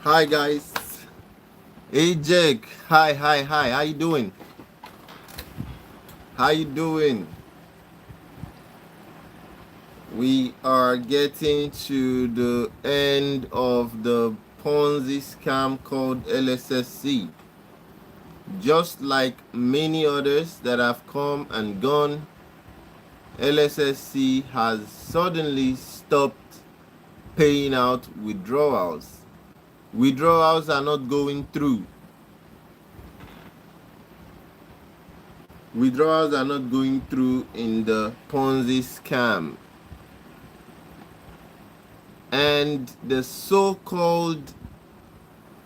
Hi guys. Hey Jake. Hi. How you doing? How you doing? We are getting to the end of the Ponzi scam called Lssc. Just like many others that have come and gone, Lssc has suddenly stopped paying out withdrawals. Withdrawals are not going through. Withdrawals are not going through in the Ponzi scam. And the so-called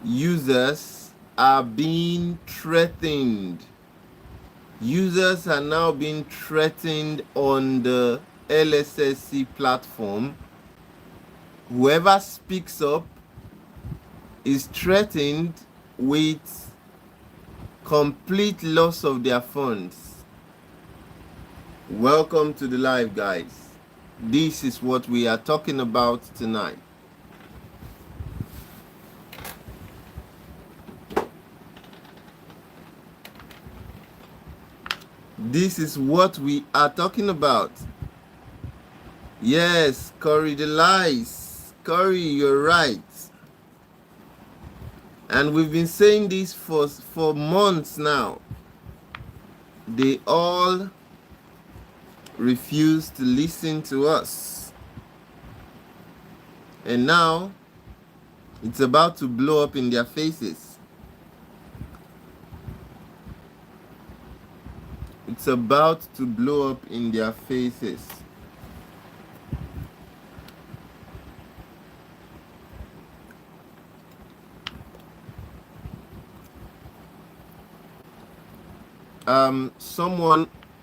users are being threatened. Users are now being threatened on the Lssc platform. Whoever speaks up is threatened with complete loss of their funds. Welcome to the live, guys. This is what we are talking about tonight. This is what we are talking about. Yes, Corey the lies. Corey, you're right. And we've been saying this for months now. They all refuse to listen to us. And now it's about to blow up in their faces. It's about to blow up in their faces.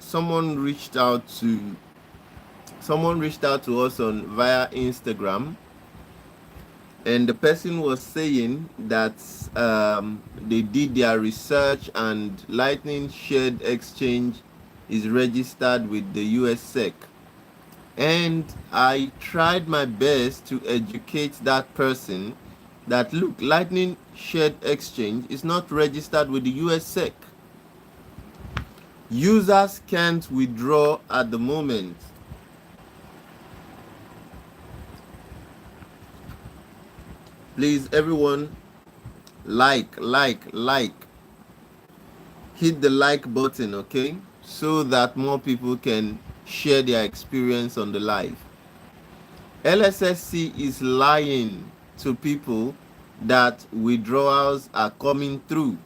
Someone reached out to us on via Instagram, and the person was saying that they did their research and Lightning Shared Exchange is registered with the Lssc. And I tried my best to educate that person that look, Lightning Shared Exchange is not registered with the Lssc. Users can't withdraw at the moment. Please, everyone, like. Hit the like button, okay? So that more people can share their experience on the live. Lssc is lying to people that withdrawals are coming through.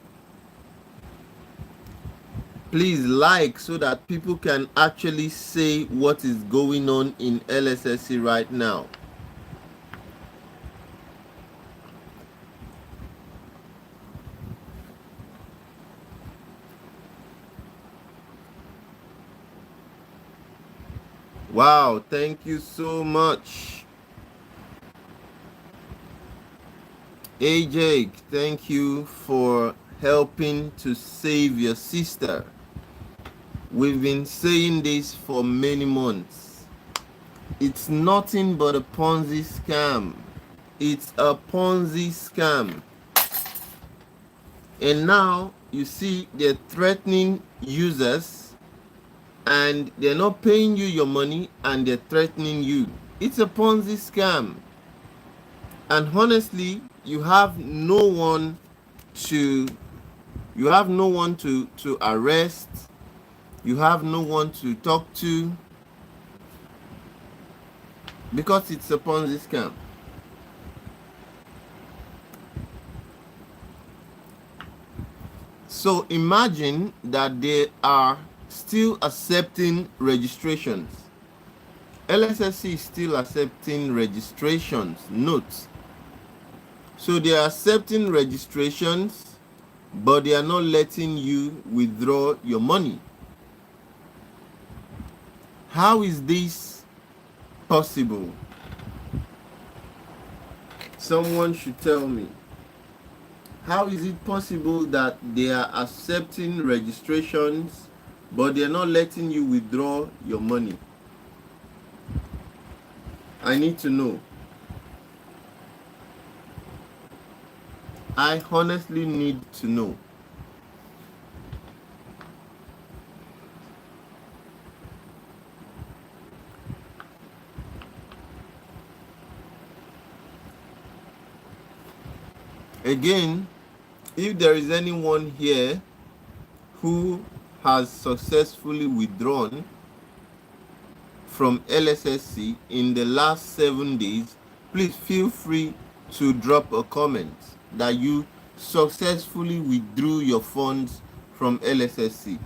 Please like so that people can actually say what is going on in Lssc right now. Wow, thank you so much. Hey Jake, thank you for helping to save your sister. We've been saying this for many months. It's nothing but a Ponzi scam. It's a Ponzi scam. And now you see they're threatening users and they're not paying you your money and they're threatening you. It's a Ponzi scam. And honestly, you have no one to arrest. You have no one to talk to because it's a Ponzi scam. So imagine that they are still accepting registrations. Lssc is still accepting registrations. Note. So they are accepting registrations, but they are not letting you withdraw your money. How is this possible? Someone should tell me. How is it possible that they are accepting registrations, but they are not letting you withdraw your money? I need to know. I honestly need to know. Again, if there is anyone here who has successfully withdrawn from Lssc in the last 7 days, please feel free to drop a comment that you successfully withdrew your funds from Lssc.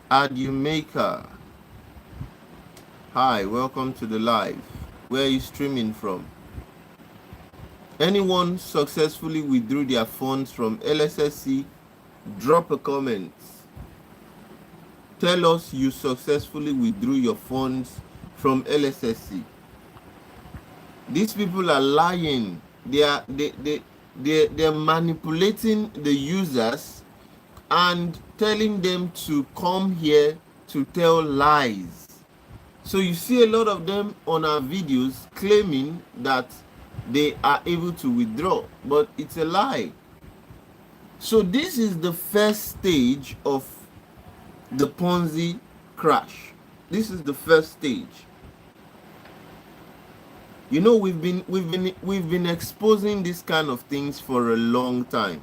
Adumeka, hi, welcome to the live. Where are you streaming from? Anyone successfully withdrew their funds from Lssc, drop a comment. Tell us you successfully withdrew your funds from Lssc. These people are lying. They're manipulating the users and telling them to come here to tell lies. So you see a lot of them on our videos claiming that they are able to withdraw, but it's a lie. So this is the first stage of the Ponzi crash. This is the first stage. You know, we've been exposing this kind of things for a long time.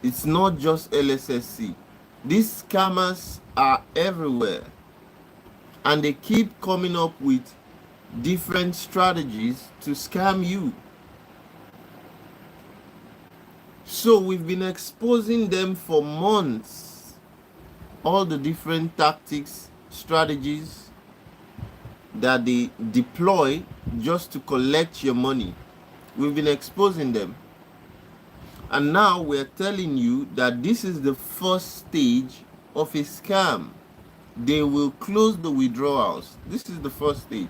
It's not just Lssc. These scammers are everywhere, and they keep coming up with different strategies to scam you. So we've been exposing them for months, all the different tactics, strategies that they deploy just to collect your money. We've been exposing them. And now we're telling you that this is the first stage of a scam. They will close the withdrawals. This is the first stage.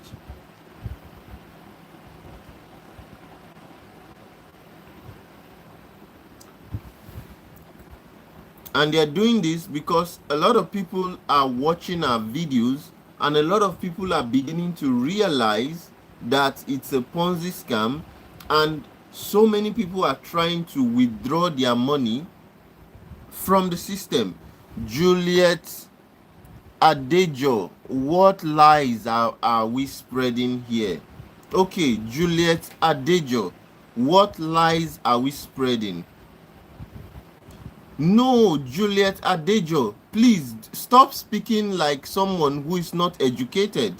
And they're doing this because a lot of people are watching our videos, and a lot of people are beginning to realize that it's a Ponzi scam, and so many people are trying to withdraw their money from the system. Juliet Adejo, what lies are we spreading here? Okay, Juliet Adejo, what lies are we spreading? No, Juliet Adejo, please stop speaking like someone who is not educated.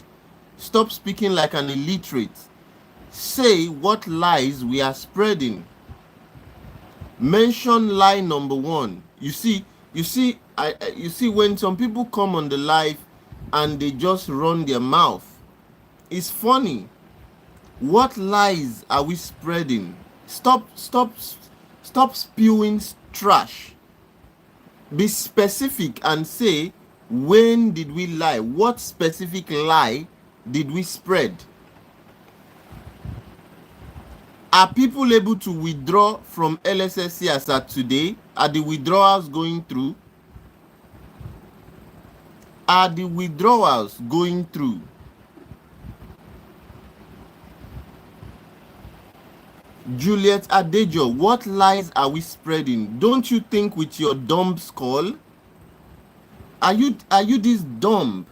Stop speaking like an illiterate. Say what lies we are spreading. Mention lie number one. You see when some people come on the live and they just run their mouth, it's funny. What lies are we spreading? Stop spewing trash. Be specific and say, when did we lie? What specific lie did we spread? Are people able to withdraw from Lssc as at today? Are the withdrawals going through? Are the withdrawals going through? Juliet Adejo, what lies are we spreading? Don't you think with your dumb skull? Are you this dumb?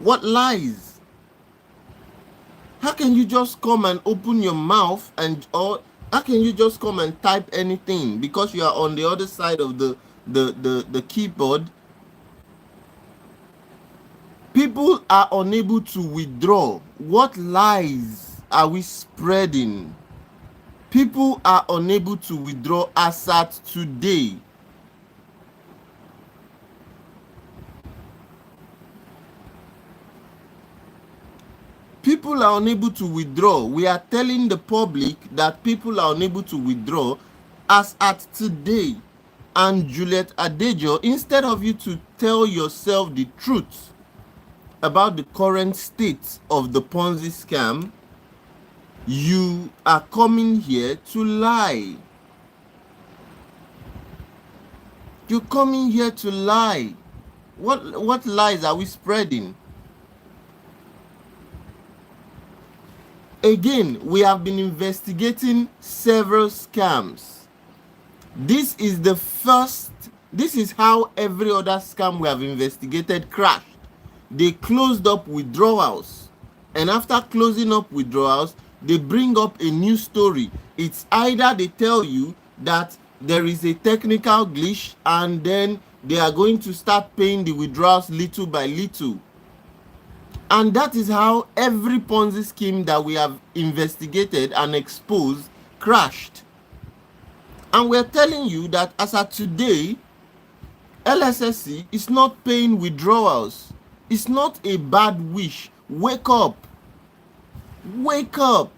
What lies? How can you just come and open your mouth or how can you just come and type anything because you are on the other side of the keyboard? People are unable to withdraw. What lies are we spreading? People are unable to withdraw as at today. People are unable to withdraw. We are telling the public that people are unable to withdraw as at today. And Juliet Adejo, instead of you to tell yourself the truth about the current state of the Ponzi scam, you are coming here to lie. You're coming here to lie. What lies are we spreading? Again, we have been investigating several scams. This is the first, this is how every other scam we have investigated crashed. They closed up withdrawals, and after closing up withdrawals, they bring up a new story. It's either they tell you that there is a technical glitch and then they are going to start paying the withdrawals little by little. And that is how every Ponzi scheme that we have investigated and exposed crashed. And we're telling you that as of today, Lssc is not paying withdrawals. It's not a bad wish. Wake up. Wake up.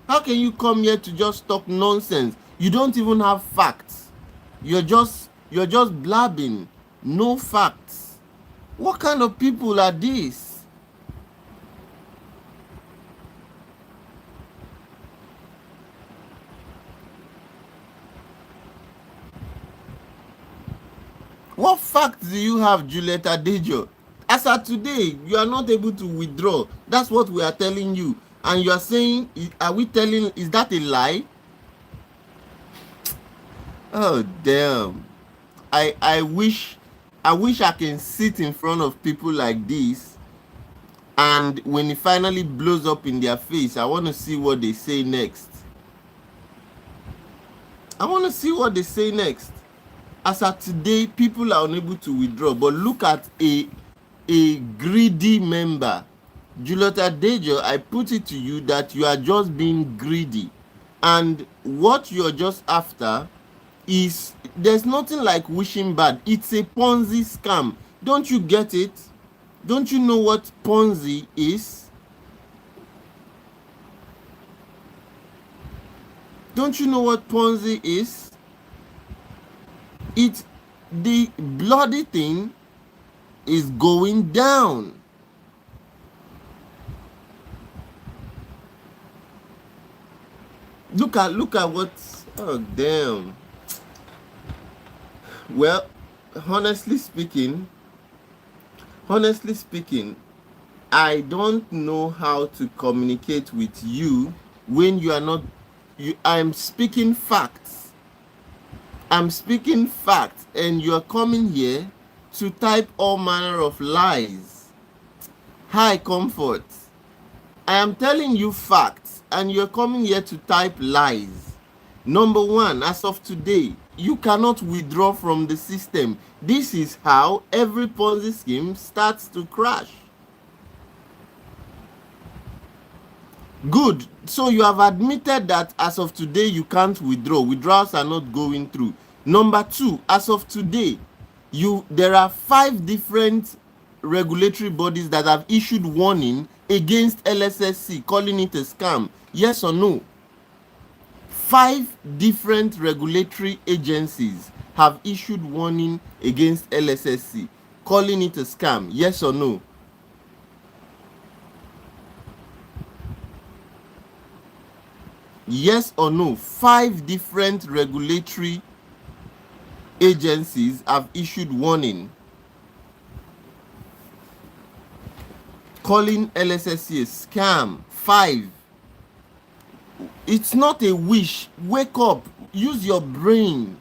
How can you come here to just talk nonsense? You don't even have facts. You're just blabbing. No facts. What kind of people are these? What facts do you have, Juliet Adejo? As of today, you are not able to withdraw. That's what we are telling you. And you are saying, are we telling, is that a lie? Oh, damn. I wish I can sit in front of people like this, and when it finally blows up in their face, I want to see what they say next. I want to see what they say next. As of today, people are unable to withdraw, but look at a greedy member. Juliet Adejo, I put it to you that you are just being greedy, and what you're just after is, there's nothing like wishing bad. It's a Ponzi scam. Don't you get it? Don't you know what Ponzi is? Don't you know what Ponzi is? It's the bloody thing is going down. Look at what's, oh damn. Well, honestly speaking, I don't know how to communicate with you when you are not, I'm speaking facts. I'm speaking facts, and you are coming here to type all manner of lies. Hi, Comfort. I am telling you facts, and you're coming here to type lies. Number one, as of today, you cannot withdraw from the system. This is how every Ponzi scheme starts to crash. Good. So you have admitted that as of today, you can't withdraw. Withdrawals are not going through. Number two, as of today, there are 5 different regulatory bodies that have issued warning against Lssc, calling it a scam. Yes or no? 5 different regulatory agencies have issued warning against Lssc, calling it a scam. Yes or no? Yes or no? 5 different regulatory agencies have issued warning, calling Lssc a scam. 5. It's not a wish. Wake up. Use your brain.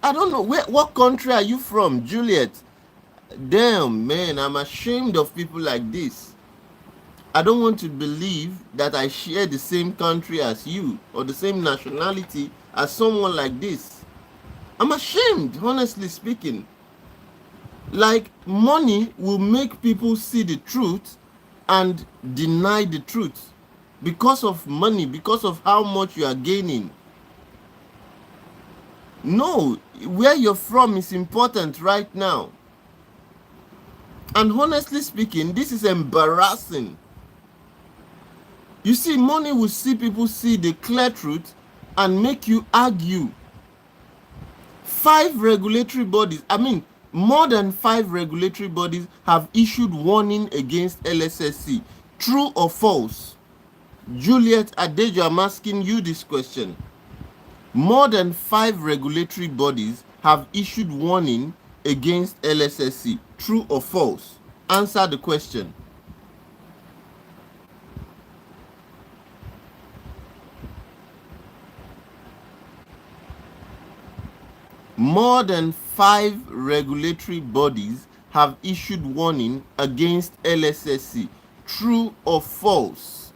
I don't know. What country are you from, Juliet? Damn, man, I'm ashamed of people like this. I don't want to believe that I share the same country as you or the same nationality as someone like this. I'm ashamed, honestly speaking. Like, money will make people see the truth and deny the truth because of money, because of how much you are gaining. No, where you're from is important right now. And honestly speaking, this is embarrassing. You see, money will see people see the clear truth and make you argue. 5 regulatory bodies, more than 5 regulatory bodies have issued warning against Lssc. True or false? Juliet Adejo, I'm asking you this question. More than 5 regulatory bodies have issued warning against Lssc. True or false? Answer the question. More than 5 regulatory bodies have issued warning against Lssc. True or false?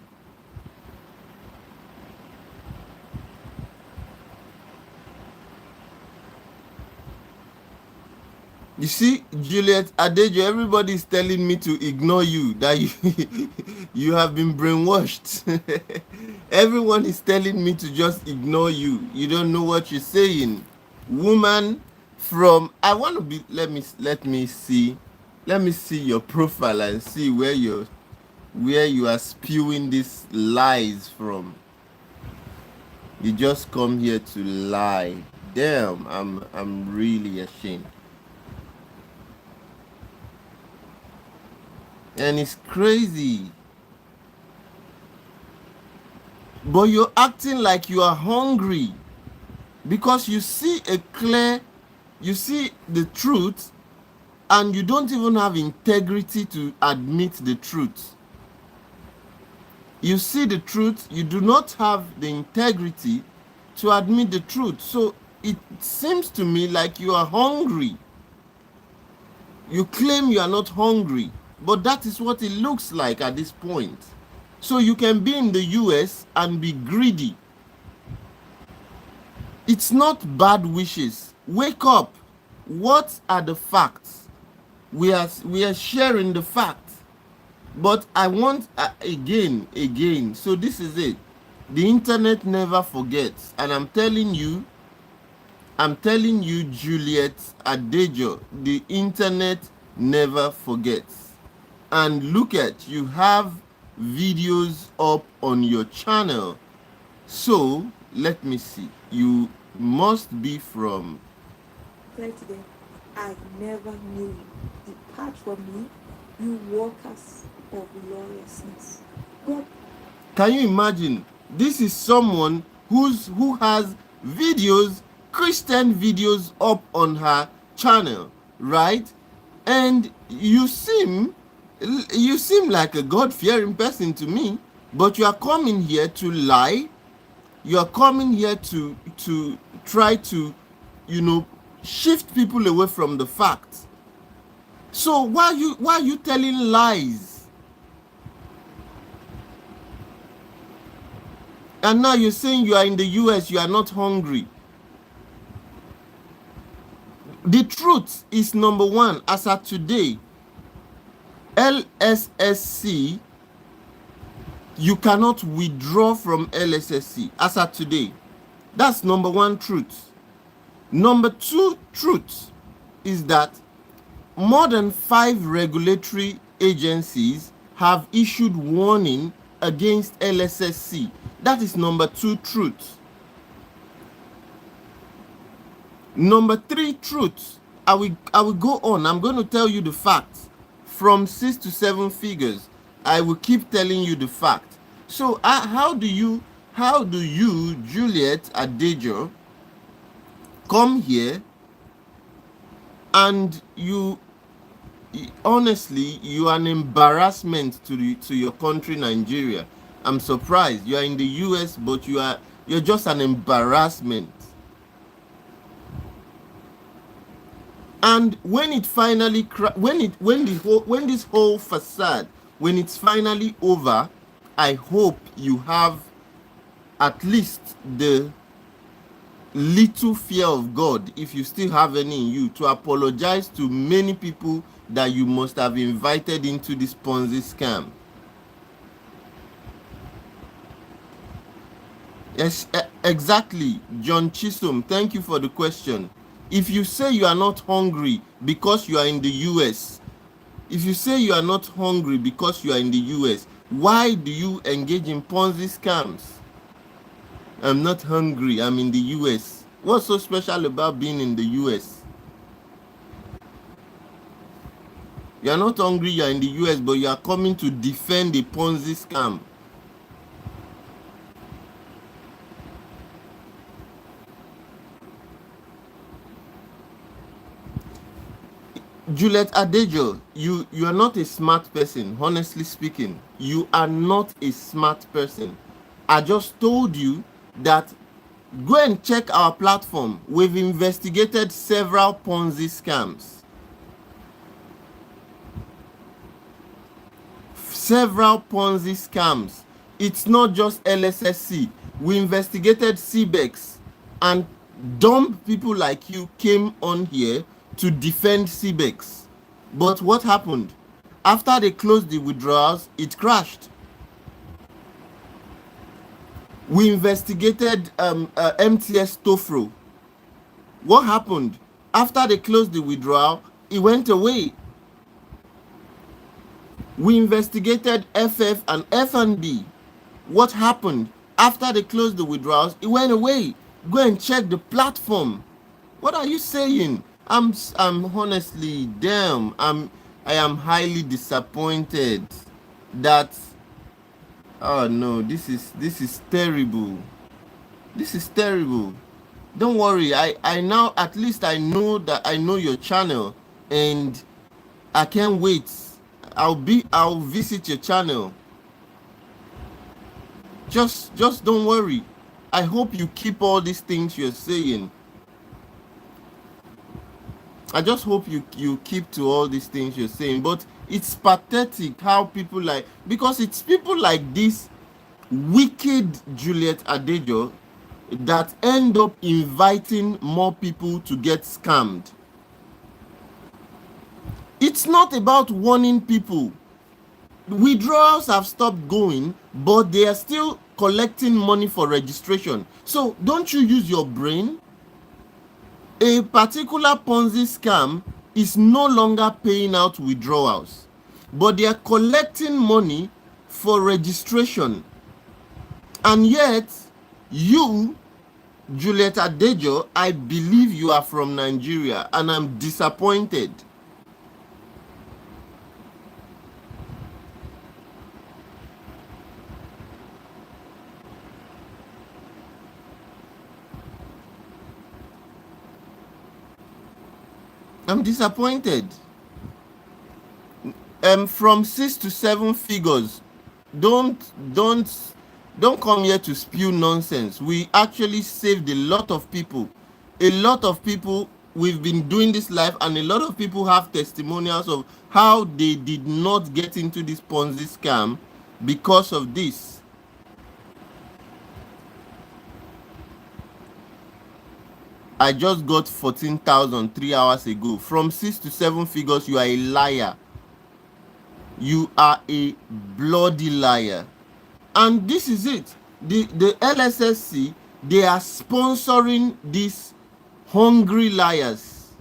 You see, Juliet Adejo, everybody is telling me to ignore you, that you, you have been brainwashed. Everyone is telling me to just ignore you. You don't know what you're saying. Woman from, I want to be, let me see your profile and see where you are spewing these lies from. You just come here to lie. Damn, I'm really ashamed. And it's crazy. But you're acting like you are hungry because you see the truth, and you don't even have integrity to admit the truth. You see the truth, you do not have the integrity to admit the truth. So it seems to me like you are hungry. You claim you are not hungry, but that is what it looks like at this point. So you can be in the US and be greedy. It's not bad wishes. Wake up. What are the facts? We are sharing the facts. But I want again. So this is it. The internet never forgets, and I'm telling you, Juliet Adejo, the internet never forgets. And look at, you have videos up on your channel. So let me see. You must be from. Today, I never knew you. Depart from me, you workers of lawlessness. God. Can you imagine? This is someone who has videos, Christian videos up on her channel, right? And you seem like a God-fearing person to me, but you are coming here to lie. You are coming here to try to, shift people away from the facts. So why are you telling lies? And now you're saying you are in the US, you are not hungry. The truth is, number one, as of today, Lssc, you cannot withdraw from Lssc as of today. That's number one truth. Number two truth is that more than 5 regulatory agencies have issued warning against Lssc. That is number 2 truth. Number 3 truth, I will go on. I'm going to tell you the facts from 6 to 7 figures. I will keep telling you the fact. So how do you, Juliet Adejo, come here and you, honestly, you are an embarrassment to your country, Nigeria. I'm surprised. You are in the US, but you're just an embarrassment. And when it finally when this whole facade, when it's finally over, I hope you have at least the little fear of God, if you still have any in you, to apologize to many people that you must have invited into this Ponzi scam. Yes, exactly. John Chisholm, thank you for the question. If you say you are not hungry because you are in the US, if you say you are not hungry because you are in the US, why do you engage in Ponzi scams? I'm not hungry, I'm in the US. What's so special about being in the US? You are not hungry, you are in the US, but you are coming to defend a Ponzi scam. Juliet Adejo, you are not a smart person, honestly speaking. You are not a smart person. I just told you that Go and check our platform. We've investigated several Ponzi scams. Several Ponzi scams. It's not just Lssc. We investigated CBEX, and dumb people like you came on here to defend CBEX. But what happened? After they closed the withdrawals, it crashed. We investigated MTS Tofro. What happened? After they closed the withdrawal, it went away. We investigated FF and FNB. What happened? After they closed the withdrawals, it went away. Go and check the platform. What are you saying? I'm honestly, damn. I am highly disappointed that, oh no, this is terrible. This is terrible. Don't worry. I now, at least I know that I know your channel, and I can't wait. I'll visit your channel. Just don't worry. I hope you keep all these things you're saying. I just hope you keep to all these things you're saying. But it's pathetic how people like, because it's people like this wicked Juliet Adejo that end up inviting more people to get scammed. It's not about warning people. Withdrawals have stopped going, but they are still collecting money for registration. So don't you use your brain? A particular Ponzi scam is no longer paying out withdrawals, but they are collecting money for registration. And yet, you, Juliet Adejo, I believe you are from Nigeria, and I'm disappointed. I'm disappointed. From 6 to 7 figures. Don't come here to spew nonsense. We actually saved a lot of people. A lot of people. We've been doing this live, and a lot of people have testimonials of how they did not get into this Ponzi scam because of this. I just got 14,000 3 hours ago. From 6 to 7 figures, you are a liar. You are a bloody liar. And this is it. The Lssc, they are sponsoring these hungry liars.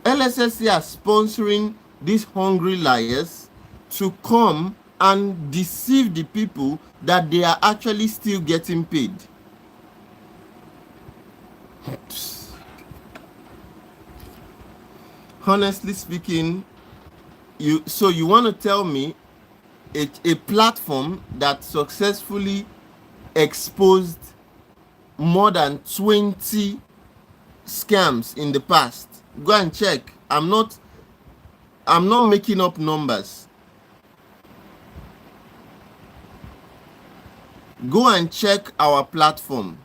Lssc are sponsoring these hungry liars to come and deceive the people that they are actually still getting paid. Honestly speaking, you want to tell me a platform that successfully exposed more than 20 scams in the past? Go and check. I'm not making up numbers. Go and check our platform.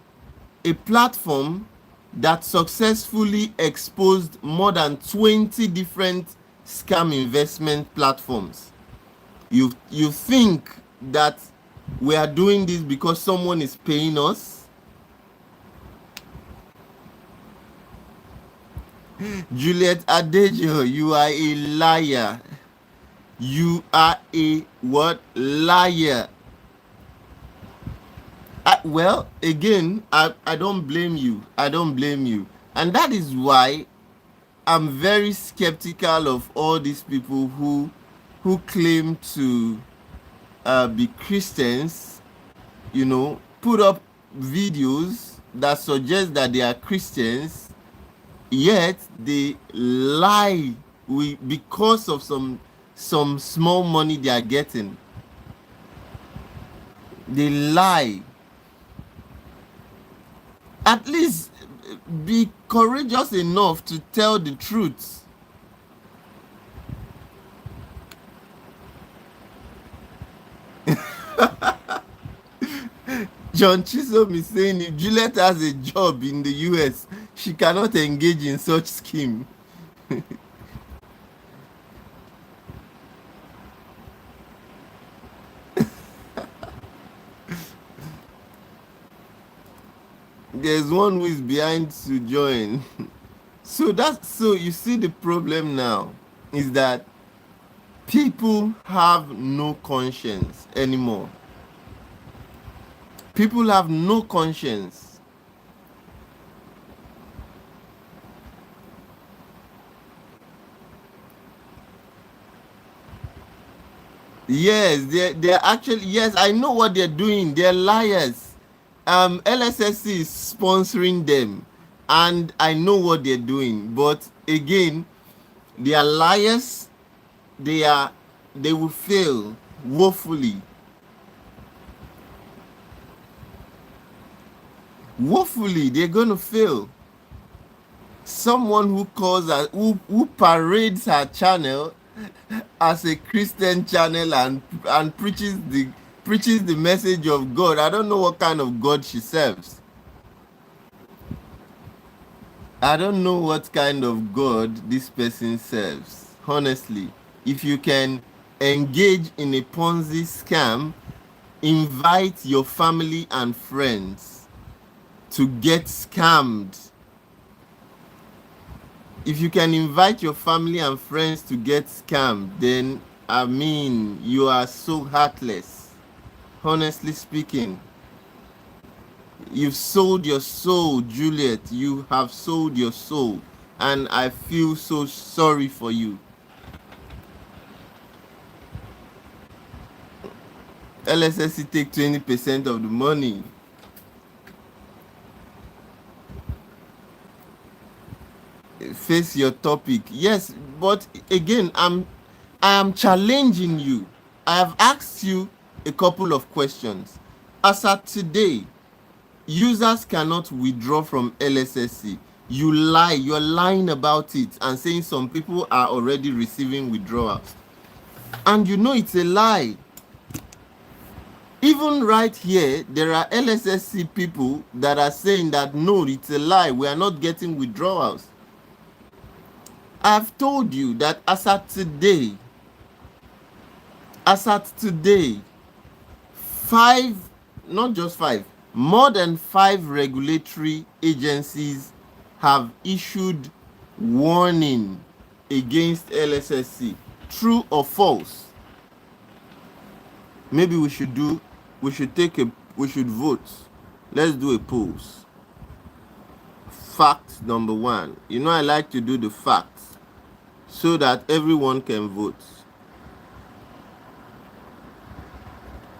A platform that successfully exposed more than 20 different scam investment platforms. You think that we are doing this because someone is paying us? Juliet Adejo, you are a liar. You are a what? Liar. Well, again, I don't blame you. I don't blame you. And that is why I'm very skeptical of all these people who claim to be Christians, put up videos that suggest that they are Christians, yet they lie because of some small money they are getting. They lie. At least be courageous enough to tell the truth. John Chisholm is saying if Juliet has a job in the US, she cannot engage in such scheme. There's one who is behind to join. So you see the problem now is that people have no conscience anymore. People have no conscience. Yes, they're actually, yes, I know what they're doing. They're liars. Lssc is sponsoring them, and I know what they're doing. But again, they are liars. They will fail woefully. Woefully, they're gonna fail. Someone who calls her, who parades her channel as a Christian channel and preaches the message of God. I don't know what kind of God she serves. I don't know what kind of God this person serves. Honestly, if you can engage in a Ponzi scam, invite your family and friends to get scammed. If you can invite your family and friends to get scammed, then I mean, you are so heartless. Honestly speaking, you've sold your soul, Juliet. You have sold your soul, and I feel so sorry for you. Lssc take 20% of the money. Face your topic. Yes, but again, I am challenging you. I have asked you a couple of questions. As at today, users cannot withdraw from Lssc. You lie. You're lying about it and saying some people are already receiving withdrawals. And you know it's a lie. Even right here, there are Lssc people that are saying that no, it's a lie. We are not getting withdrawals. I've told you that as at today, five, not just five, more than 5 regulatory agencies have issued warning against Lssc. True or false? Maybe we should vote. Let's do a polls. Fact number 1. You know I like to do the facts so that everyone can vote.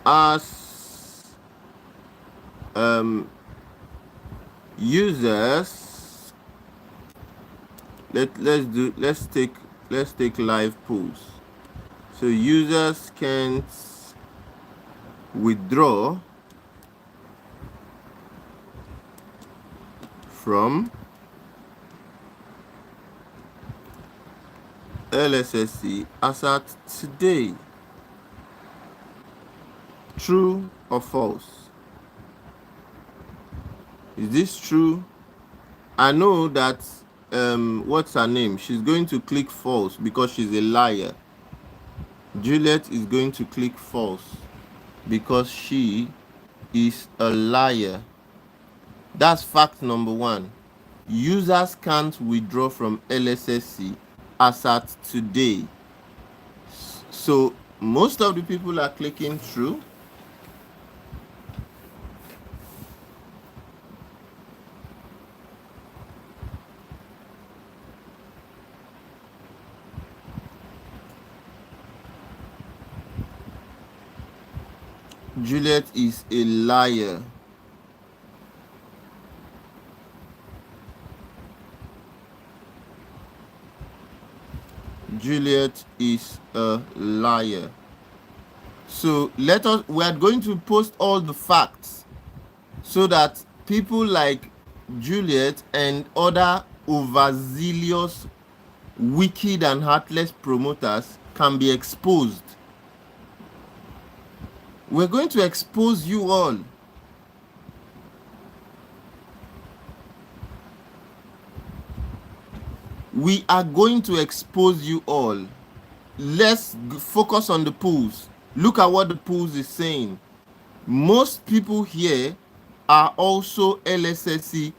As users, let's take live polls. So users can't withdraw from Lssc as at today. True or false? Is this true? I know that what's her name? She's going to click false because she's a liar. Juliet is going to click false because she is a liar. That's fact number 1. Users can't withdraw from Lssc as at today. So most of the people are clicking true. Juliet is a liar. Juliet is a liar. So we are going to post all the facts so that people like Juliet and other overzealous, wicked and heartless promoters can be exposed. We're going to expose you all. We are going to expose you all. Let's focus on the pools. Look at what the pools is saying. Most people here are also Lssc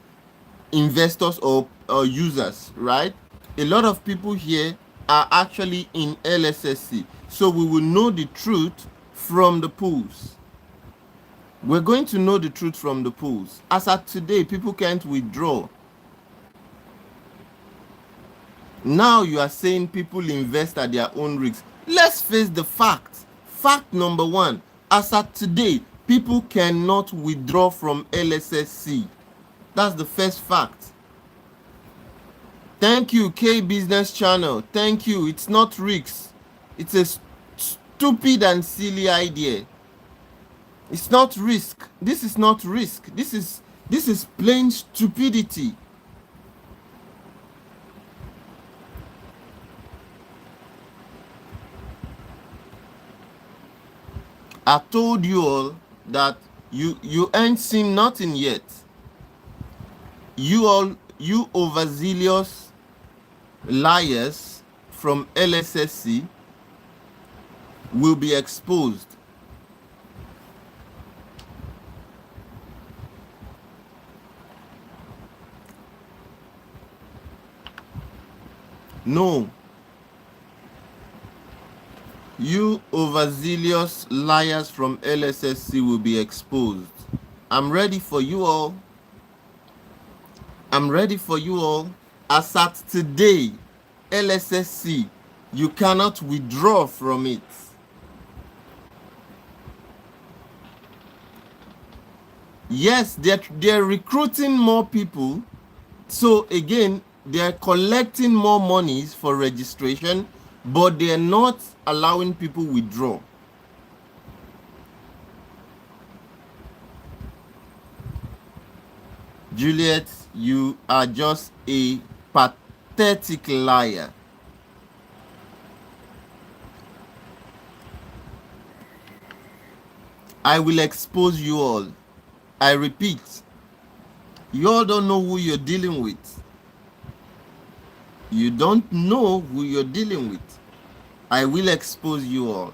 investors or users, right? A lot of people here are actually in Lssc. So we will know the truth from the pools. We're going to know the truth from the pools. As at today, people can't withdraw. Now you are saying people invest at their own risk. Let's face the facts. Fact number one, as at today, people cannot withdraw from Lssc. That's the first fact. Thank you, K Business Channel. Thank you. It's not risks. It's a stupid and silly idea. It's not risk. This is not risk. This is plain stupidity. I told you all that you ain't seen nothing yet. You overzealous liars from Lssc will be exposed. No. You overzealous liars from Lssc will be exposed. I'm ready for you all. I'm ready for you all. As at today, Lssc, you cannot withdraw from it. Yes, they're recruiting more people. So again, they're collecting more monies for registration, but they're not allowing people withdraw. Juliet, you are just a pathetic liar. I will expose you all. I repeat, you all don't know who you're dealing with. You don't know who you're dealing with. I will expose you all.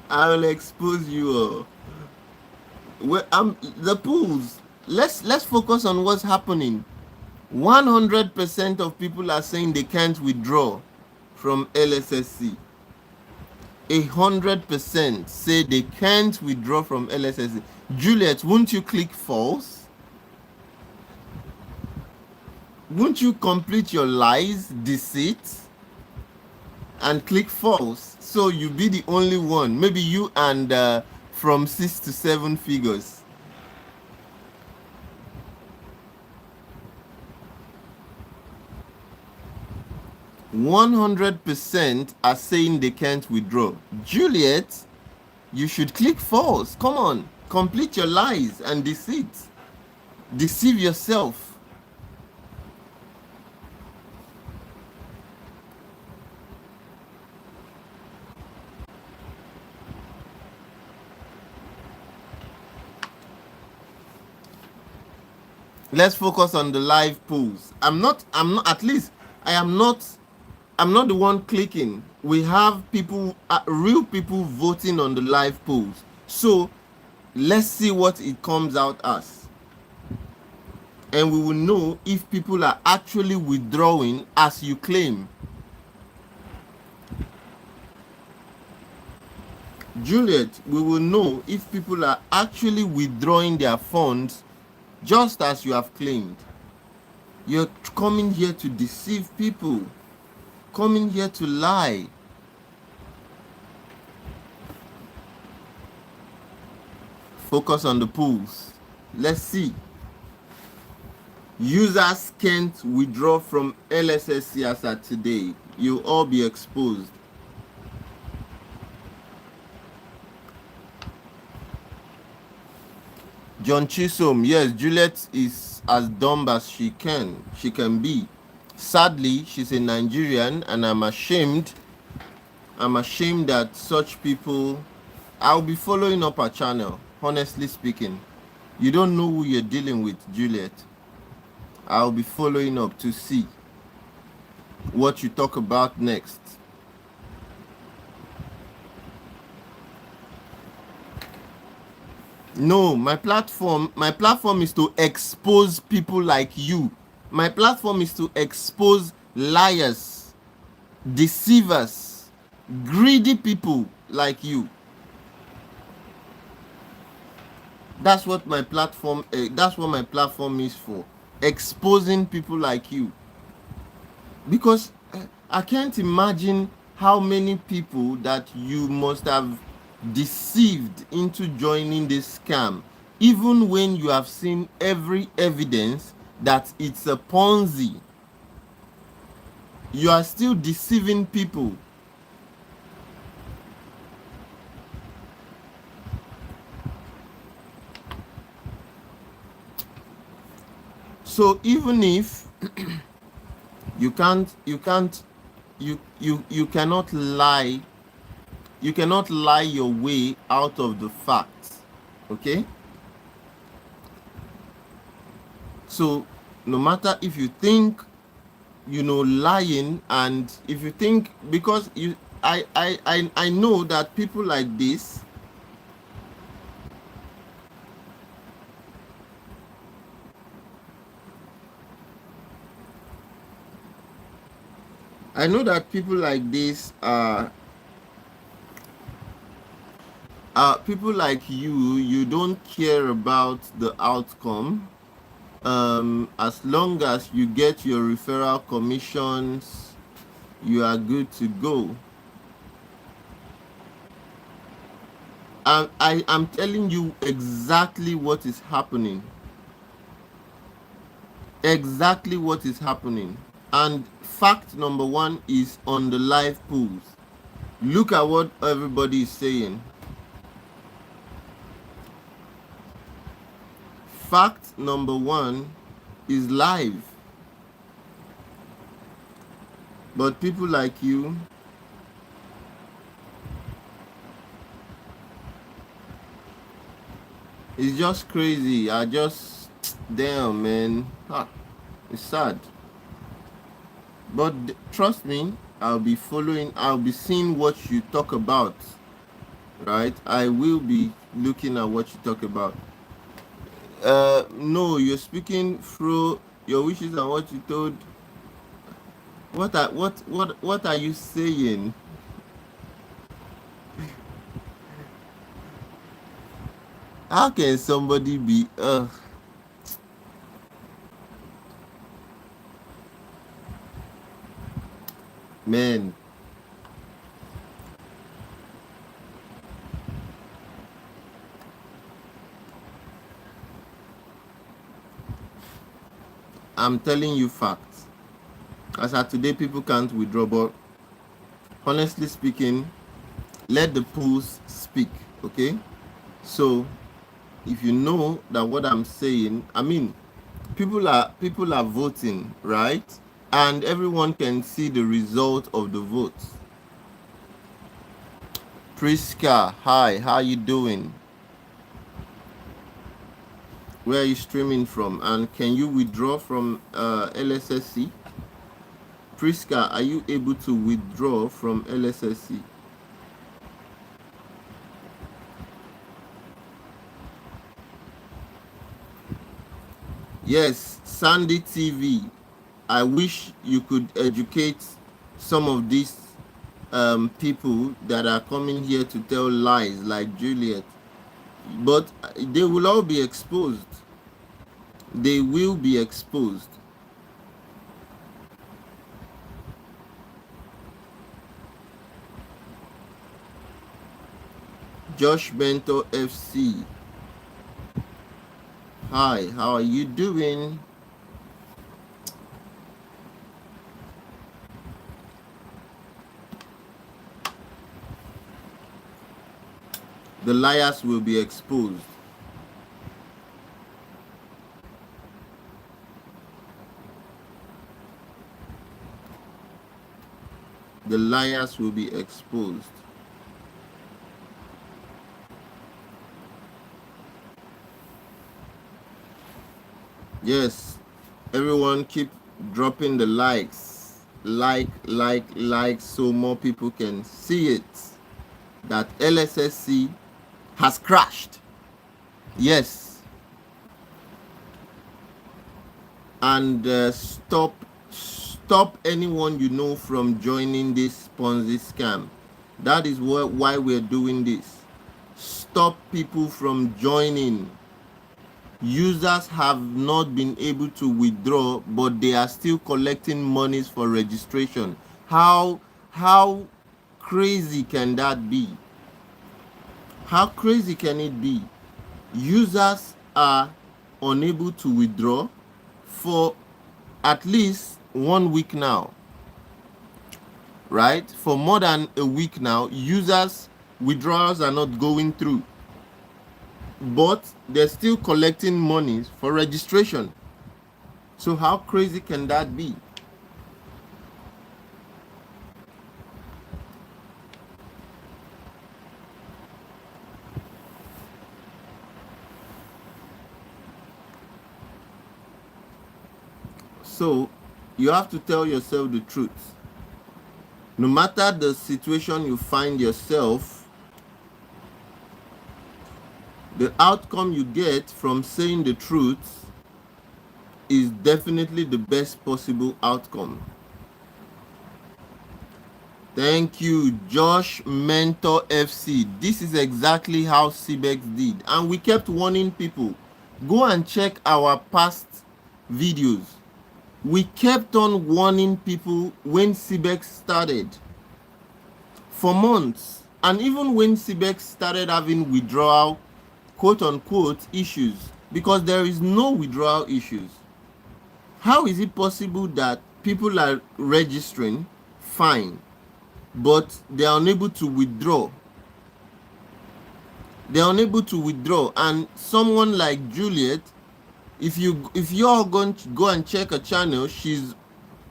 I will expose you all. The pools. Let's focus on what's happening. 100% of people are saying they can't withdraw from Lssc. 100% say they can't withdraw from Lssc. Juliet, won't you click false? Won't you complete your lies, deceit, and click false? So you be the only one. Maybe you and from 6 to 7 figures. 100% are saying they can't withdraw. Juliet, you should click false. Come on, complete your lies and deceit. Deceive yourself. Let's focus on the live polls. I'm not at least I am not I'm not the one clicking. We have people, real people voting on the live polls. So let's see what it comes out as. And we will know if people are actually withdrawing as you claim. Juliet, we will know if people are actually withdrawing their funds just as you have claimed. You're coming here to deceive people. Coming here to lie. Focus on the pools. Let's see. Users can't withdraw from Lssc as at today. You'll all be exposed. John Chisholm, yes, Juliet is as dumb as she can be. Sadly, she's a Nigerian, and I'm ashamed that such people. I'll be following up her channel, honestly speaking. You don't know who you're dealing with, Juliet. I'll be following up to see what you talk about next. No, my platform is to expose people like you. My platform is to expose liars, deceivers, greedy people like you. That's what my platform is for. Exposing people like you. Because I can't imagine how many people that you must have deceived into joining this scam, even when you have seen every evidence that it's a Ponzi. You are still deceiving people. So even if you cannot lie, you cannot lie your way out of the facts. Okay? So no matter if you think, lying, and if you think, because I know that people like this, I know that people like this are people like you don't care about the outcome. As long as you get your referral commissions, you are good to go. I am telling you exactly what is happening. Exactly what is happening. And fact number one is on the live pools. Look at what everybody is saying. Fact number one is live. But people like you, it's just crazy. Damn, man. It's sad. But trust me, I'll be seeing what you talk about. Right? I will be looking at what you talk about. No, you're speaking through your wishes and what you told. What are you saying? How can somebody be man? I'm telling you facts. As of today, people can't withdraw, but honestly speaking, let the pools speak, okay? So if you know that what I'm saying, I mean, people are voting, right? And everyone can see the result of the votes. Priska, hi, how you doing? Where are you streaming from? And can you withdraw from Lssc? Priska, are you able to withdraw from Lssc? Yes, Sandy TV. I wish you could educate some of these people that are coming here to tell lies like Juliet. But they will all be exposed. They will be exposed. Josh Bento FC. Hi, how are you doing? The liars will be exposed. The liars will be exposed. Yes, everyone keep dropping the likes. Like, so more people can see it. That Lssc has crashed. Yes, and stop anyone you know from joining this Ponzi scam. That is why we're doing this. Stop people from joining. Users have not been able to withdraw, but they are still collecting monies for registration. How crazy can that be? How crazy can it be? Users are unable to withdraw for at least 1 week now, right? For more than a week now, users withdrawals are not going through, but they're still collecting monies for registration. So how crazy can that be? So you have to tell yourself the truth. No matter the situation you find yourself, the outcome you get from saying the truth is definitely the best possible outcome. Thank you, Josh Mentor FC. This is exactly how CBEX did. And we kept warning people, go and check our past videos. We kept on warning people when CBEX started for months. And even when CBEX started having withdrawal, quote unquote, issues, because there is no withdrawal issues. How is it possible that people are registering fine, but they are unable to withdraw? They are unable to withdraw. And someone like Juliet, if you are going to go and check a channel, she's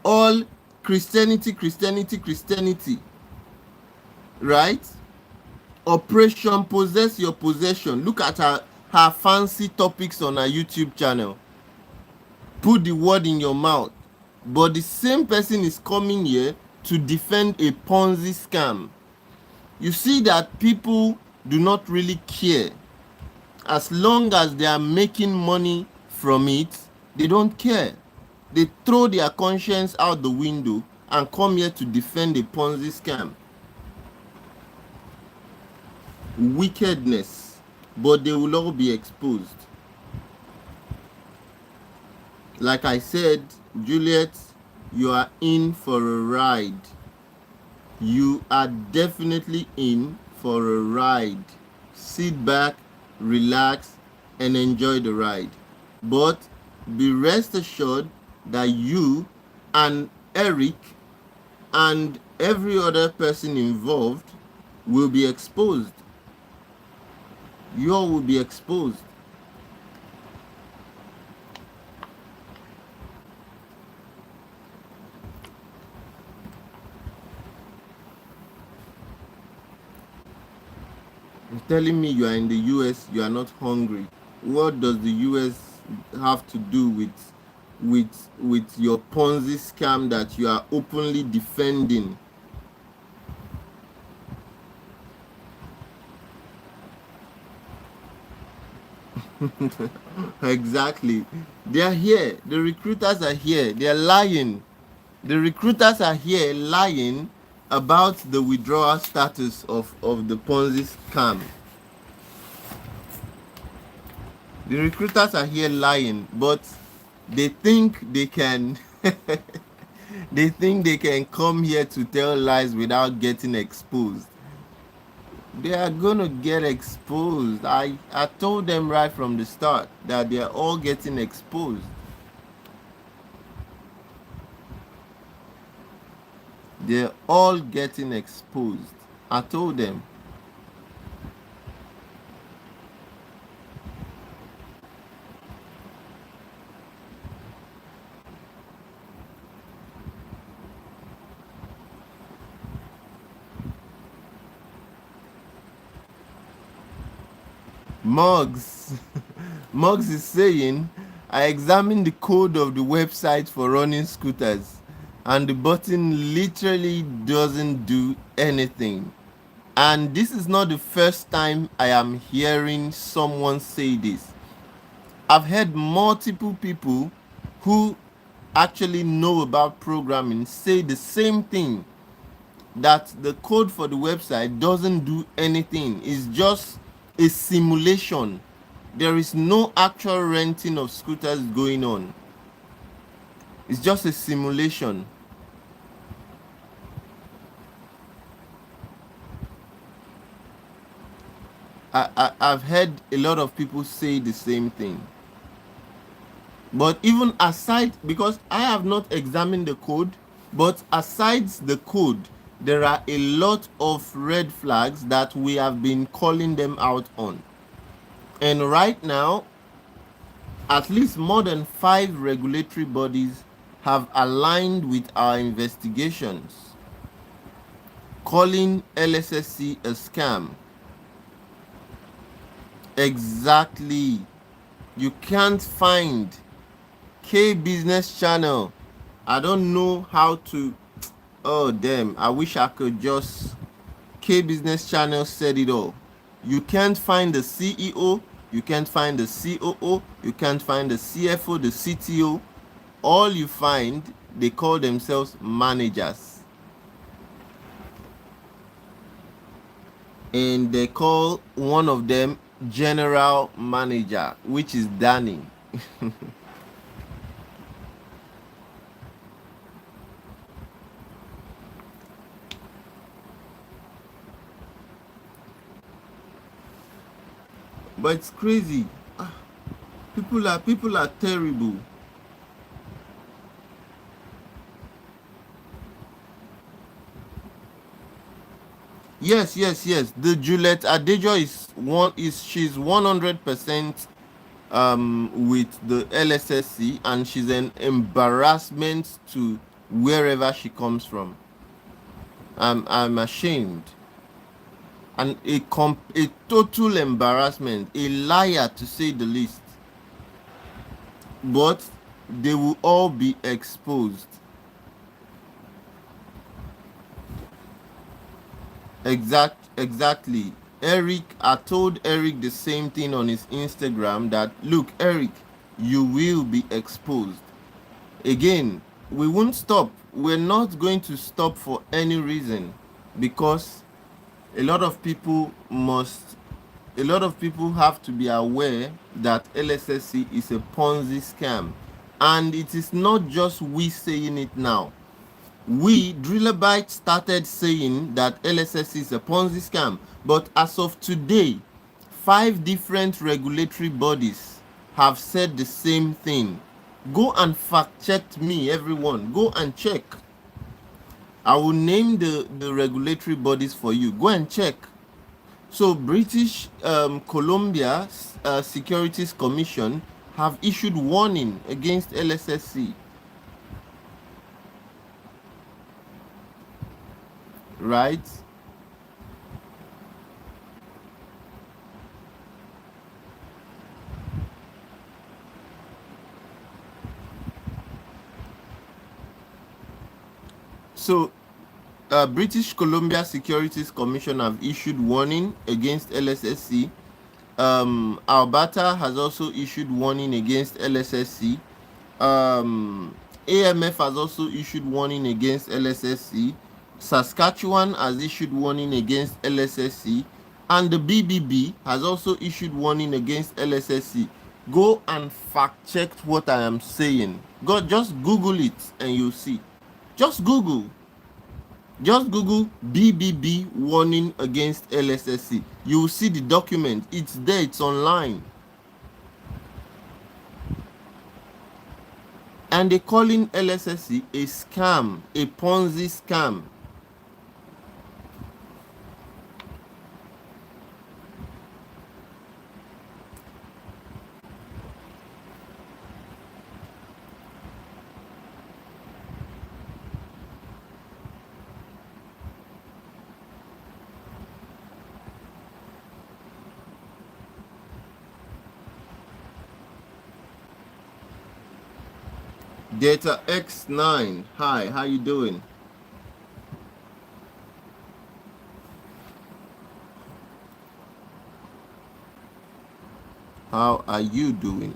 all Christianity, Christianity, Christianity, right? Operation Possess Your Possession. Look at her fancy topics on her YouTube channel. Put the word in your mouth. But the same person is coming here to defend a Ponzi scam. You see that people do not really care. As long as they are making money from it, they don't care. They throw their conscience out the window and come here to defend a Ponzi scam. Wickedness, but they will all be exposed. Like I said, Juliet, you are in for a ride. You are definitely in for a ride. Sit back, relax, and enjoy the ride. But be rest assured that you and Eric and every other person involved will be exposed. You all will be exposed. You're telling me you are in the US, you are not hungry. What does the US have to do with your Ponzi scam that you are openly defending? Exactly. They are here. The recruiters are here. They are lying. The recruiters are here lying about the withdrawal status of the Ponzi scam. The recruiters are here lying, but they think they can they think they can come here to tell lies without getting exposed. They are gonna get exposed. I told them right from the start that they are all getting exposed. They're all getting exposed. I told them. Mugs. Mugs is saying, I examined the code of the website for running scooters, and the button literally doesn't do anything. And this is not the first time I am hearing someone say this. I've heard multiple people who actually know about programming say the same thing, that the code for the website doesn't do anything. It's just a simulation. There is no actual renting of scooters going on. It's just a simulation. I've heard a lot of people say the same thing. But even aside, because I have not examined the code, but aside the code, there are a lot of red flags that we have been calling them out on. And right now, at least more than 5 regulatory bodies have aligned with our investigations, calling Lssc a scam. Exactly. You can't find K Business Channel. I don't know how to. Oh, damn. I wish I could just. K Business Channel said it all. You can't find the CEO. You can't find the COO. You can't find the CFO, the CTO. All you find, they call themselves managers. And they call one of them general manager, which is Danny. But it's crazy. People are terrible. Yes, yes, yes. The Juliet Adejo she's 100% with the Lssc, and she's an embarrassment to wherever she comes from. I'm ashamed. And a total embarrassment, a liar to say the least. But they will all be exposed. Exactly. Eric, I told Eric the same thing on his Instagram, that look, Eric, you will be exposed. Again, we won't stop. We're not going to stop for any reason, because a lot of people have to be aware that Lssc is a Ponzi scam. And it is not just we saying it now. Drillerbite started saying that Lssc is a Ponzi scam, but as of today, 5 different regulatory bodies have said the same thing. Go and fact check me, everyone. Go and check. I will name the regulatory bodies for you. Go and check. So British Columbia Securities Commission have issued warning against Lssc. Right? So British Columbia Securities Commission have issued warning against Lssc. Alberta has also issued warning against Lssc. AMF has also issued warning against Lssc. Saskatchewan has issued warning against Lssc. And the BBB has also issued warning against Lssc. Go and fact check what I am saying. Go, just Google it and you'll see. Just Google. Just Google BBB warning against Lssc. You will see the document. It's there. It's online. And they calling Lssc a scam, a Ponzi scam. Data X9, hi, how you doing? How are you doing?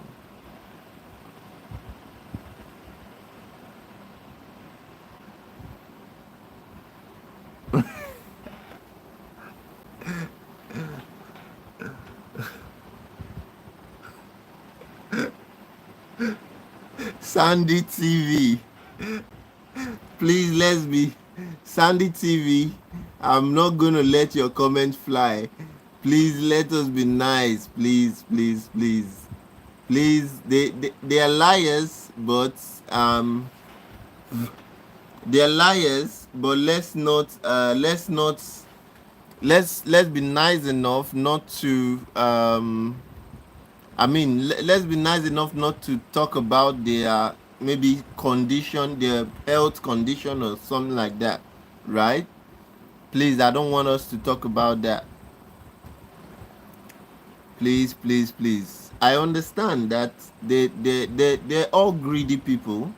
Sandy TV, please let's be Sandy TV. I'm not gonna let your comment fly. Please let us be nice. Please, please, please, please. They are liars, but they are liars. But let's be nice enough not to let's be nice enough not to talk about their maybe condition, their health condition or something like that, right? Please, I don't want us to talk about that. Please, please, please. I understand that they're all greedy people,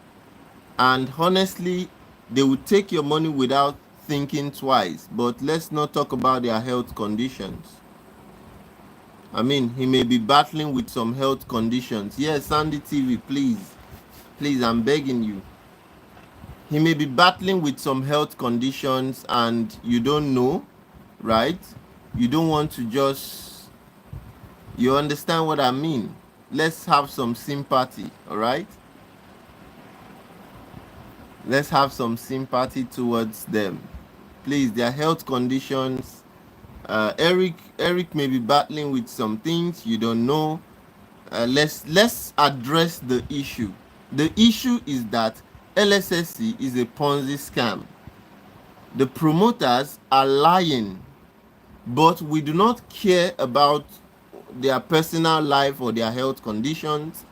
and honestly, they will take your money without thinking twice. But let's not talk about their health conditions. I mean, he may be battling with some health conditions. Yes, Sandy TV, please. Please, I'm begging you. He may be battling with some health conditions and you don't know, right? You don't want to just, you understand what I mean? Let's have some sympathy, all right? Let's have some sympathy towards them. Please, their health conditions. Eric may be battling with some things you don't know. Let's address the issue. The issue is that Lssc is a Ponzi scam. The promoters are lying, but we do not care about their personal life or their health conditions.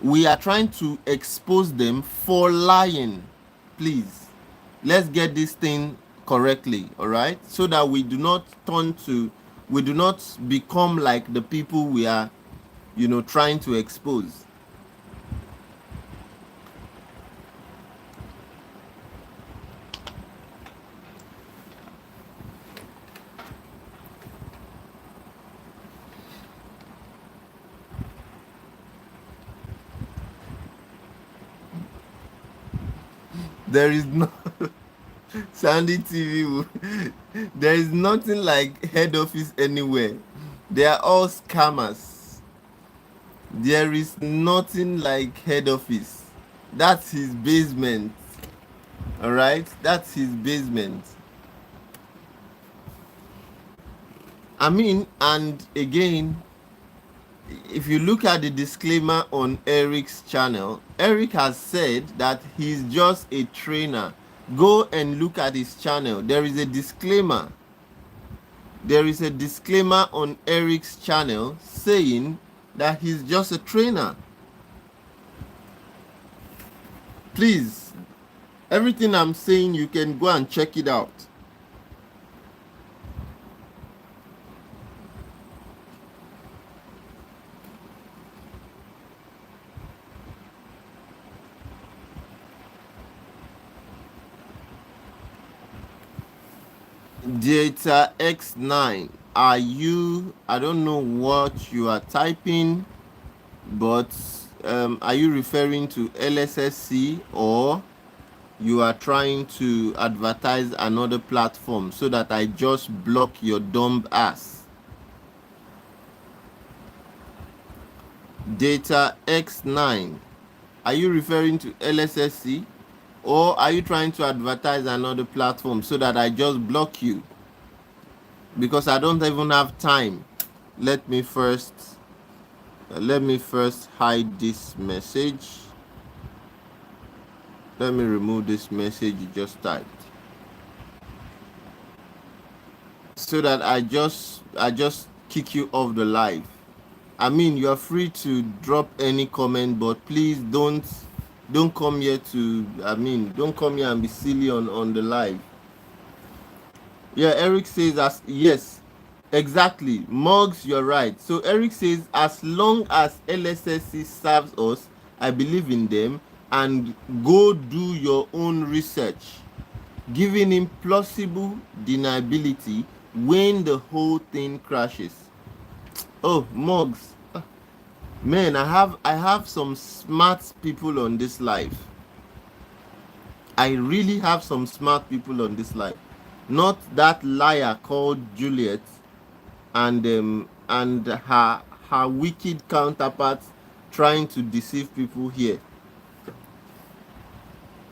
We are trying to expose them for lying. Please, let's get this thing correctly, all right? So that we do not become like the people we are, trying to expose. There is no Sandy TV. There is nothing like head office anywhere. They are all scammers. There is nothing like head office. That's his basement. All right, that's his basement. I mean, and again, if you look at the disclaimer on Eric's channel, Eric has said that he's just a trainer. Go and look at his channel. There is a disclaimer. There is a disclaimer on Eric's channel saying that he's just a trainer. Please, everything I'm saying, you can go and check it out. Data X9, are you, I don't know what you are typing, but are you referring to Lssc, or you are trying to advertise another platform so that I just block your dumb ass? Data X9, are you referring to Lssc? Or are you trying to advertise another platform so that I just block you? Because I don't even have time. Let me first hide this message. Let me remove this message you just typed, so that I just kick you off the live. I mean, you are free to drop any comment, but please don't come here to, don't come here and be silly on the live. Yeah, Eric says, as yes, exactly. Mugs, you're right. So Eric says, as long as LSSC serves us, I believe in them, and go do your own research, giving him plausible deniability when the whole thing crashes. Oh, Mugs, man, I have some smart people on this live. I really have some smart people on this live. Not that liar called Juliet and her wicked counterparts trying to deceive people here.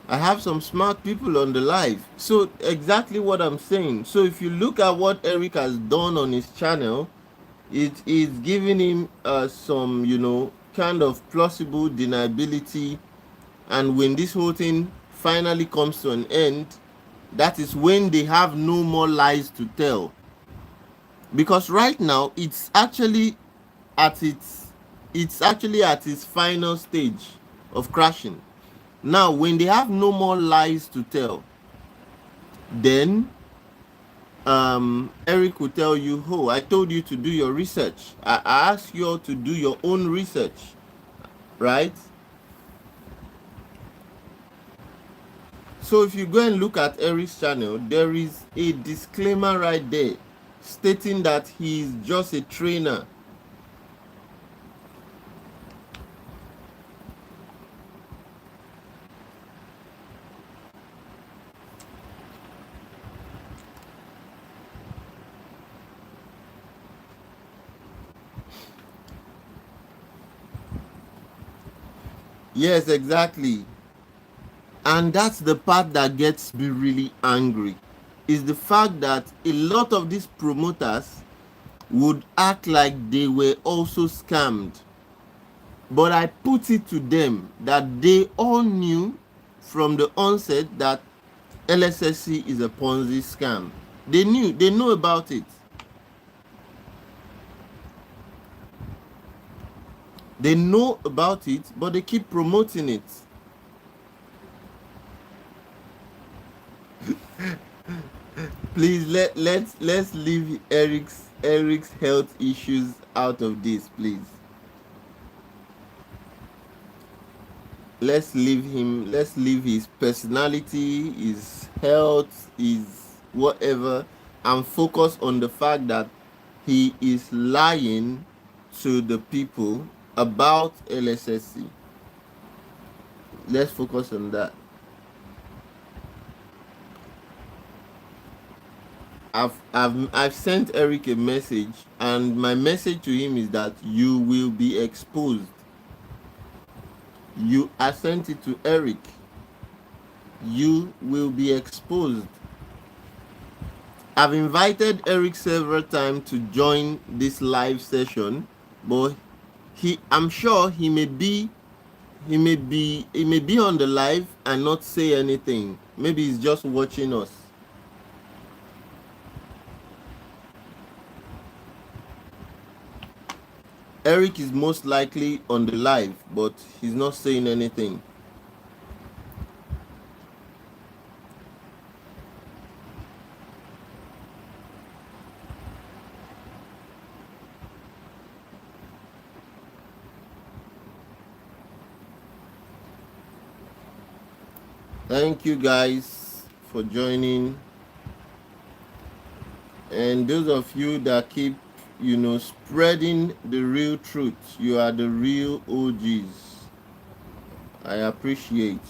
I have some smart people on the live. So exactly what I'm saying. So if you look at what Eric has done on his channel, it is giving him some, kind of plausible deniability. And when this whole thing finally comes to an end, that is when they have no more lies to tell. Because right now at its it's actually at its final stage of crashing. Now when they have no more lies to tell, then Eric will tell you, oh, I told you to do your research. I asked you all to do your own research, right? So if you go and look at Eric's channel, there is a disclaimer right there stating that he is just a trainer. Yes, exactly. And that's the part that gets me really angry, is the fact that a lot of these promoters would act like they were also scammed. But I put it to them that they all knew from the onset that LSSC is a Ponzi scam. They know about it. They know about it, but they keep promoting it. Please let's leave Eric's health issues out of this, please. Let's leave his personality, his health, his whatever, and focus on the fact that he is lying to the people about LSSC. Let's focus on that. I've sent Eric a message, and my message to him is that you will be exposed. I sent it to Eric. You will be exposed. I've invited Eric several times to join this live session, but I'm sure he may be on the live and not say anything. Maybe he's just watching us. Eric is most likely on the live, but he's not saying anything. Thank you guys for joining. And those of you that keep, spreading the real truth, you are the real OGs. I appreciate.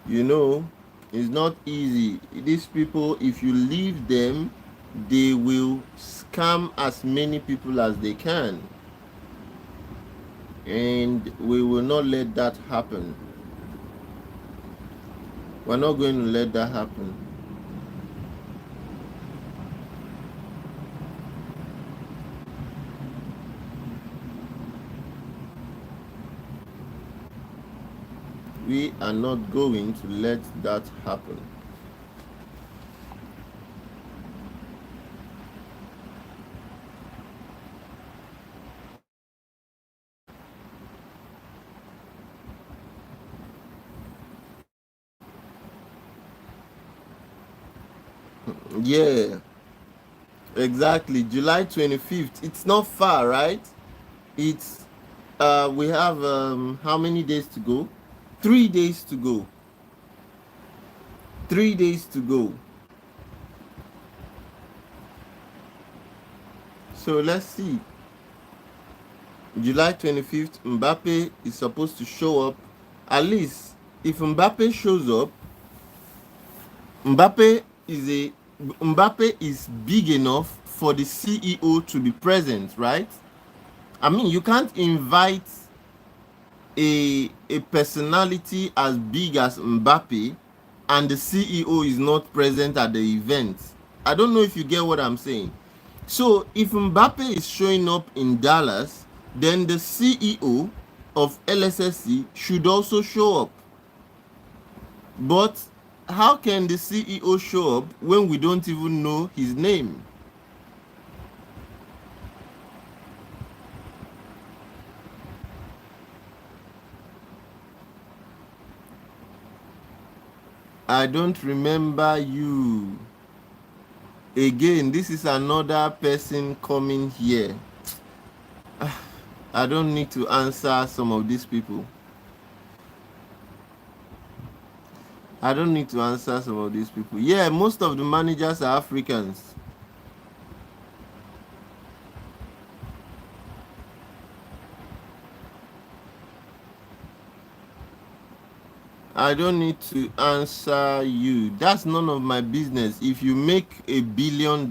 It's not easy. These people, if you leave them, they will scam as many people as they can. And we will not let that happen. We're not going to let that happen. We are not going to let that happen. Yeah, exactly. July 25th. It's not far, right? It's we have how many days to go? 3 days to go. 3 days to go. So let's see. July 25th, Mbappe is supposed to show up. At least, if Mbappe shows up, Mbappe is a Mbappe is big enough for the CEO to be present, right? I mean, you can't invite a personality as big as Mbappe and the CEO is not present at the event. I don't know if you get what I'm saying. So if Mbappe is showing up in Dallas, then the CEO of Lssc should also show up. But how can the CEO show up when we don't even know his name? I don't remember you. Again, this is another person coming here. I don't need to answer some of these people. I don't need to answer some of these people. Yeah, most of the managers are Africans. I don't need to answer you. That's none of my business. If you make $1 billion,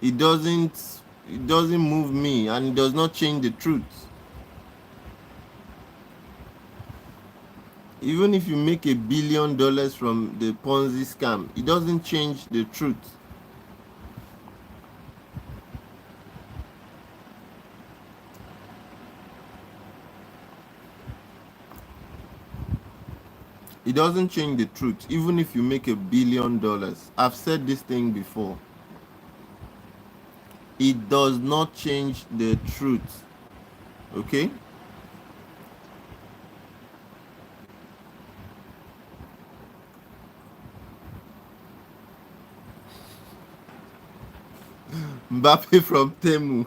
it doesn't move me and it does not change the truth. Even if you make $1 billion from the Ponzi scam, it doesn't change the truth. It doesn't change the truth, even if you make $1 billion. I've said this thing before. It does not change the truth. Okay? Mbappe from Temu.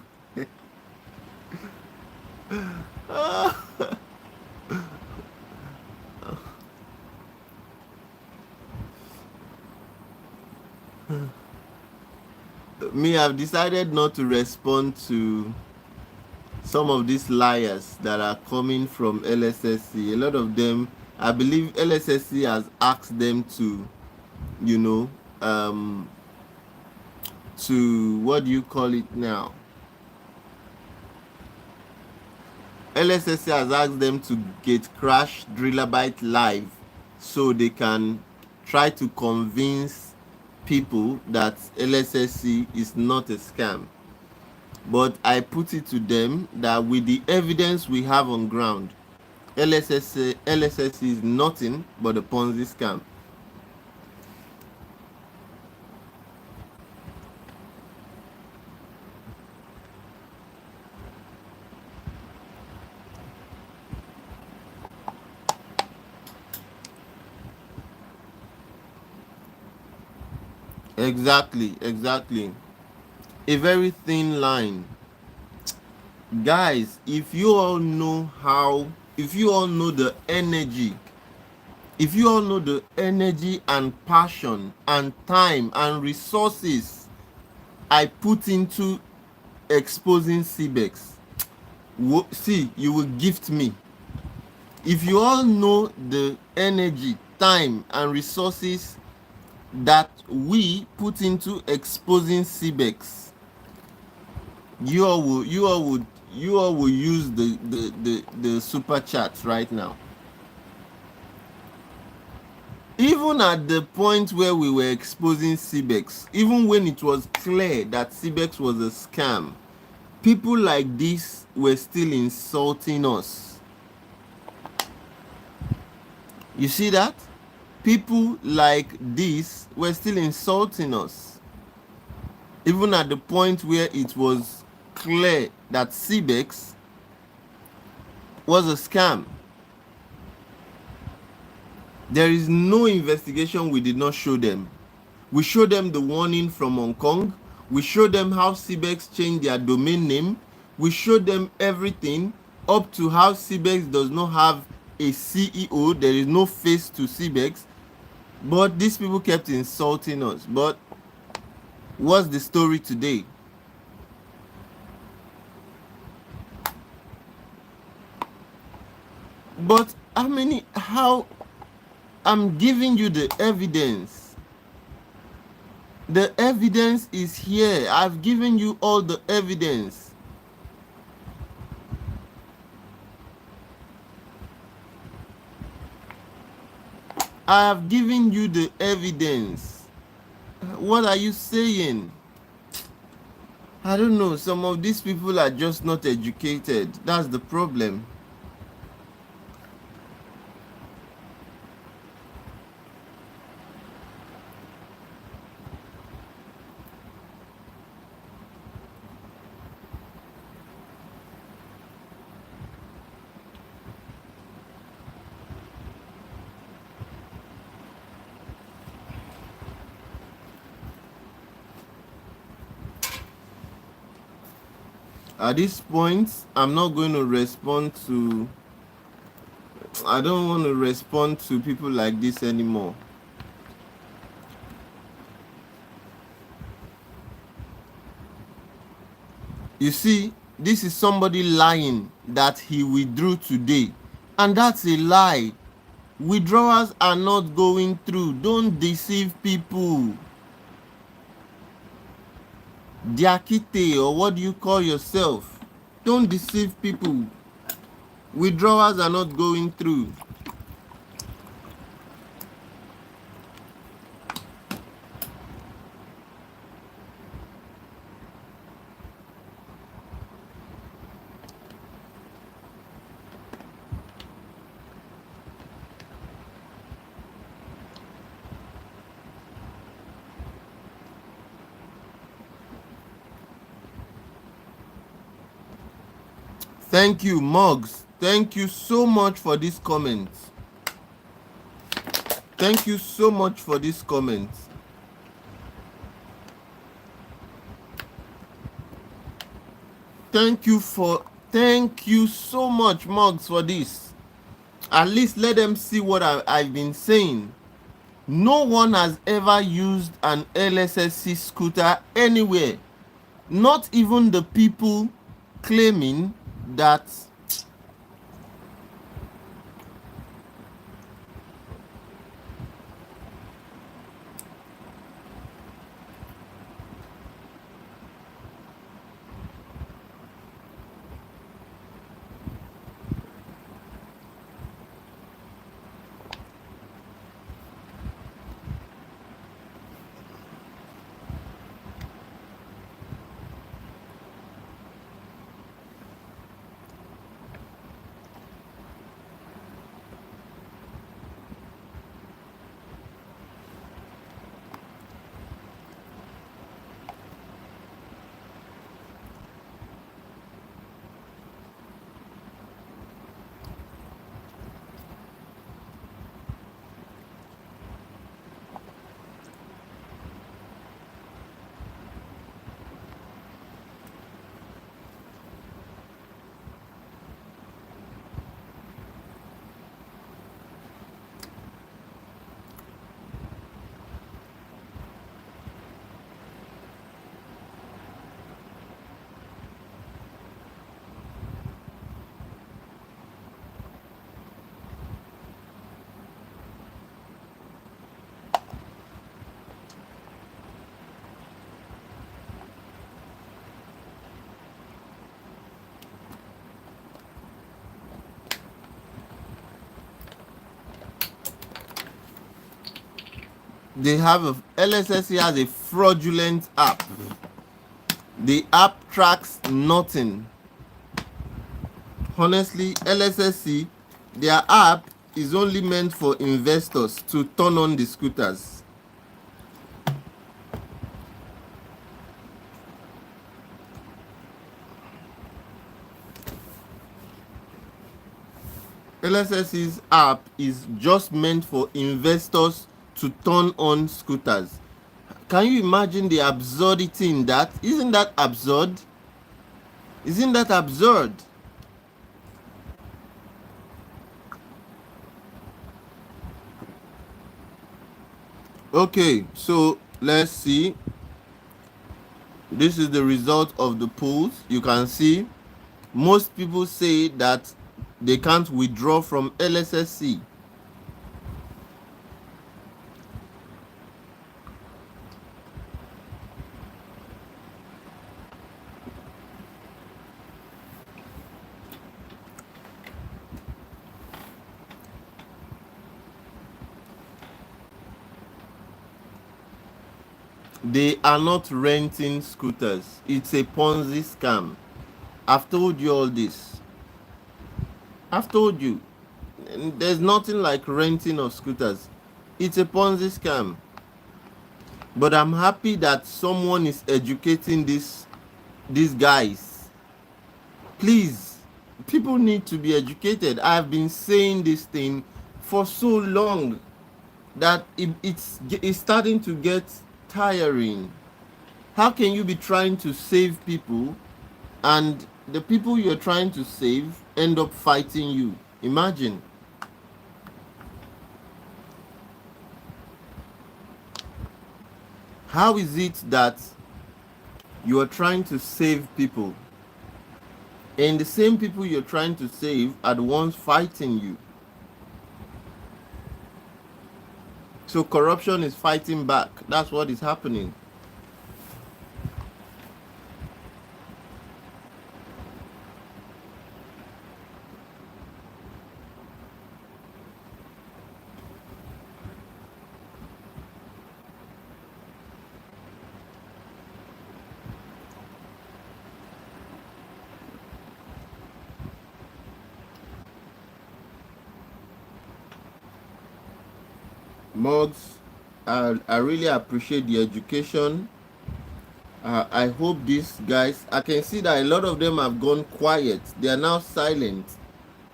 Me, I've decided not to respond to some of these liars that are coming from Lssc. A lot of them, I believe Lssc has asked them to, you know, to what do you call it now? Lssc has asked them to get Crash Drillabyte live so they can try to convince people that Lssc is not a scam. But I put it to them that with the evidence we have on ground, Lssc is nothing but a Ponzi scam. Exactly. A very thin line. Guys, if you all know the energy, if you all know the energy and passion and time and resources I put into exposing CBEX, see, you will gift me. If you all know the energy, time and resources that we put into exposing CBEX, you all will use the super chats right now. If even at the point where we were exposing CBEX, even when it was clear that CBEX was a scam, people like this were still insulting us. You see that? People like this were still insulting us. Even at the point where it was clear that CBEX was a scam. There is no investigation we did not show them. We showed them the warning from Hong Kong. We showed them how CBEX changed their domain name. We showed them everything up to how CBEX does not have a CEO. There is no face to CBEX. But these people kept insulting us. But what's the story today? But how I'm giving you the evidence. The evidence is here. I've given you all the evidence. I have given you the evidence. What are you saying? I don't know. Some of these people are just not educated. That's the problem. At this point, I'm not going to respond to. I don't want to respond to people like this anymore. You see, this is somebody lying that he withdrew today. And that's a lie. Withdrawals are not going through. Don't deceive people. Diakite, or what do you call yourself? Don't deceive people. Withdrawals are not going through. Thank you, Mugs. Thank you so much for this comment. Thank you so much for this comment. Thank you so much, Mugs, for this. At least let them see what I've been saying. No one has ever used an Lssc scooter anywhere. Not even the people claiming that LSSC has a fraudulent app. The app tracks nothing. Honestly, LSSC, their app is only meant for investors to turn on the scooters. LSSC's app is just meant for investors to turn on scooters. Can you imagine the absurdity in that? Isn't that absurd? Isn't that absurd? Okay, so let's see. This is the result of the polls. You can see most people say that they can't withdraw from LSSC. They are not renting scooters. It's a Ponzi scam. I've told you all this. I've told you. There's nothing like renting of scooters. It's a Ponzi scam. But I'm happy that someone is educating these guys. Please, people need to be educated. I've been saying this thing for so long that it's starting to get tiring. How can you be trying to save people and the people you're trying to save end up fighting you? Imagine. How is it that you are trying to save people and the same people you're trying to save are the ones fighting you? So corruption is fighting back. That's what is happening. Mugs, I really appreciate the education. I hope these guys, I can see that a lot of them have gone quiet. They are now silent,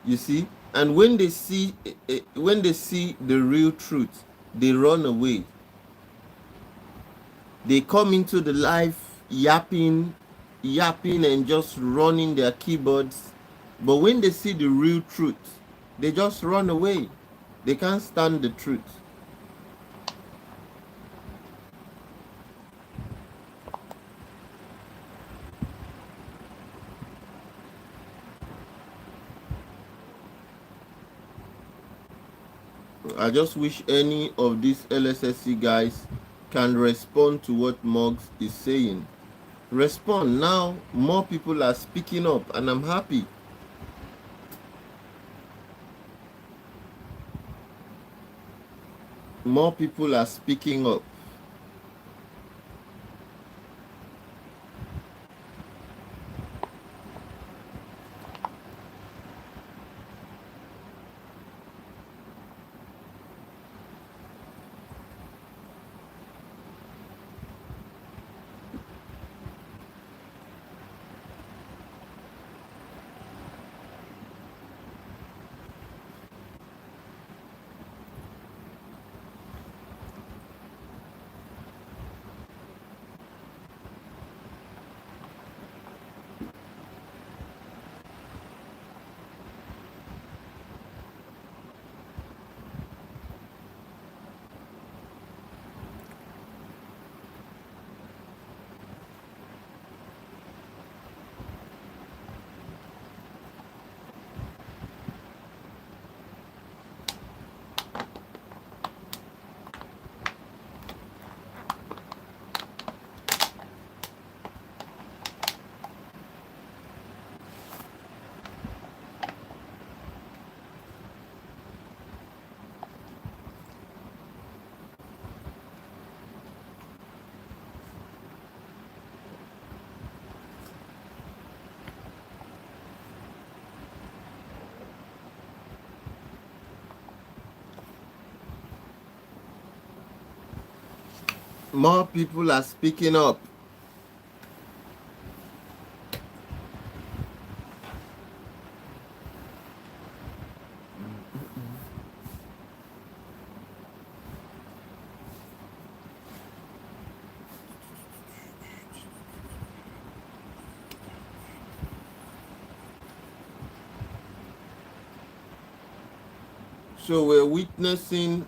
you see. And when they see the real truth, they run away. They come into the life yapping and just running their keyboards. But when they see the real truth, they just run away. They can't stand the truth. I just wish any of these LSSC guys can respond to what Muggs is saying. Respond now. More people are speaking up, and I'm happy. More people are speaking up. More people are speaking up. So we're witnessing.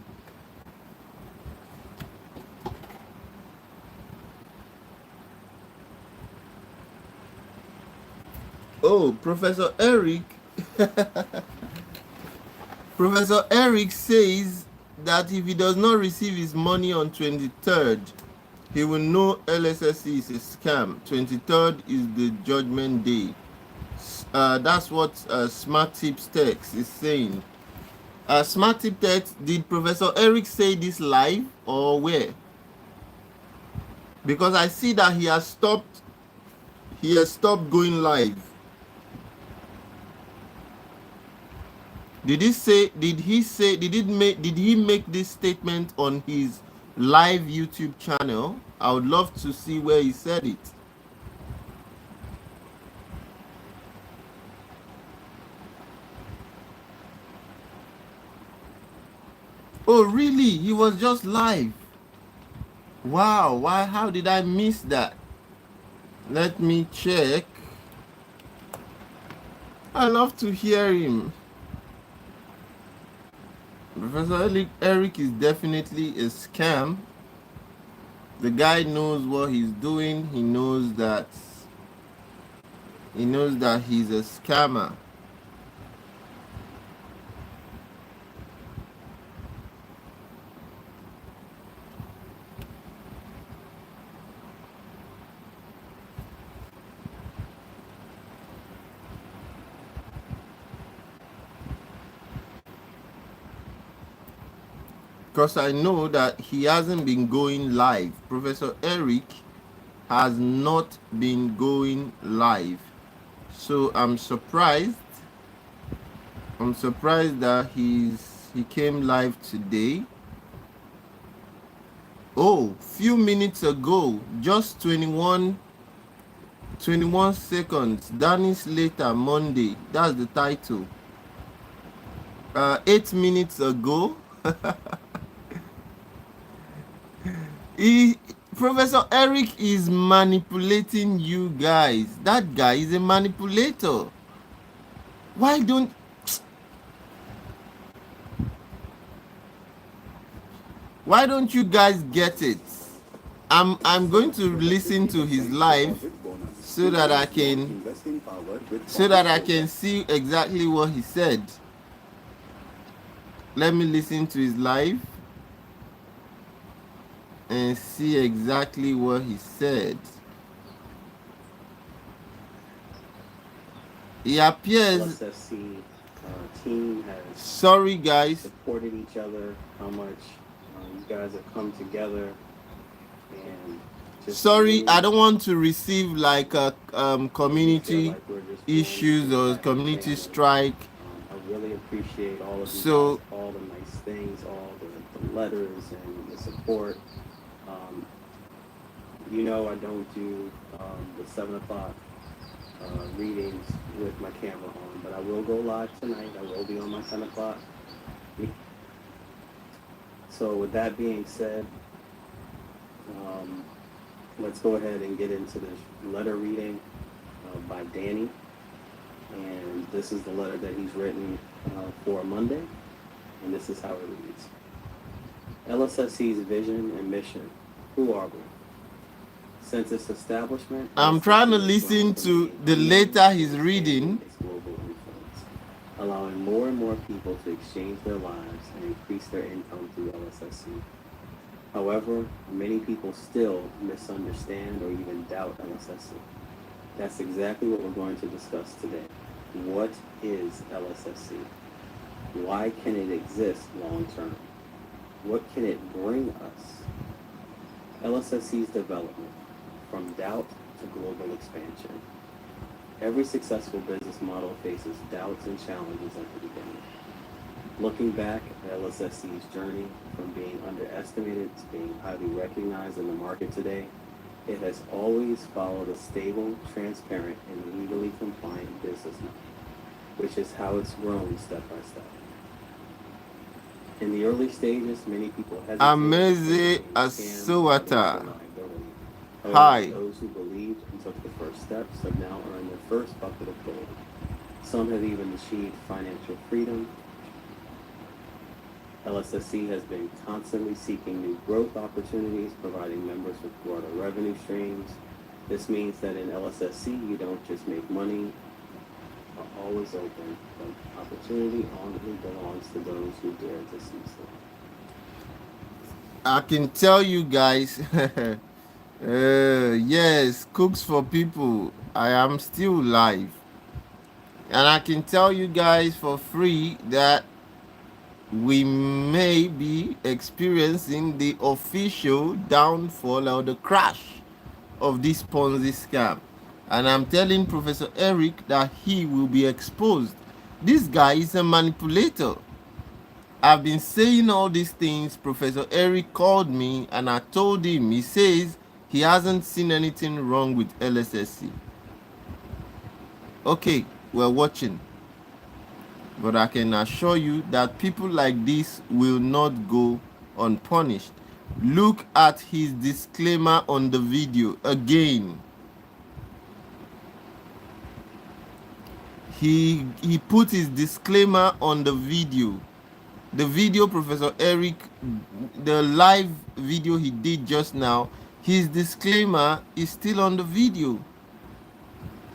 Oh, Professor Eric. Professor Eric says that if he does not receive his money on 23rd, he will know LSSC is a scam. 23rd is the judgment day. That's what Smart Tips Text is saying. Smart Tip Text, did Professor Eric say this live or where? Because I see that he has stopped going live. Did he make this statement on his live YouTube channel? I would love to see where he said it. Oh really? He was just live. Wow, why how did I miss that? Let me check. I love to hear him. Professor Eric is definitely a scam. The guy knows what he's doing. He knows that he's a scammer. Because I know that he hasn't been going live. Professor Eric has not been going live. So I'm surprised. I'm surprised that he came live today. Oh, few minutes ago, just 21 seconds. Danny's later Monday. That's the title. 8 minutes ago. Professor Eric is manipulating you guys. That guy is a manipulator. Why don't you guys get it? I'm going to listen to his live so that I can see exactly what he said. Let me listen to his live and see exactly what he said. He appears Lssc team has sorry guys supported each other, how much you guys have come together, and just sorry I don't want to receive like a community like issues or community strike. I really appreciate all of you So guys, all the nice things, all the letters and the support. I don't do the 7 o'clock readings with my camera on, but I will go live tonight. I will be on my 10 o'clock. So with that being said, let's go ahead and get into this letter reading by Danny. And this is the letter that he's written for Monday. And this is how it reads. LSSC's vision and mission. Who are we? Since its establishment, I'm trying to listen to the letter he's reading. its global influence, allowing more and more people to exchange their lives and increase their income through LSSC. However, many people still misunderstand or even doubt LSSC. That's exactly what we're going to discuss today. What is LSSC? Why can it exist long term? What can it bring us? LSSC's development, from doubt to global expansion. Every successful business model faces doubts and challenges at the beginning. Looking back at LSSC's journey from being underestimated to being highly recognized in the market today, it has always followed a stable, transparent, and legally compliant business model, which is how it's grown step by step. In the early stages, many people hesitated Amazing to claim a scam or Asuwata. liability. However, Hi. those who believed and took the first steps have now earned their first bucket of gold. Some have even achieved financial freedom. LSSC has been constantly seeking new growth opportunities, providing members with broader revenue streams. This means that in LSSC, you don't just make money, are always open, but opportunity only belongs to those who dare to seize it. I can tell you guys, yes, cooks for people. I am still live. And I can tell you guys for free that we may be experiencing the official downfall or the crash of this Ponzi scam. And I'm telling Professor Eric that he will be exposed. This guy is a manipulator. I've been saying all these things. Professor Eric called me and I told him, he says he hasn't seen anything wrong with LSSC. Okay, we're watching. But I can assure you that people like this will not go unpunished. Look at his disclaimer on the video again. He put his disclaimer on the video. The video Professor Eric, the live video he did just now, his disclaimer is still on the video.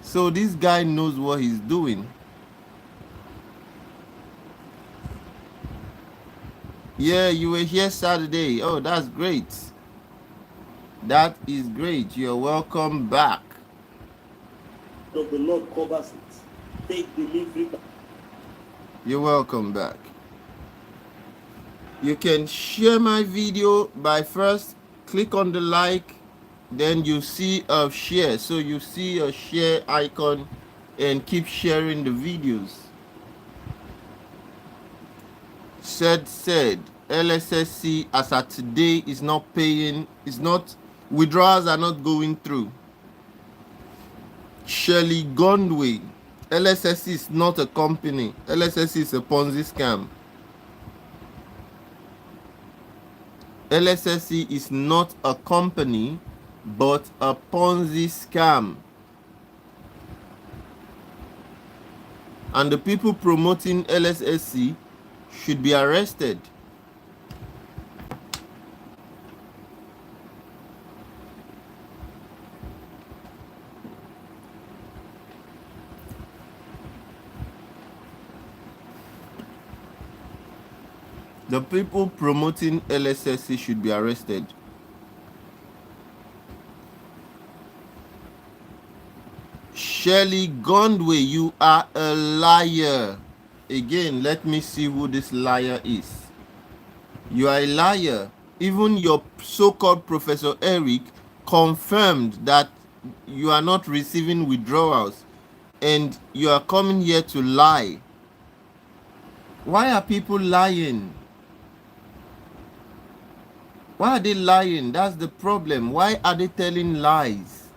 So this guy knows what he's doing. Yeah, you were here Saturday. Oh, that's great. That is great. You're welcome back. Of the Lord covers it. Take delivery. You're welcome back. You can share my video by first click on the like, then you see a share. So you see a share icon and keep sharing the videos. Said LSSC as at today is not paying, is not, withdrawals are not going through. Shirley Gondway, LSSC is not a company. LSSC is a Ponzi scam. LSSC is not a company, but a Ponzi scam. And the people promoting LSSC should be arrested. The people promoting LSSC should be arrested. Shirley Gondway, you are a liar. Again, let me see who this liar is. You are a liar. Even your so-called Professor Eric confirmed that you are not receiving withdrawals and you are coming here to lie. Why are people lying? Why are they lying? That's the problem. Why are they telling lies?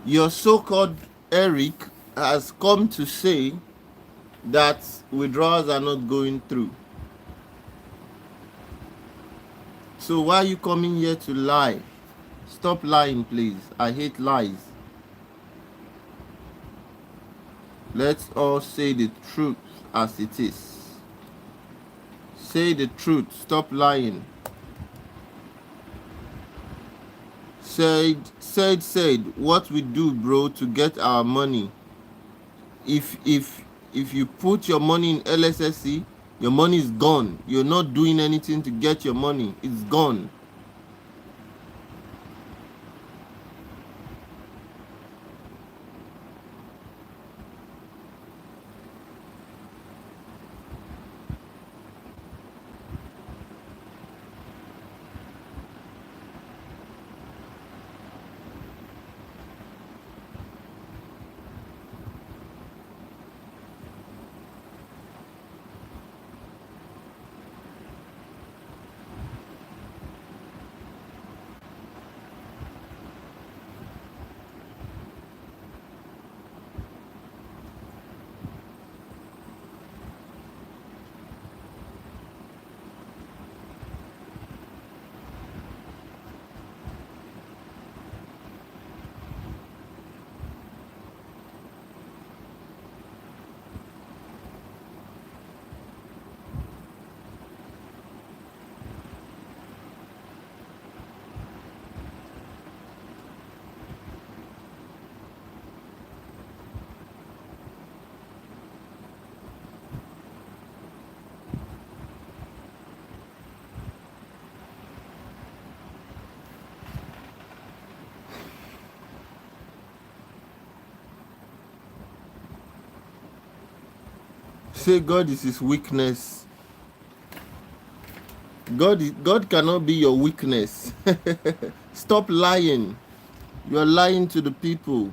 Your so-called Eric has come to say that withdrawals are not going through. So why are you coming here to lie? Stop lying, please. I hate lies. Let's all say the truth as it is. Say the truth. Stop lying. Said, what we do, bro, to get our money. If you put your money in LSSC, your money is gone. You're not doing anything to get your money. It's gone. say God is his weakness. God cannot be your weakness. Stop lying. You are lying to the people.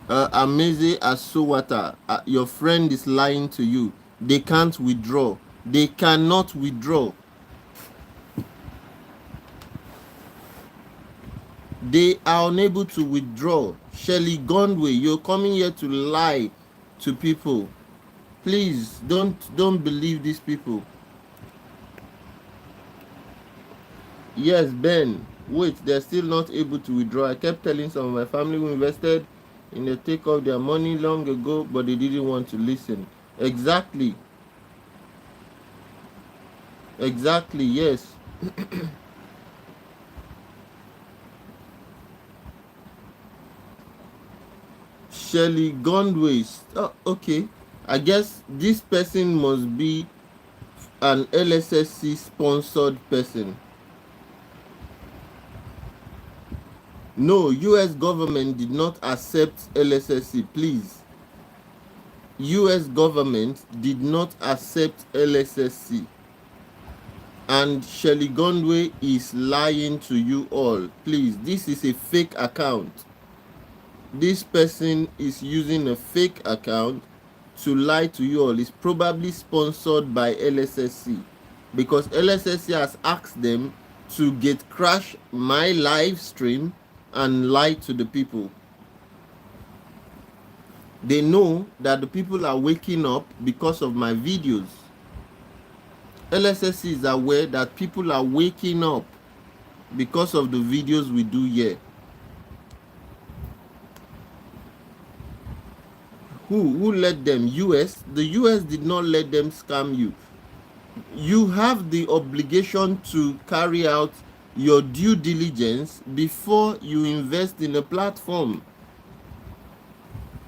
Amazing Asowata, your friend is lying to you. They can't withdraw. They cannot withdraw. They are unable to withdraw. Shelly Gondway, you're coming here to lie to people. Please don't believe these people. Yes, Ben. Wait, they're still not able to withdraw. I kept telling some of my family who invested in the take off their money long ago, but they didn't want to listen. Exactly. Exactly, yes. Shelly Gondways. Oh, okay. I guess this person must be an Lssc sponsored person. No, US government did not accept Lssc, please. US government did not accept Lssc. And Shelly Gondway is lying to you all. Please, this is a fake account. This person is using a fake account to lie to you all. It's probably sponsored by Lssc, because Lssc has asked them to crash my live stream and lie to the people. They know that the people are waking up because of my videos. Lssc is aware that people are waking up because of the videos we do here. Who let them? US? The US did not let them scam you. You have the obligation to carry out your due diligence before you invest in a platform.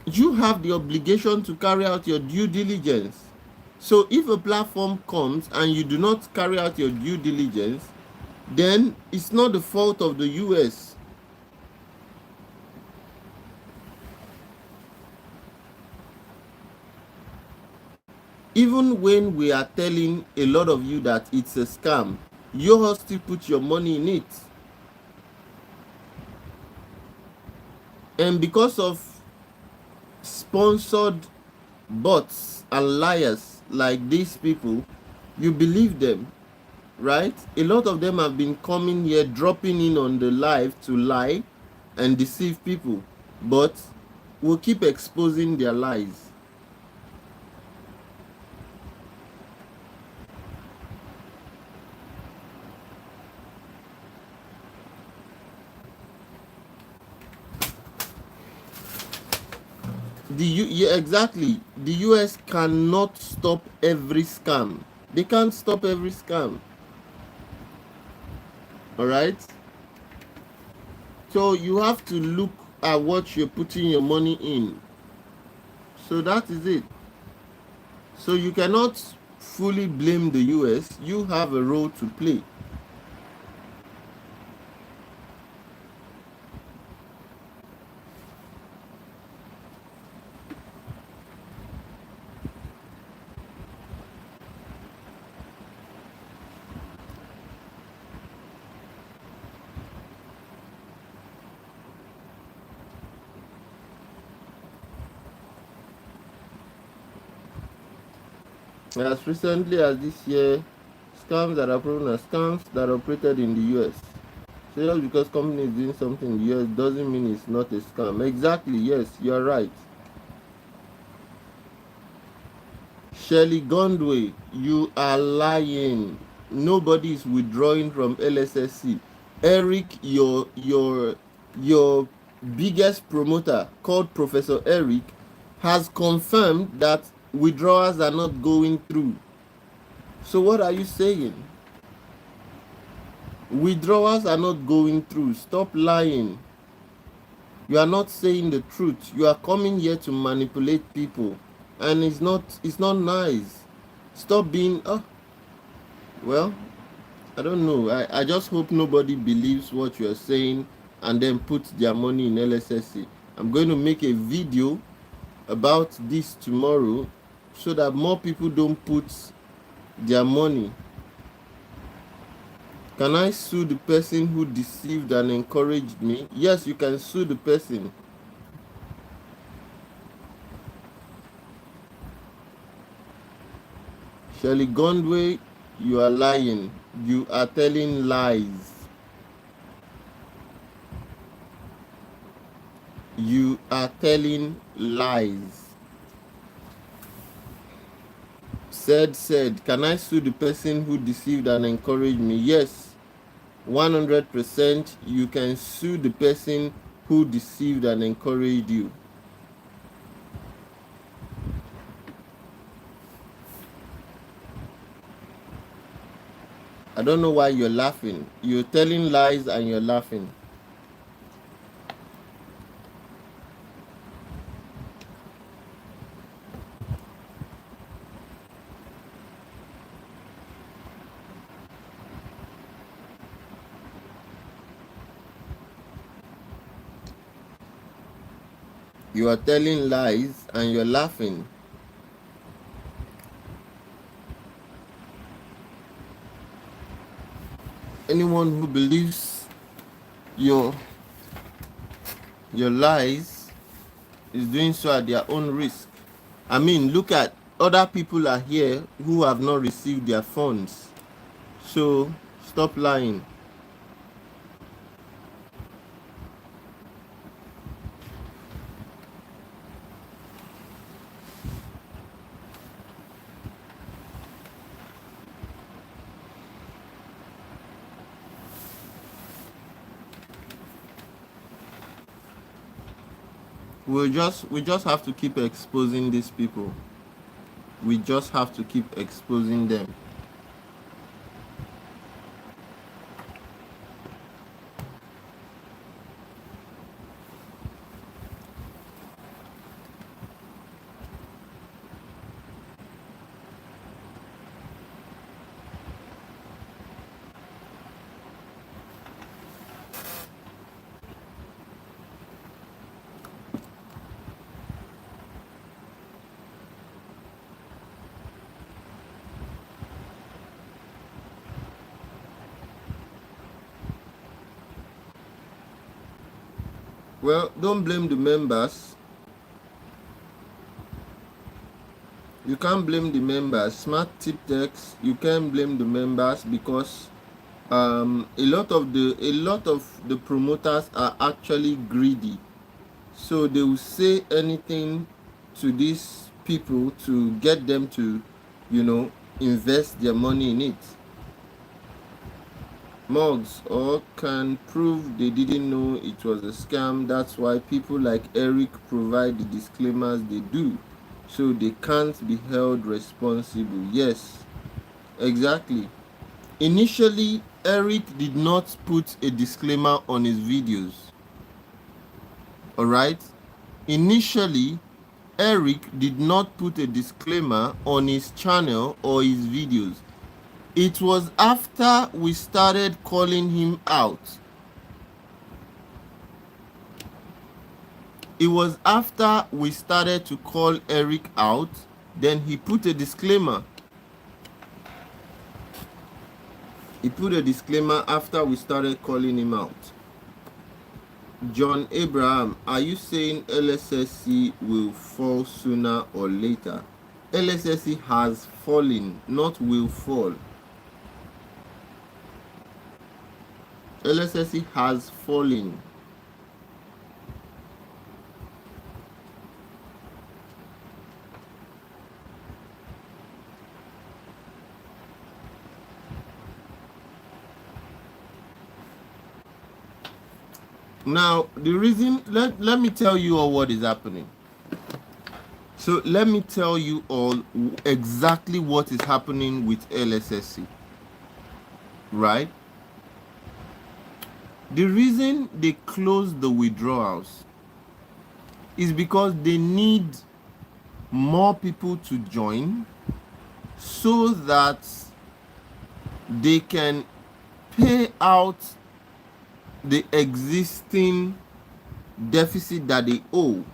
You have the obligation to carry out your due diligence. So if a platform comes and you do not carry out your due diligence, then it's not the fault of the US. Even when we are telling a lot of you that it's a scam, you all still put your money in it. And because of sponsored bots and liars like these people, you believe them, right? A lot of them have been coming here, dropping in on the live to lie and deceive people, but we'll keep exposing their lies. Yeah, exactly. The US cannot stop every scam. They can't stop every scam. All right. So you have to look at what you're putting your money in. So that is it. So you cannot fully blame the US. You have a role to play. As recently as this year, scams that are proven as scams that operated in the US. So just because company is doing something in the US doesn't mean it's not a scam. Exactly, yes, you're right. Shelly Gondway, you are lying. Nobody is withdrawing from Lssc. Eric, your biggest promoter called Professor Eric has confirmed that withdrawals are not going through. So what are you saying? Withdrawals are not going through. Stop lying. You are not saying the truth. You are coming here to manipulate people, and it's not nice. Stop being well, I don't know. I just hope nobody believes what you are saying and then put their money in Lssc. I'm going to make a video about this tomorrow so that more people don't put their money. Can I sue the person who deceived and encouraged me? Yes, you can sue the person. Shirley Gondway, you are lying. You are telling lies. You are telling lies. Said, can I sue the person who deceived and encouraged me? Yes, 100% you can sue the person who deceived and encouraged you. I don't know why you're laughing. You're telling lies and you're laughing. You are telling lies and you're laughing. Anyone who believes your lies is doing so at their own risk. I mean, look at other people are here who have not received their funds. So stop lying. We just have to keep exposing these people. We just have to keep exposing them. Well, don't blame the members. You can't blame the members. Smart tip text, you can't blame the members because a lot of the promoters are actually greedy. So they will say anything to these people to get them to, invest their money in it. Mugs or can prove they didn't know it was a scam. That's why people like Eric provide the disclaimers they do, so they can't be held responsible. Yes, exactly. Initially, Eric did not put a disclaimer on his videos. Alright? Initially, Eric did not put a disclaimer on his channel or his videos. It was after we started calling him out. It was after we started to call Eric out, then he put a disclaimer. He put a disclaimer after we started calling him out. John Abraham, are you saying Lssc will fall sooner or later? Lssc has fallen, not will fall. Lssc has fallen. Now, the reason, let me tell you all what is happening. So let me tell you all exactly what is happening with Lssc. Right? The reason they closed the withdrawals is because they need more people to join so that they can pay out the existing deficit that they owe.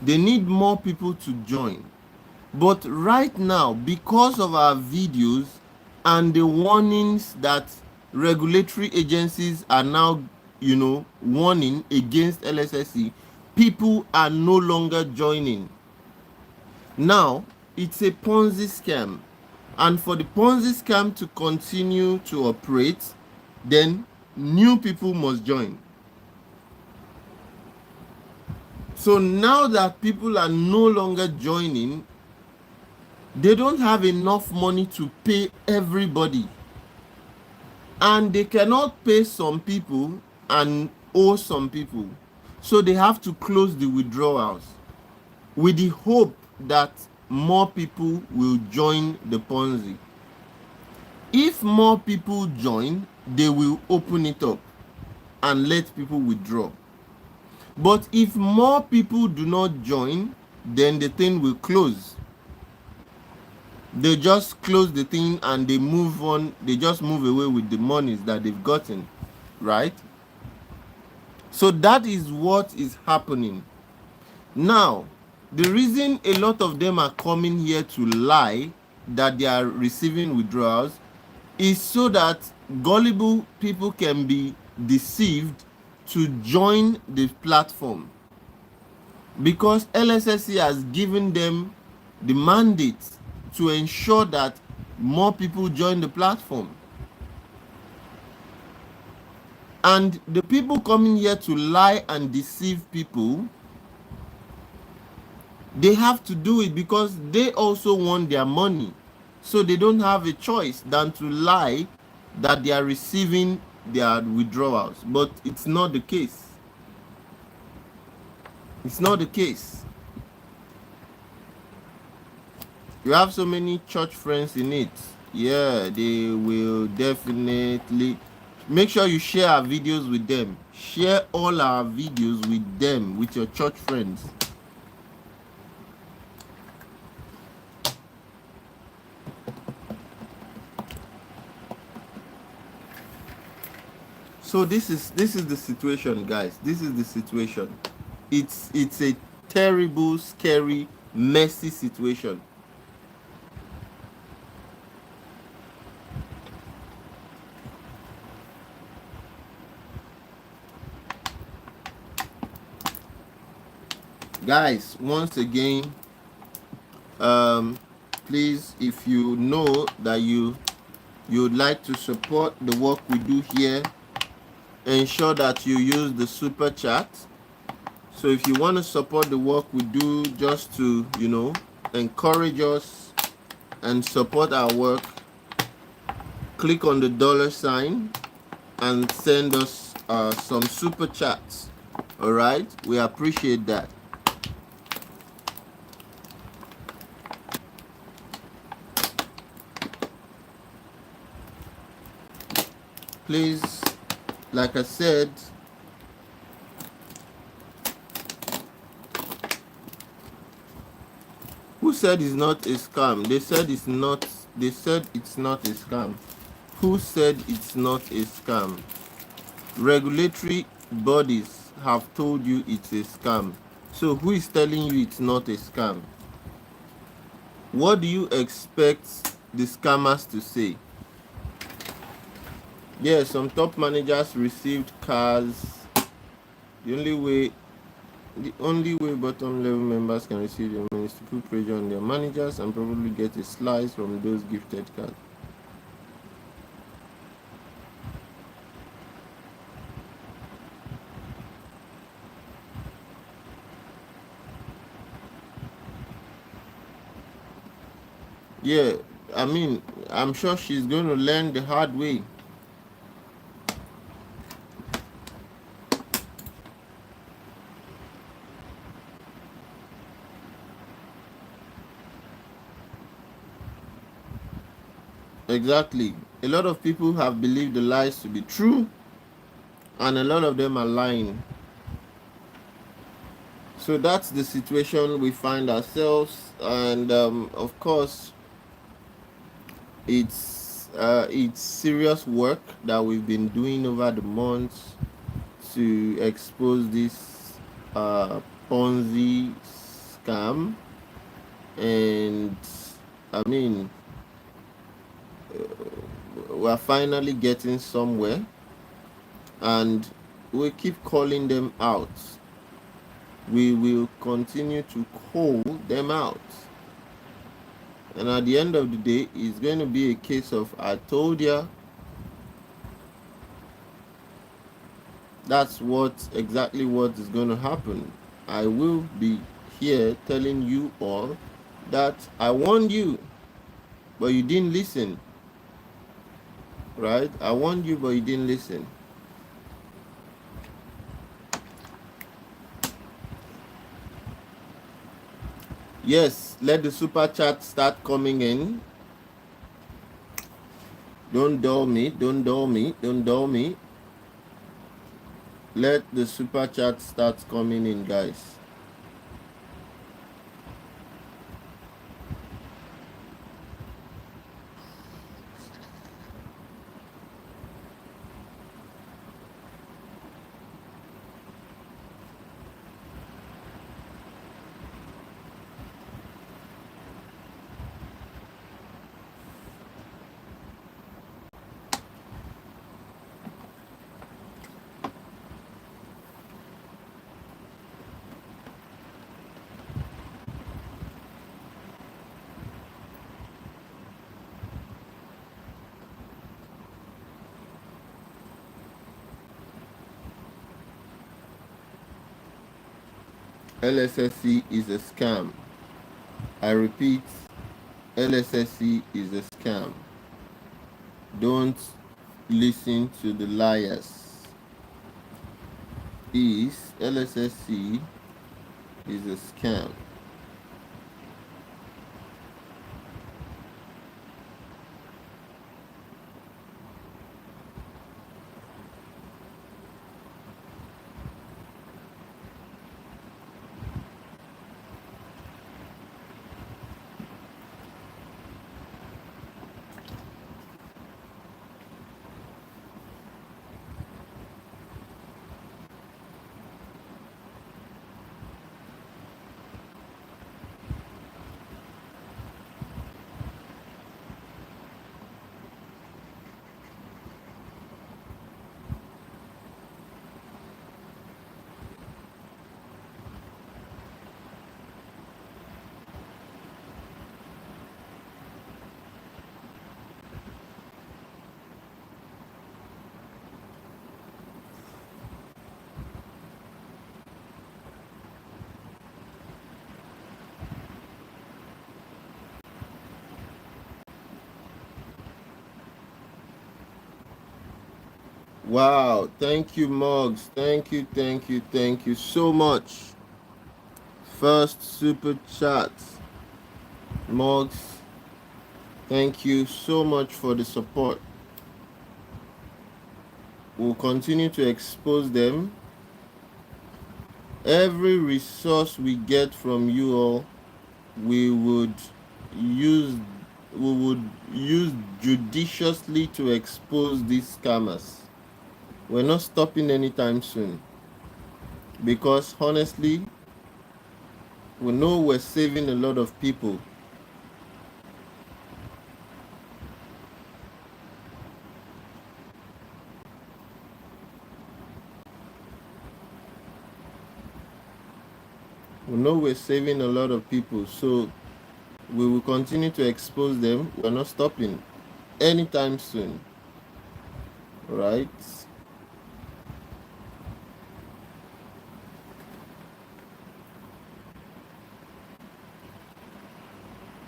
They need more people to join. But right now, because of our videos and the warnings that regulatory agencies are now, warning against LSSC, people are no longer joining. Now, it's a Ponzi scam. And for the Ponzi scam to continue to operate, then new people must join. So now that people are no longer joining, they don't have enough money to pay everybody. And they cannot pay some people and owe some people. So they have to close the withdrawals with the hope that more people will join the Ponzi. If more people join, they will open it up and let people withdraw. But if more people do not join, then the thing will close. They just close the thing and they move on. They just move away with the monies that they've gotten, right? So that is what is happening. Now, the reason a lot of them are coming here to lie that they are receiving withdrawals is so that gullible people can be deceived to join the platform, because LSSC has given them the mandate to ensure that more people join the platform. And the people coming here to lie and deceive people, they have to do it because they also want their money. So they don't have a choice than to lie that they are receiving their withdrawals. But it's not the case. It's not the case. You have so many church friends in it. Yeah, they will definitely. Make sure you share our videos with them. Share all our videos with them, with your church friends. So this is the situation, guys. This is the situation. It's a terrible, scary, messy situation. Guys, once again, please, if you know that you would like to support the work we do here, ensure that you use the super chat. So if you want to support the work we do, just to encourage us and support our work, click on the $sign and send us some super chats. All right, we appreciate that. Please, like I said, who said it's not a scam? They said it's not. They said it's not a scam. Who said it's not a scam? Regulatory bodies have told you it's a scam. So who is telling you it's not a scam? What do you expect the scammers to say? Yeah, some top managers received cars. The only way bottom level members can receive their money is to put pressure on their managers and probably get a slice from those gifted cards. Yeah, I mean, I'm sure she's going to learn the hard way. Exactly. A lot of people have believed the lies to be true, and a lot of them are lying. So that's the situation we find ourselves, and of course, it's serious work that we've been doing over the months to expose this Ponzi scam, and I mean, we're finally getting somewhere, and we keep calling them out. We will continue to call them out. And at the end of the day, it's going to be a case of I told ya. That's exactly what is going to happen. I will be here telling you all that I warned you, but you didn't listen. Right? I warned you, but you didn't listen. Yes, let the super chat start coming in. Don't dull me, don't dull me, don't dull me. Let the super chat start coming in, guys. Lssc is a scam. I repeat, Lssc is a scam. Don't listen to the liars. Lssc is a scam. Wow, thank you, Mugs. Thank you so much. First super chat. Mugs, thank you so much for the support. We'll continue to expose them. Every resource we get from you all, we would use judiciously to expose these scammers. We're not stopping anytime soon, because honestly, we know we're saving a lot of people. We know we're saving a lot of people, so we will continue to expose them. We're not stopping anytime soon. Right?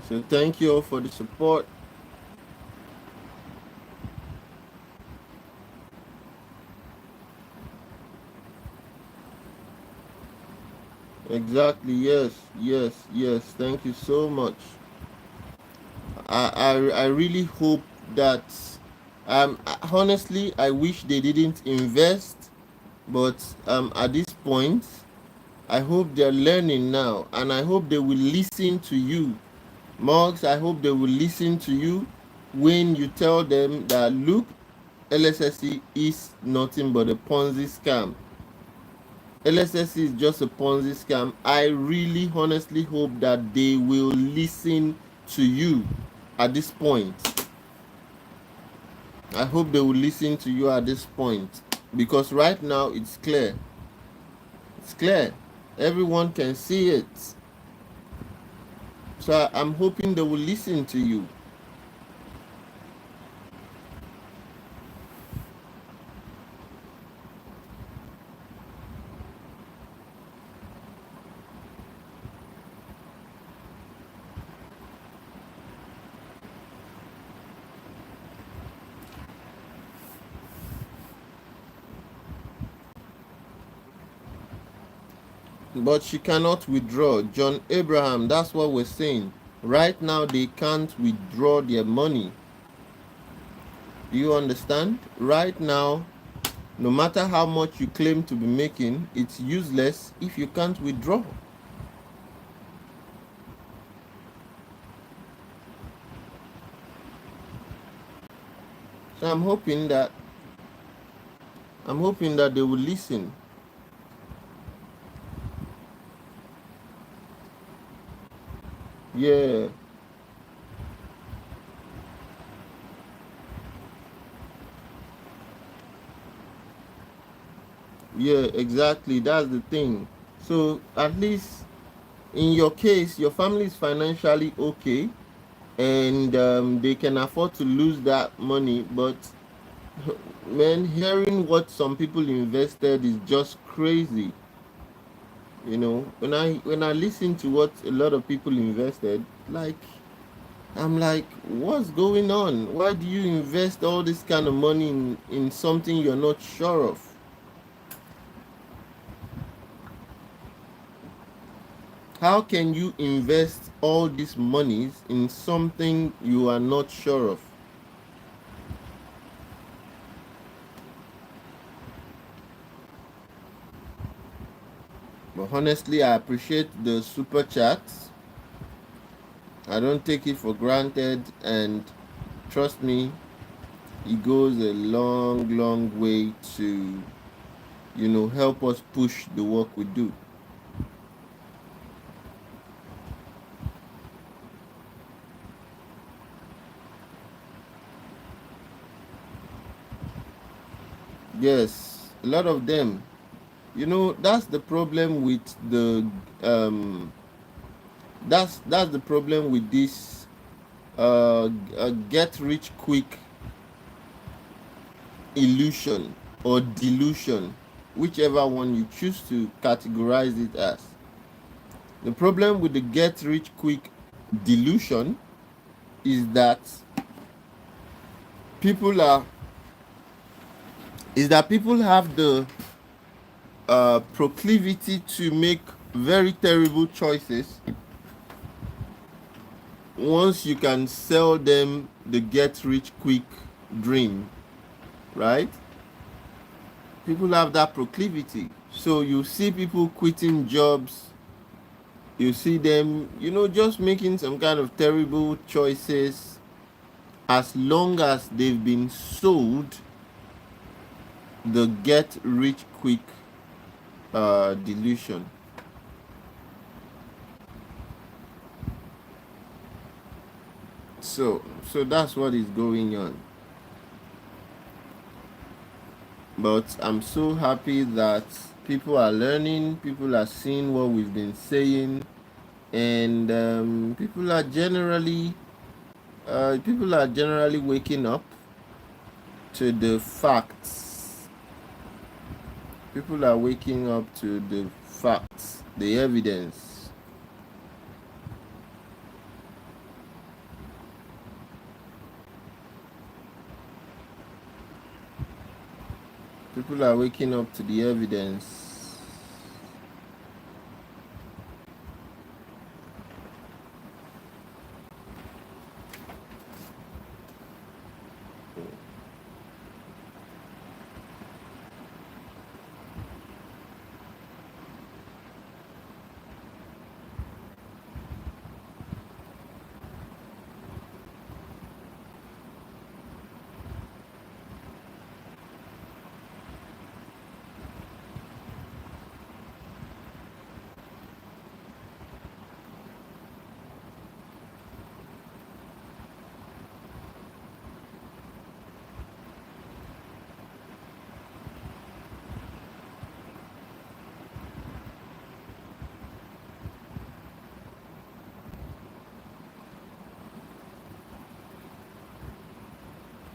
So thank you all for the support. Exactly, yes. Thank you so much. I really hope that honestly I wish they didn't invest, but at this point I hope they're learning now, and I hope they will listen to you. Mugs, I hope they will listen to you when you tell them that look, Lssc is nothing but a Ponzi scam. LSSC is just a Ponzi scam, I really honestly hope that they will listen to you at this point. I hope they will listen to you at this point, because right now it's clear. It's clear. Everyone can see it. So I'm hoping they will listen to you. But she cannot withdraw. John Abraham, that's what we're saying. Right now, they can't withdraw their money. Do you understand? Right now, no matter how much you claim to be making, it's useless if you can't withdraw. So I'm hoping that they will listen. Yeah. Yeah, exactly. That's the thing. So at least in your case, your family is financially okay, and they can afford to lose that money. But man, hearing what some people invested is just crazy. You know, when I listen to what a lot of people invested, like, I'm like, what's going on? Why do you invest all this kind of money in something you're not sure of? How can you invest all these monies in something you are not sure of? But honestly, I appreciate the super chats. I don't take it for granted, and trust me, it goes a long, long way to, help us push the work we do. Yes, a lot of them. That's the problem with the that's the problem with this get rich quick illusion or delusion, whichever one you choose to categorize it as. The problem with the get rich quick delusion is that people are people have the proclivity to make very terrible choices once you can sell them the get rich quick dream, right? People have that proclivity. So you see people quitting jobs, you see them, just making some kind of terrible choices as long as they've been sold the get rich quick delusion. So that's what is going on. But I'm so happy that people are learning, people are seeing what we've been saying, and people are generally waking up to the facts. People are waking up to the facts, the evidence. People are waking up to the evidence.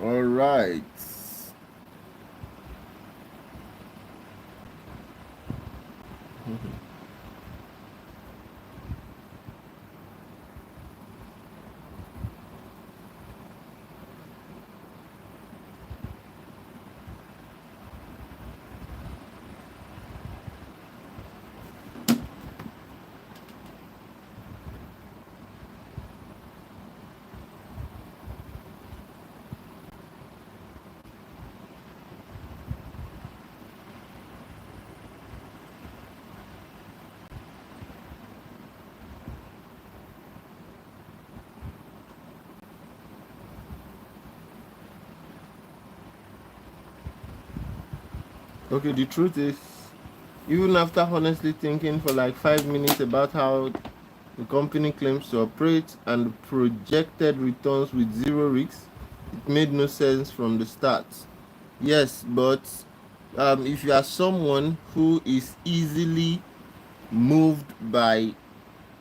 All right. Okay, the truth is, even after honestly thinking for like 5 minutes about how the company claims to operate and projected returns with zero risks, it made no sense from the start. Yes, but if you are someone who is easily moved by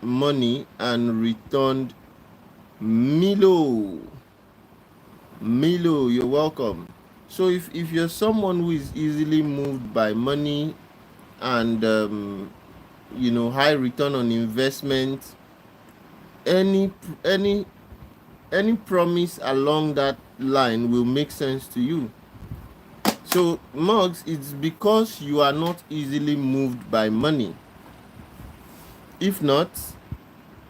money and returned, Milo, you're welcome. So if you're someone who is easily moved by money and high return on investment, any any any promise along that line will make sense to you. So Mugs, it's because you are not easily moved by money. If not,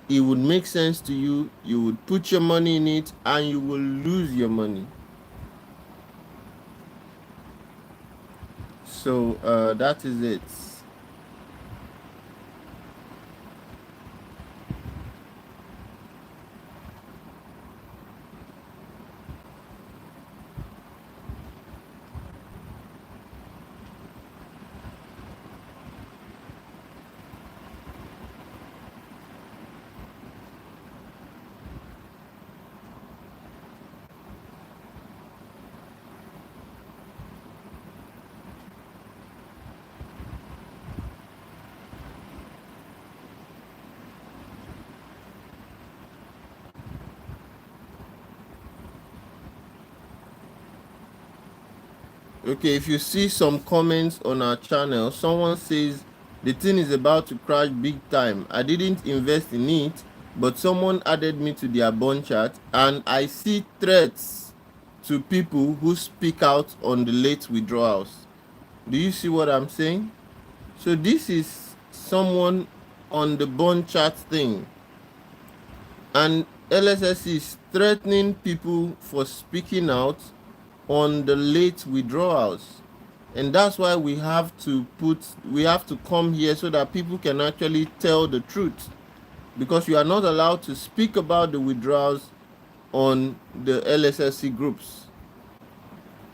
it would make sense to you. You would put your money in it and you will lose your money. So that is it. Okay, if you see some comments on our channel, someone says the thing is about to crash big time. I didn't invest in it, but someone added me to their bond chat and I see threats to people who speak out on the late withdrawals. Do you see what I'm saying? So this is someone on the bond chat thing, and Lssc is threatening people for speaking out on the late withdrawals. And that's why we have to come here so that people can actually tell the truth, because you are not allowed to speak about the withdrawals on the Lssc groups,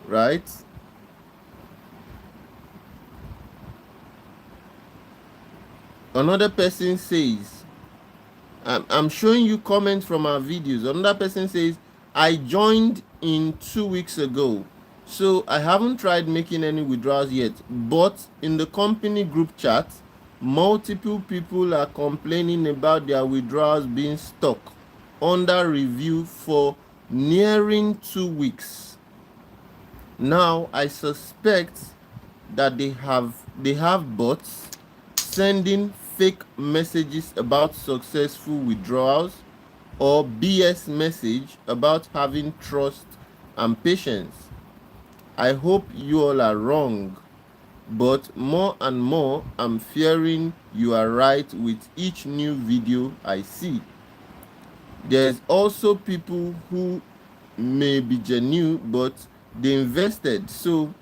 right? Another person says, I'm showing you comments from our videos. Another person says, I joined in 2 weeks ago, so I haven't tried making any withdrawals yet, but in the company group chat, multiple people are complaining about their withdrawals being stuck under review for nearing 2 weeks. Now I suspect that they have bots sending fake messages about successful withdrawals or BS message about having trust and patience. I hope you all are wrong, but more and more I'm fearing you are right with each new video I see. There's also people who may be genuine, but they invested so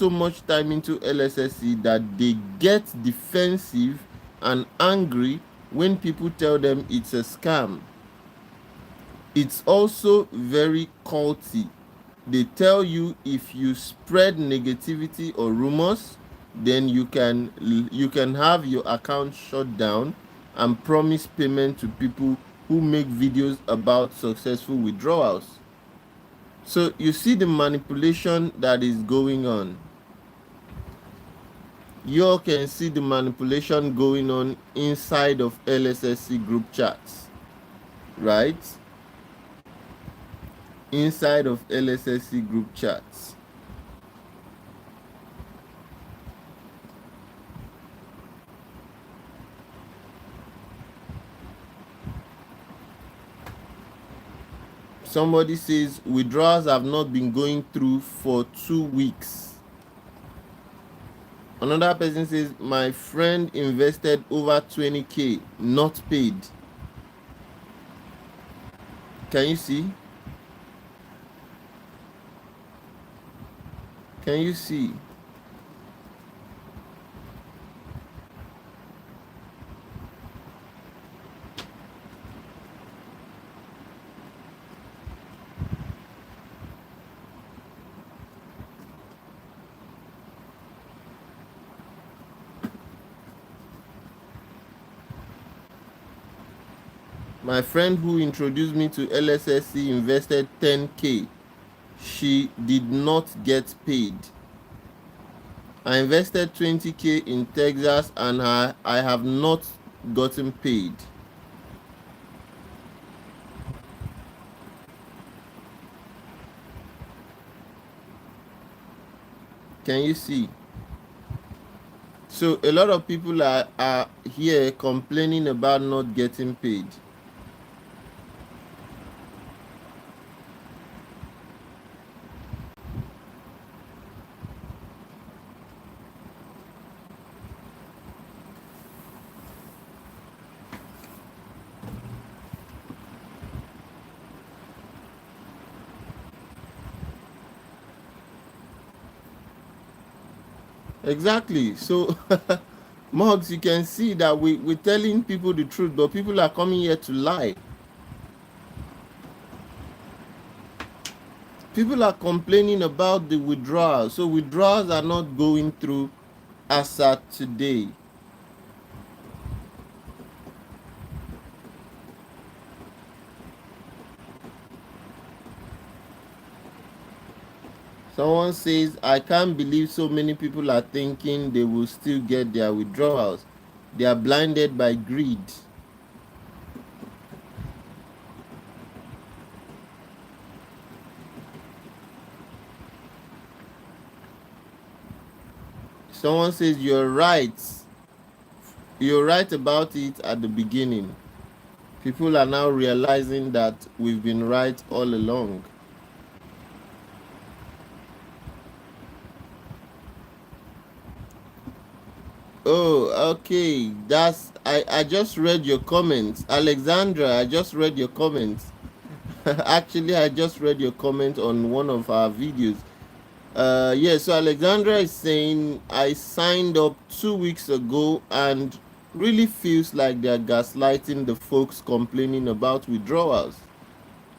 much time into Lssc that they get defensive and angry when people tell them it's a scam. It's also very culty. They tell you if you spread negativity or rumors, then you can have your account shut down and promise payment to people who make videos about successful withdrawals. So you see the manipulation that is going on. You all can see the manipulation going on inside of Lssc group chats, right? inside of Lssc group chats. Somebody says withdrawals have not been going through for 2 weeks. Another person says my friend invested over 20k, not paid. Can you see? Can you see? My friend who introduced me to Lssc invested 10k. She did not get paid. I invested 20k in Texas and I have not gotten paid. Can you see? So a lot of people are here complaining about not getting paid. Exactly. So Mugs, you can see that we're telling people the truth, but people are coming here to lie. People are complaining about the withdrawals. So withdrawals are not going through as at today. Someone says, I can't believe so many people are thinking they will still get their withdrawals. They are blinded by greed. Someone says, you're right. You're right about it at the beginning. People are now realizing that we've been right all along. Oh, okay. I just read your comments. Alexandra, I just read your comments. Actually, I just read your comment on one of our videos. Yeah, so Alexandra is saying I signed up 2 weeks ago and really feels like they're gaslighting the folks complaining about withdrawals.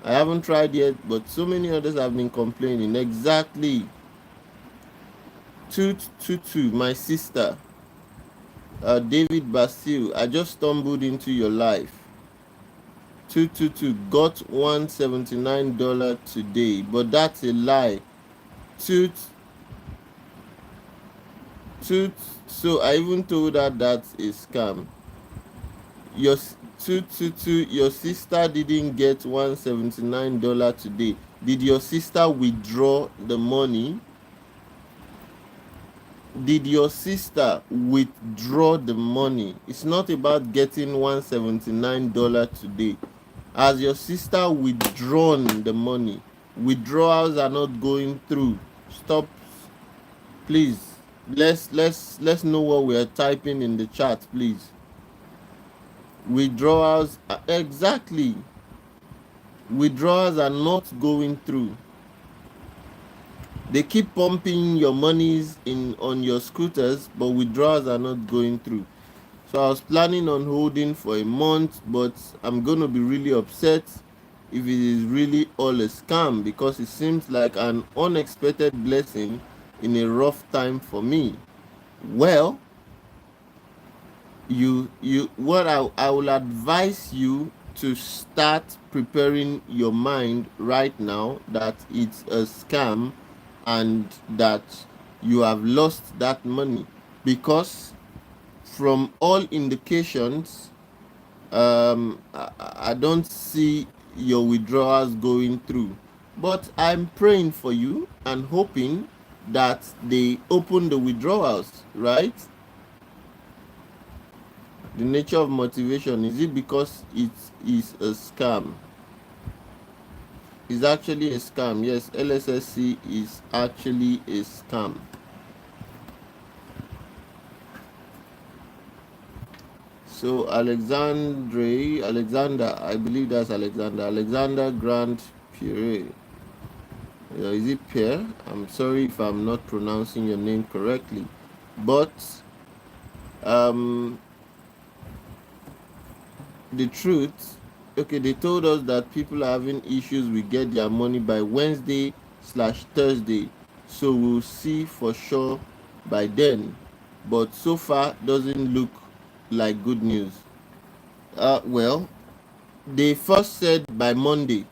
I haven't tried yet, but so many others have been complaining. Exactly. 222, my sister. David Bastille, I just stumbled into your life. 222, got $179 today, but that's a lie. Two, two, so I even told her that's a scam. Your 222, your sister didn't get $179 today. Did your sister withdraw the money? Did your sister withdraw the money? It's not about getting $179 today. Has your sister withdrawn the money? Withdrawals are not going through. Stop, please. Let's know what we are typing in the chat, please. Withdrawals, exactly. Withdrawals are not going through. They keep pumping your monies in on your scooters, but withdrawals are not going through. So I was planning on holding for a month, but I'm going to be really upset if it is really all a scam, because it seems like an unexpected blessing in a rough time for me. Well, what I will advise you to start preparing your mind right now that it's a scam and that you have lost that money, because from all indications, I don't see your withdrawals going through. But I'm praying for you and hoping that they open the withdrawals, right? The nature of motivation, is it because it is a scam? It's actually a scam. Yes, Lssc is actually a scam. So Alexander, I believe that's Alexander Grant Pierre. Is it Pierre? I'm sorry if I'm not pronouncing your name correctly. But um, the truth, okay, they told us that people are having issues will get their money by Wednesday/Thursday. So we'll see for sure by then. But so far doesn't look like good news. Well, they first said by Monday.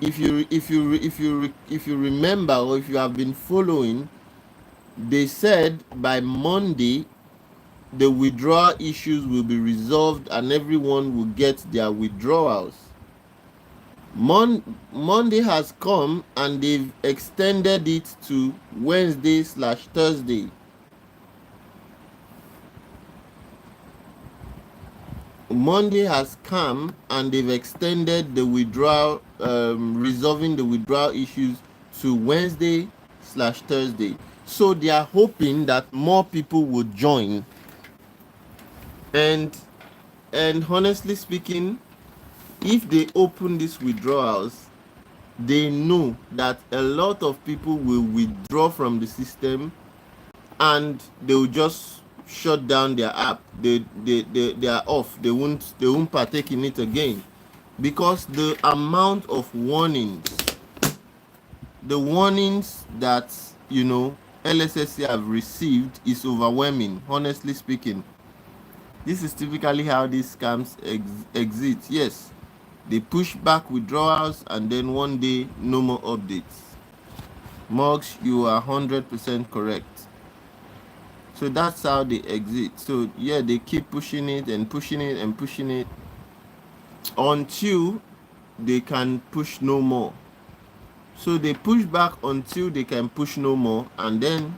If you remember, or if you have been following, they said by Monday the withdrawal issues will be resolved and everyone will get their withdrawals. Monday has come and they've extended it to Wednesday/Thursday. Monday has come and they've extended the withdrawal, resolving the withdrawal issues to Wednesday/Thursday. So they are hoping that more people will join. And honestly speaking, if they open these withdrawals, they know that a lot of people will withdraw from the system and they will just shut down their app. They are off. They won't partake in it again, because the amount of warnings that Lssc have received is overwhelming. Honestly speaking, this is typically how these scams exit. Yes, they push back withdrawals and then one day no more updates. Mugs, you are 100% correct. So that's how they exit. So yeah, they keep pushing it and pushing it and pushing it until they can push no more. So they push back until they can push no more, and then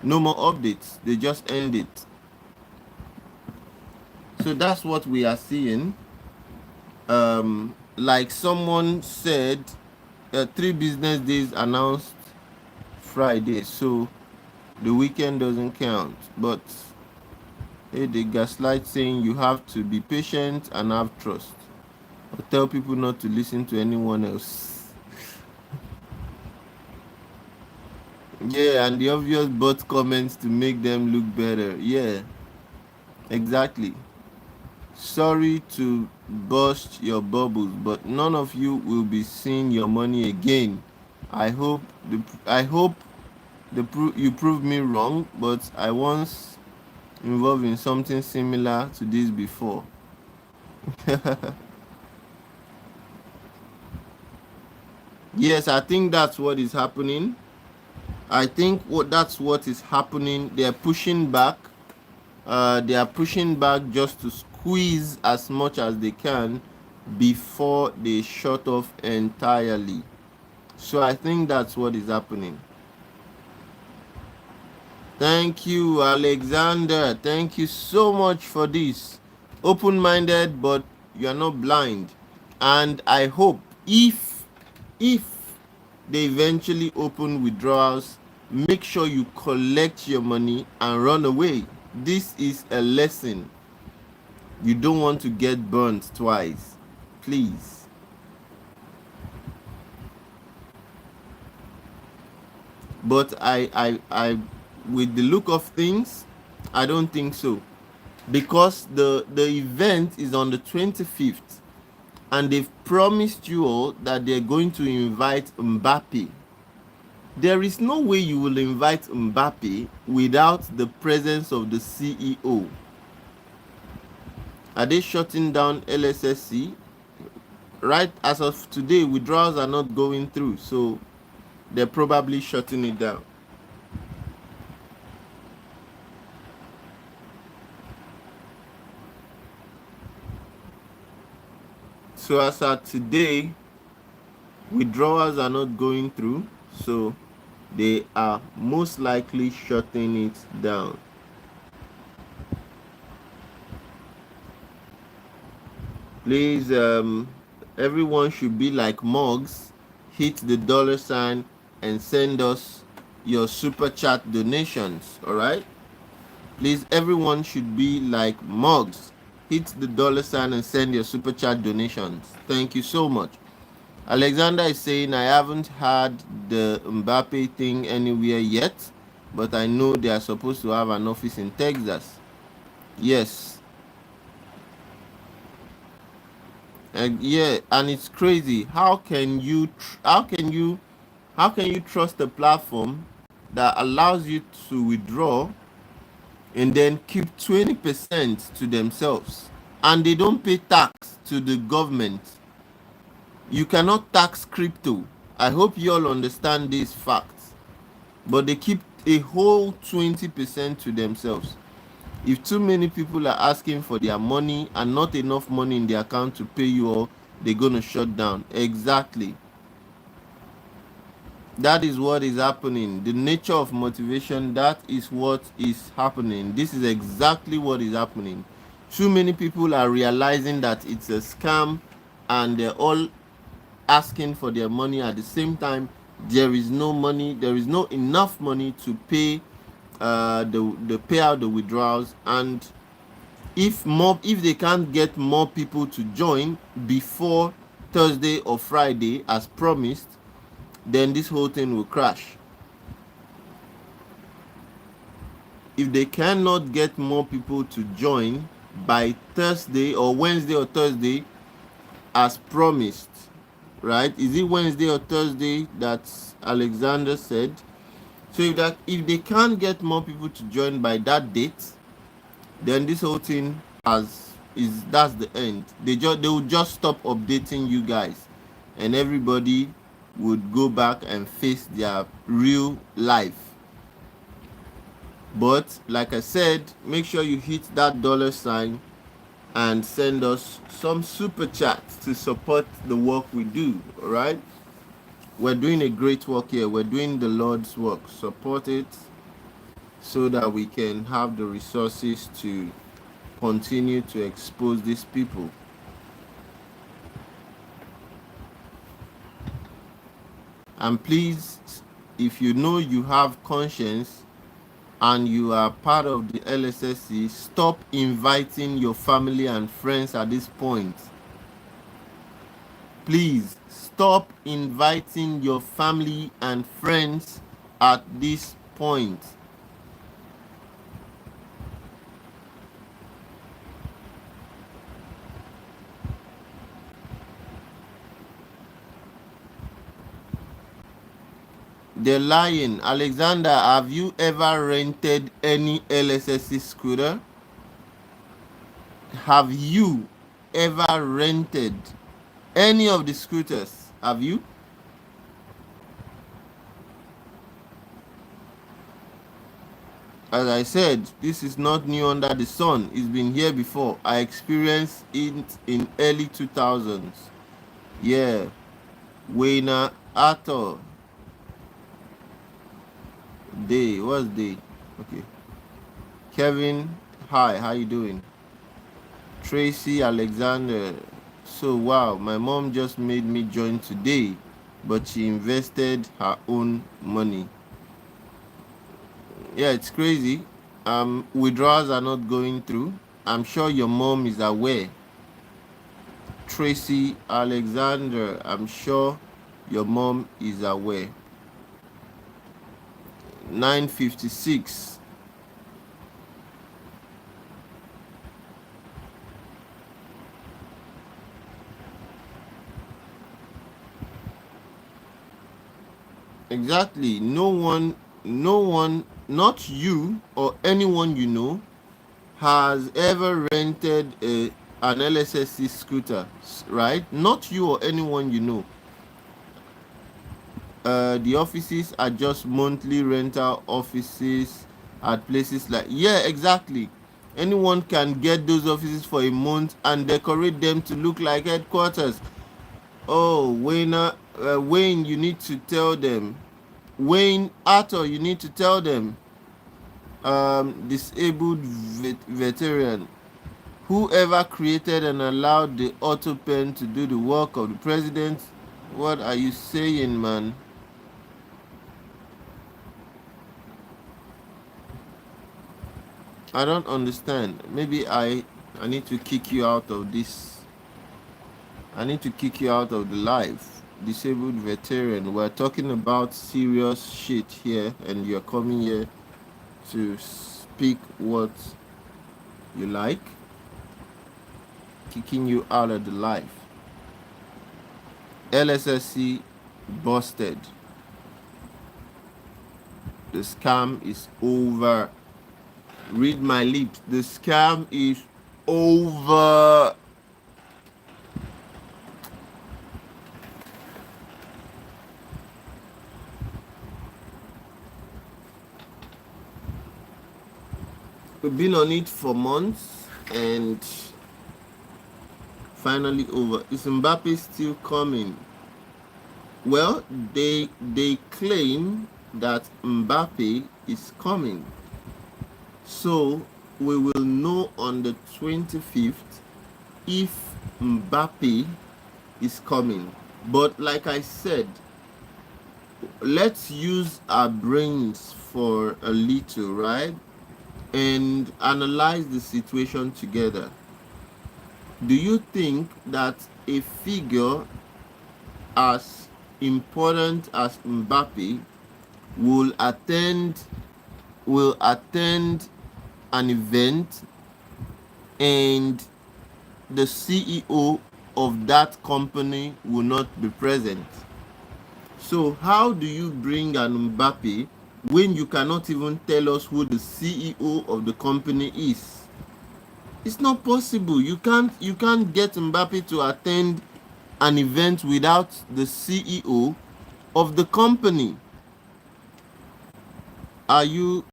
no more updates. They just end it. So that's what we are seeing. Like someone said, 3 business days announced Friday, so the weekend doesn't count. But hey, they gaslight saying you have to be patient and have trust, or tell people not to listen to anyone else. Yeah, and the obvious bot comments to make them look better. Yeah, exactly. Sorry to burst your bubbles, but none of you will be seeing your money again. I hope you prove me wrong, but I once involved in something similar to this before. Yes, I think that's what is happening. That's what is happening. They're pushing back. They are pushing back just to squeeze as much as they can before they shut off entirely. So I think that's what is happening. Thank you, Alexander. Thank you so much for this. Open-minded, but you are not blind. And I hope if they eventually open withdrawals, make sure you collect your money and run away. This is a lesson. You don't want to get burnt twice. Please. But I with the look of things, I don't think so. Because the event is on the 25th, and they've promised you all that they're going to invite Mbappe. There is no way you will invite Mbappe without the presence of the CEO. Are they shutting down Lssc? Right as of today, withdrawals are not going through, so they're probably shutting it down. So as at today, withdrawals are not going through, so they are most likely shutting it down. Please, everyone should be like mugs. Hit the dollar sign and send us your super chat donations. All right. Please, everyone should be like mugs. Hit the dollar sign and send your super chat donations. Thank you so much. Alexander is saying, I haven't had the Mbappe thing anywhere yet, but I know they are supposed to have an office in Texas. Yes. Yeah, and it's crazy. How can you trust a platform that allows you to withdraw and then keep 20% to themselves, and they don't pay tax to the government? You cannot tax crypto. I hope you all understand these facts. But they keep a whole 20% to themselves. If too many people are asking for their money and not enough money in the account to pay you all, they're going to shut down. Exactly. That is what is happening. The nature of motivation, that is what is happening. This is exactly what is happening. Too many people are realizing that it's a scam, and they're all asking for their money at the same time. There is no money, there is no enough money to pay the payout, the withdrawals. And if they can't get more people to join before Thursday or Friday as promised, then this whole thing will crash. If they cannot get more people to join by Thursday or Wednesday or Thursday as promised, right? Is it Wednesday or Thursday that Alexander said? So if they can't get more people to join by that date, then this whole thing that's the end. They will just stop updating you guys, and everybody would go back and face their real life. But like I said, make sure you hit that dollar sign and send us some super chats to support the work we do. All right, we're doing a great work here. We're doing the Lord's work. Support it so that we can have the resources to continue to expose these people. And please, if you know you have conscience and you are part of the Lssc, stop inviting your family and friends at this point. Please stop inviting your family and friends at this point. They're lying. Alexander, have you ever rented any Lssc scooter? Have you ever rented any of the scooters? Have you? As I said, this is not new under the sun. It's been here before. I experienced it in early 2000s. Yeah. Wayna Arthur. Day. What's day? Okay. Kevin. Hi. How you doing? Tracy Alexander. So wow, my mom just made me join today, but she invested her own money. Yeah, it's crazy. Withdrawals are not going through. I'm sure your mom is aware. Tracy Alexander, I'm sure your mom is aware. 9:56. Exactly. No one, not you or anyone you know, has ever rented an Lssc scooter, right? Not you or anyone you know. The offices are just monthly rental offices at places like, yeah, exactly. Anyone can get those offices for a month and decorate them to look like headquarters. Oh, Wayne, you need to tell them. Wayne, Arthur, you need to tell them. Disabled veteran. Whoever created and allowed the auto pen to do the work of the president? What are you saying, man? I don't understand. Maybe I need to kick you out of this. I need to kick you out of the live. Disabled veteran. We're talking about serious shit here, and you're coming here to speak what you like. Kicking you out of the live. Lssc busted. The scam is over. Read my lips. The scam is over. We've been on it for months and finally over. Is Mbappe still coming? Well, they claim that Mbappe is coming. So we will know on the 25th if Mbappe is coming. But like I said, let's use our brains for a little, right? And analyze the situation together. Do you think that a figure as important as Mbappe will attend an event and the CEO of that company will not be present? So how do you bring an Mbappe when you cannot even tell us who the CEO of the company is? It's not possible. You can't get Mbappe to attend an event without the CEO of the company. Are you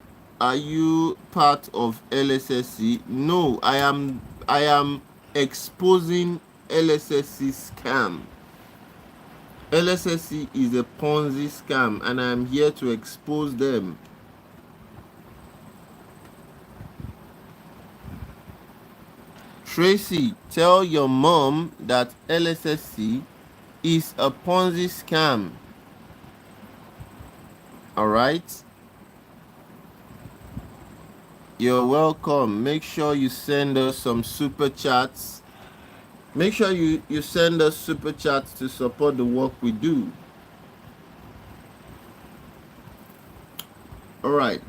part of Lssc? No, I am exposing Lssc scam. Lssc is a Ponzi scam and I am here to expose them. Tracy, tell your mom that Lssc is a Ponzi scam. Alright? You're welcome. Make sure you send us some super chats. Make sure you send us super chats to support the work we do. Alright.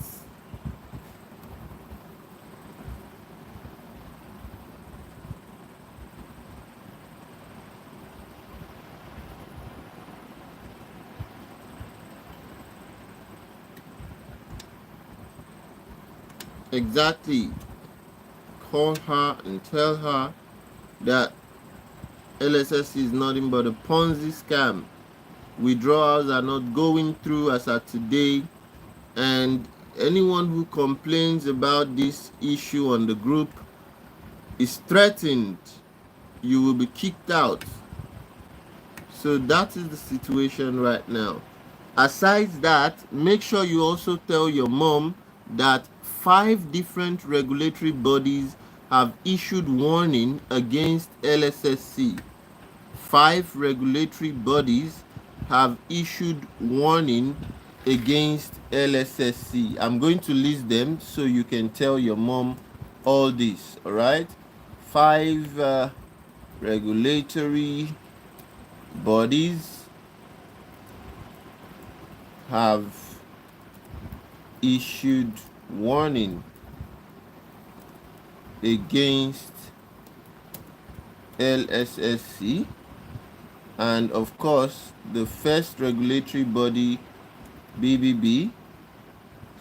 Exactly. Call her and tell her that Lssc is nothing but a Ponzi scam. Withdrawals are not going through as at today, and anyone who complains about this issue on the group is threatened. You will be kicked out. So that is the situation right now. Aside that, make sure you also tell your mom that 5 different regulatory bodies have issued warning against Lssc. 5 regulatory bodies have issued warning against Lssc. I'm going to list them so you can tell your mom all this. All right, 5 regulatory bodies have issued warning against Lssc, and of course the first regulatory body, BBB.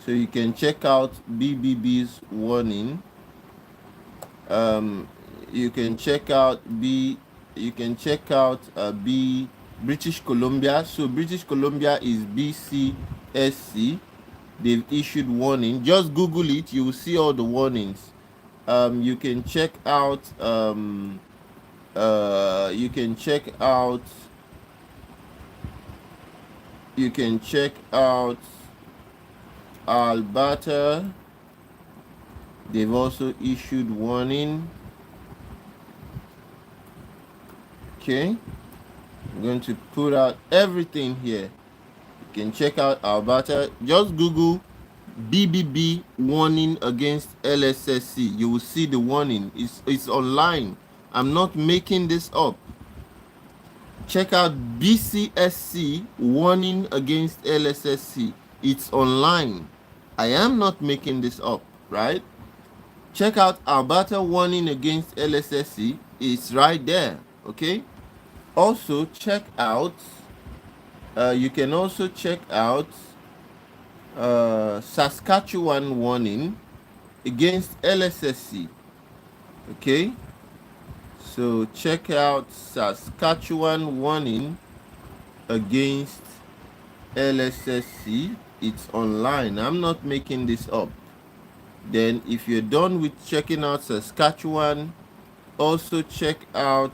So you can check out BBB's warning. You can check out British Columbia. So British Columbia is BCSC. They've issued warning. Just Google it, you will see all the warnings. You can check out you can check out Alberta. They've also issued warning. Okay, I'm going to put out everything here. You can check out Alberta. Just Google BBB warning against Lssc. You will see the warning. It's online. I'm not making this up. Check out BCSC warning against Lssc. It's online. I am not making this up, right? Check out Alberta warning against Lssc. It's right there, okay? Also check out, you can also check out Saskatchewan warning against Lssc, okay? So check out Saskatchewan warning against Lssc. It's online. I'm not making this up. Then if you're done with checking out Saskatchewan, also check out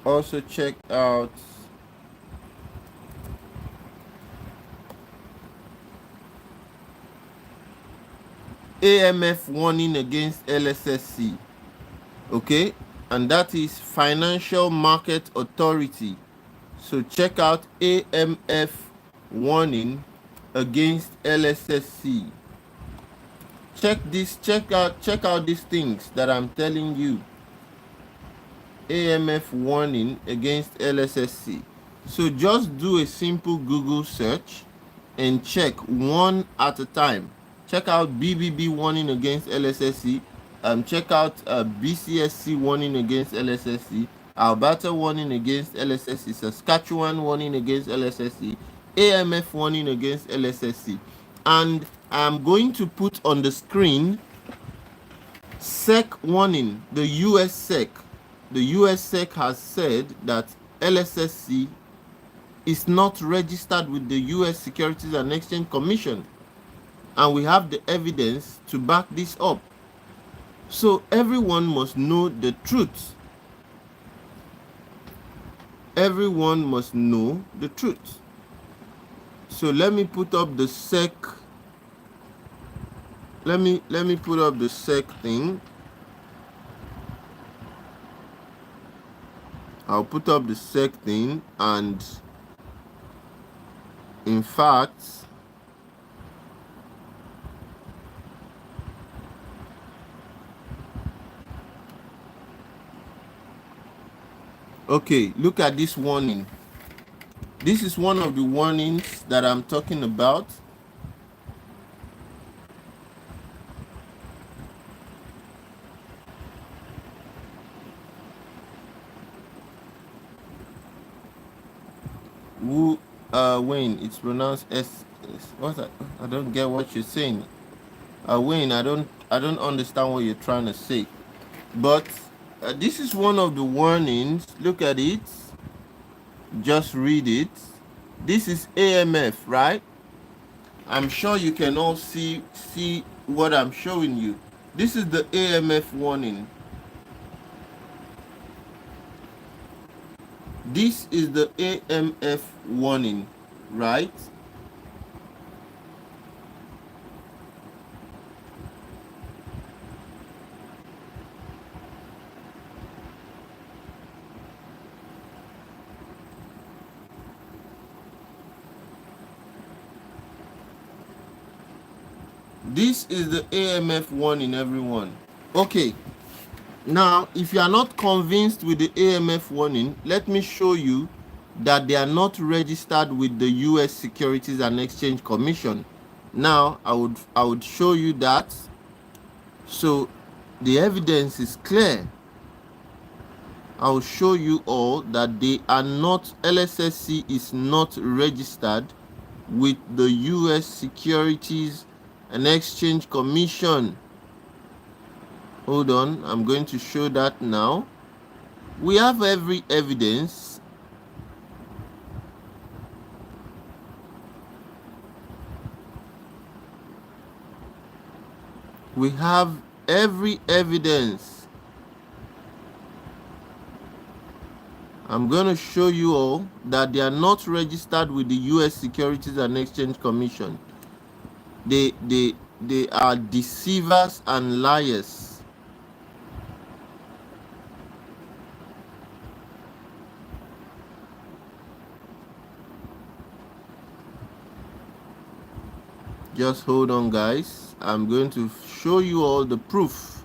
also check out AMF warning against Lssc, okay? And that is Financial Market Authority. So check out AMF warning against Lssc. Check out these things that I'm telling you. AMF warning against Lssc. So just do a simple Google search and check one at a time. Check out BBB warning against Lssc. Check out BCSC warning against Lssc. Alberta warning against Lssc. Saskatchewan warning against Lssc. AMF warning against Lssc. And I'm going to put on the screen SEC warning, the US SEC. The US SEC has said that Lssc is not registered with the US Securities and Exchange Commission. And we have the evidence to back this up. So everyone must know the truth. Everyone must know the truth. So let me put up the SEC. Let me put up the SEC thing. I'll put up the SEC thing, and in fact, okay, look at this warning. This is one of the warnings that I'm talking about. Wayne, it's pronounced S. What's that? I don't get what you're saying. Wayne, I don't understand what you're trying to say. But this is one of the warnings. Look at it. Just read it. This is AMF, right? I'm sure you can all see what I'm showing you. This is the AMF warning. This is the AMF warning, right? This is the AMF warning, everyone. Okay. Now, if you are not convinced with the AMF warning, let me show you that they are not registered with the US Securities and Exchange Commission. Now, I would show you that. So, the evidence is clear. I'll show you all that they are not, Lssc is not registered with the US Securities and Exchange Commission. Hold on, I'm going to show that now. We have every evidence We have every evidence. I'm going to show you all that they are not registered with the US Securities and Exchange Commission. They are deceivers and liars. Just hold on, guys. I'm going to show you all the proof.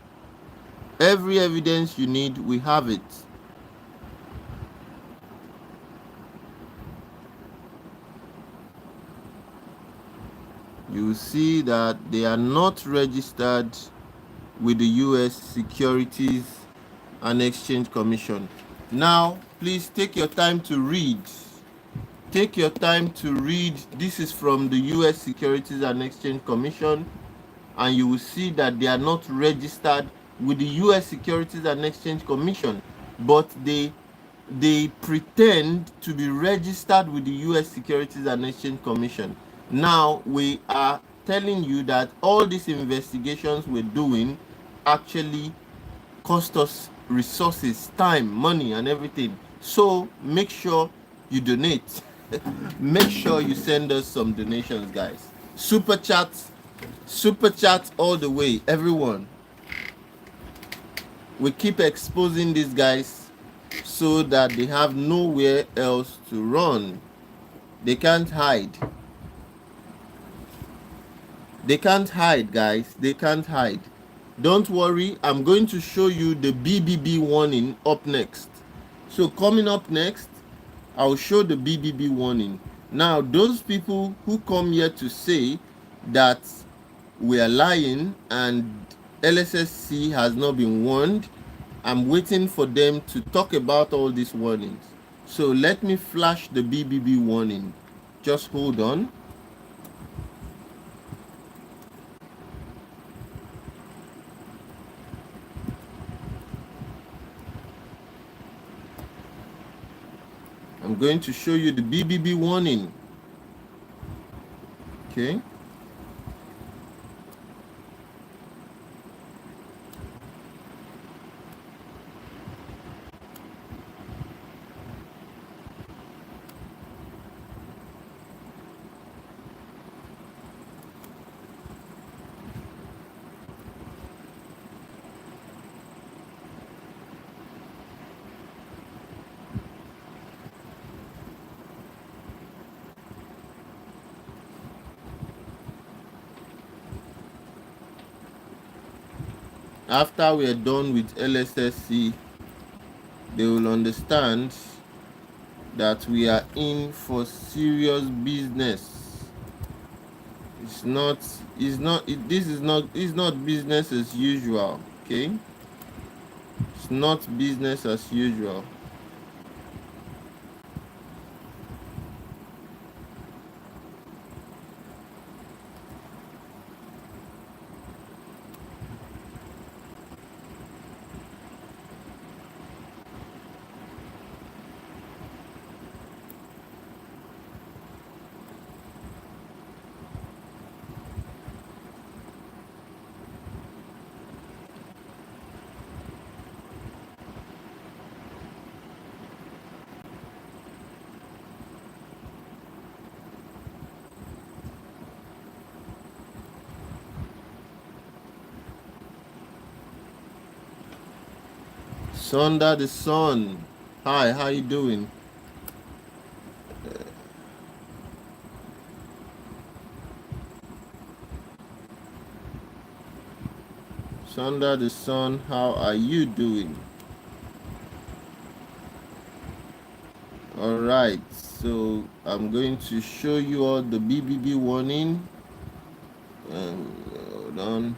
Every evidence you need, we have it. You see that they are not registered with the US Securities and Exchange Commission. Now, please take your time to read. Take your time to read. This is from the US Securities and Exchange Commission, and you will see that they are not registered with the US Securities and Exchange Commission, but they pretend to be registered with the US Securities and Exchange Commission. Now we are telling you that all these investigations we're doing actually cost us resources, time, money, and everything. So make sure you donate. Make sure you send us some donations, guys. Super chat all the way, everyone. We keep exposing these guys so that they have nowhere else to run. They can't hide. They can't hide, guys. They can't hide. Don't worry, I'm going to show you the BBB warning up next. So coming up next, I'll show the BBB warning. Now, those people who come here to say that we are lying and Lssc has not been warned, I'm waiting for them to talk about all these warnings. So let me flash the BBB warning. Just hold on. I'm going to show you the BBB warning. Okay. After we are done with Lssc, they will understand that we are in for serious business. It's not, this is not business as usual. Okay, it's not business as usual. Sunder the Sun. Hi, how you doing? Sunder the Sun, how are you doing? All right, so I'm going to show you all the BBB warning. Hold on.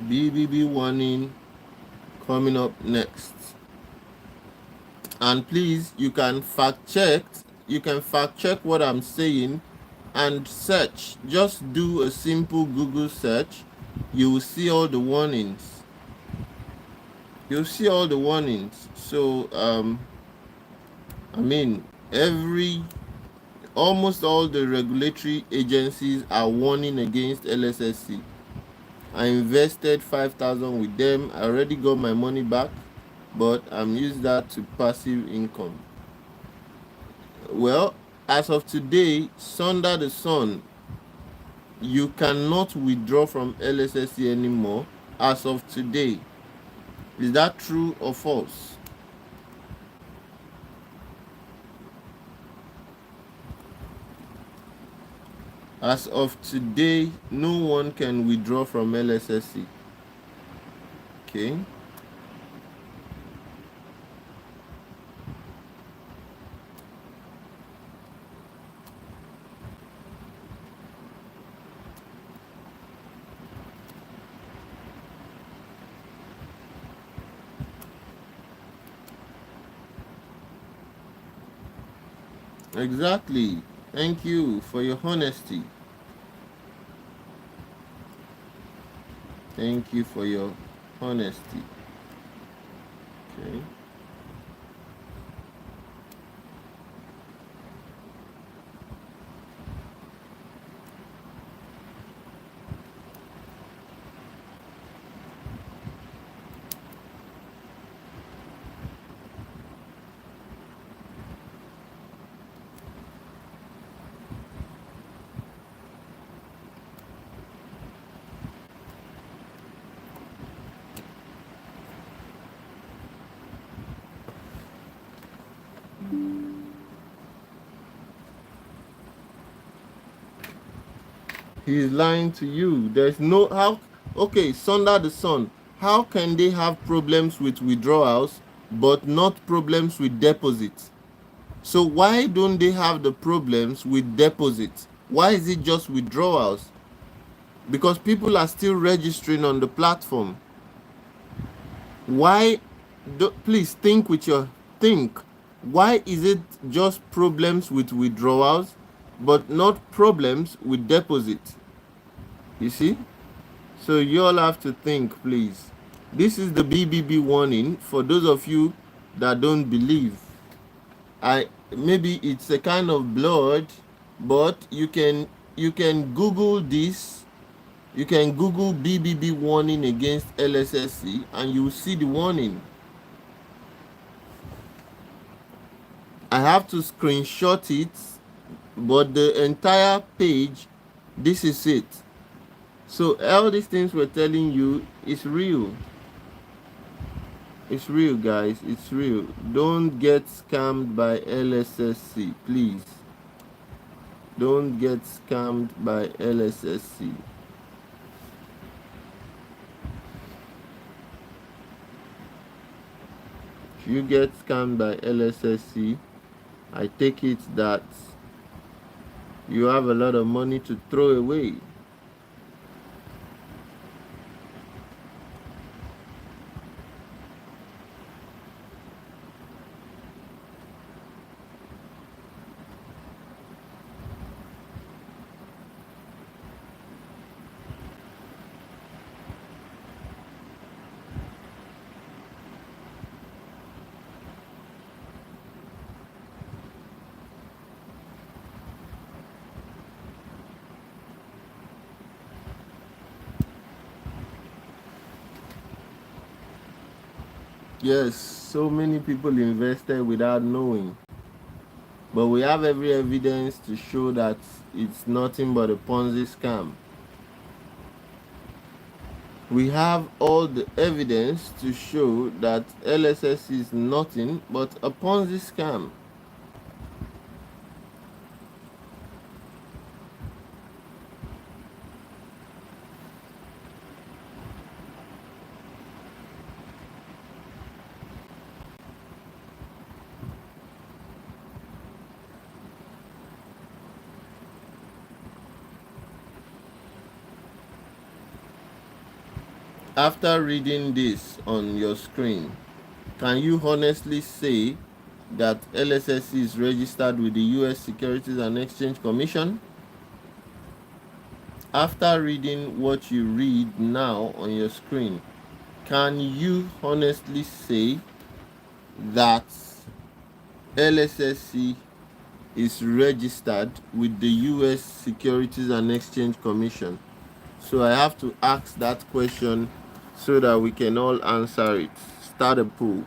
BBB warning coming up next. And please, you can fact check what I'm saying and search. Just do a simple Google search. You will see all the warnings. You'll see all the warnings. So I mean, almost all the regulatory agencies are warning against LSSC. I invested 5,000 with them. I already got my money back, but I'm using that to passive income. Well, as of today, under the sun, you cannot withdraw from LSSC anymore. As of today, is that true or false? As of today, no one can withdraw from LSSC. Okay. Exactly. Thank you for your honesty. Thank you for your honesty. Okay. He's lying to you. There's no how. Okay, under the sun. How can they have problems with withdrawals but not problems with deposits? So why don't they have the problems with deposits? Why is it just withdrawals? Because people are still registering on the platform. Why? Please think with your think. Why is it just problems with withdrawals but not problems with deposits? You see? So you all have to think, please. This is the BBB warning for those of you that don't believe. Maybe it's a kind of blood, but you can Google this. You can Google BBB warning against LSSC and you will see the warning. I have to screenshot it, but the entire page, this is it. So all these things we're telling you is real. It's real, guys. It's real. Don't get scammed by LSSC, please. Don't get scammed by LSSC. If you get scammed by LSSC, I take it that you have a lot of money to throw away. Yes, so many people invested without knowing. But we have every evidence to show that it's nothing but a Ponzi scam. We have all the evidence to show that LSS is nothing but a Ponzi scam. After reading this on your screen, can you honestly say that Lssc is registered with the US Securities and Exchange Commission? After reading what you read now on your screen, can you honestly say that Lssc is registered with the US Securities and Exchange Commission? So I have to ask that question so that we can all answer it. Start a poll.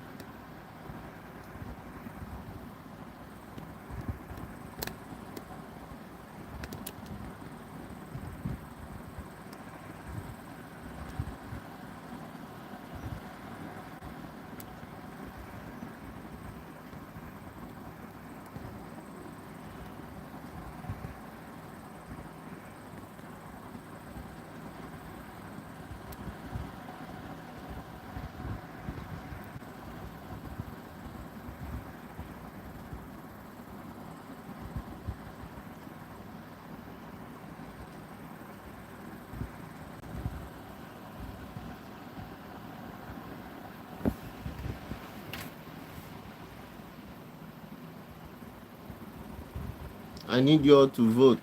I need you all to vote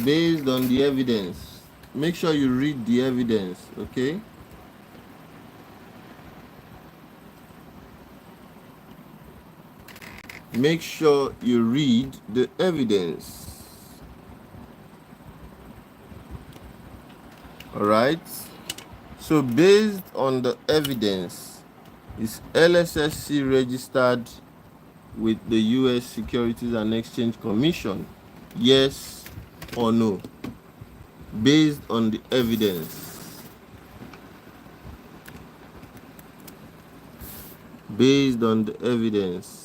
based on the evidence. Make sure you read the evidence, okay? Make sure you read the evidence. All right? So based on the evidence, is Lssc registered with the US Securities and Exchange Commission? Yes or no? Based on the evidence. Based on the evidence.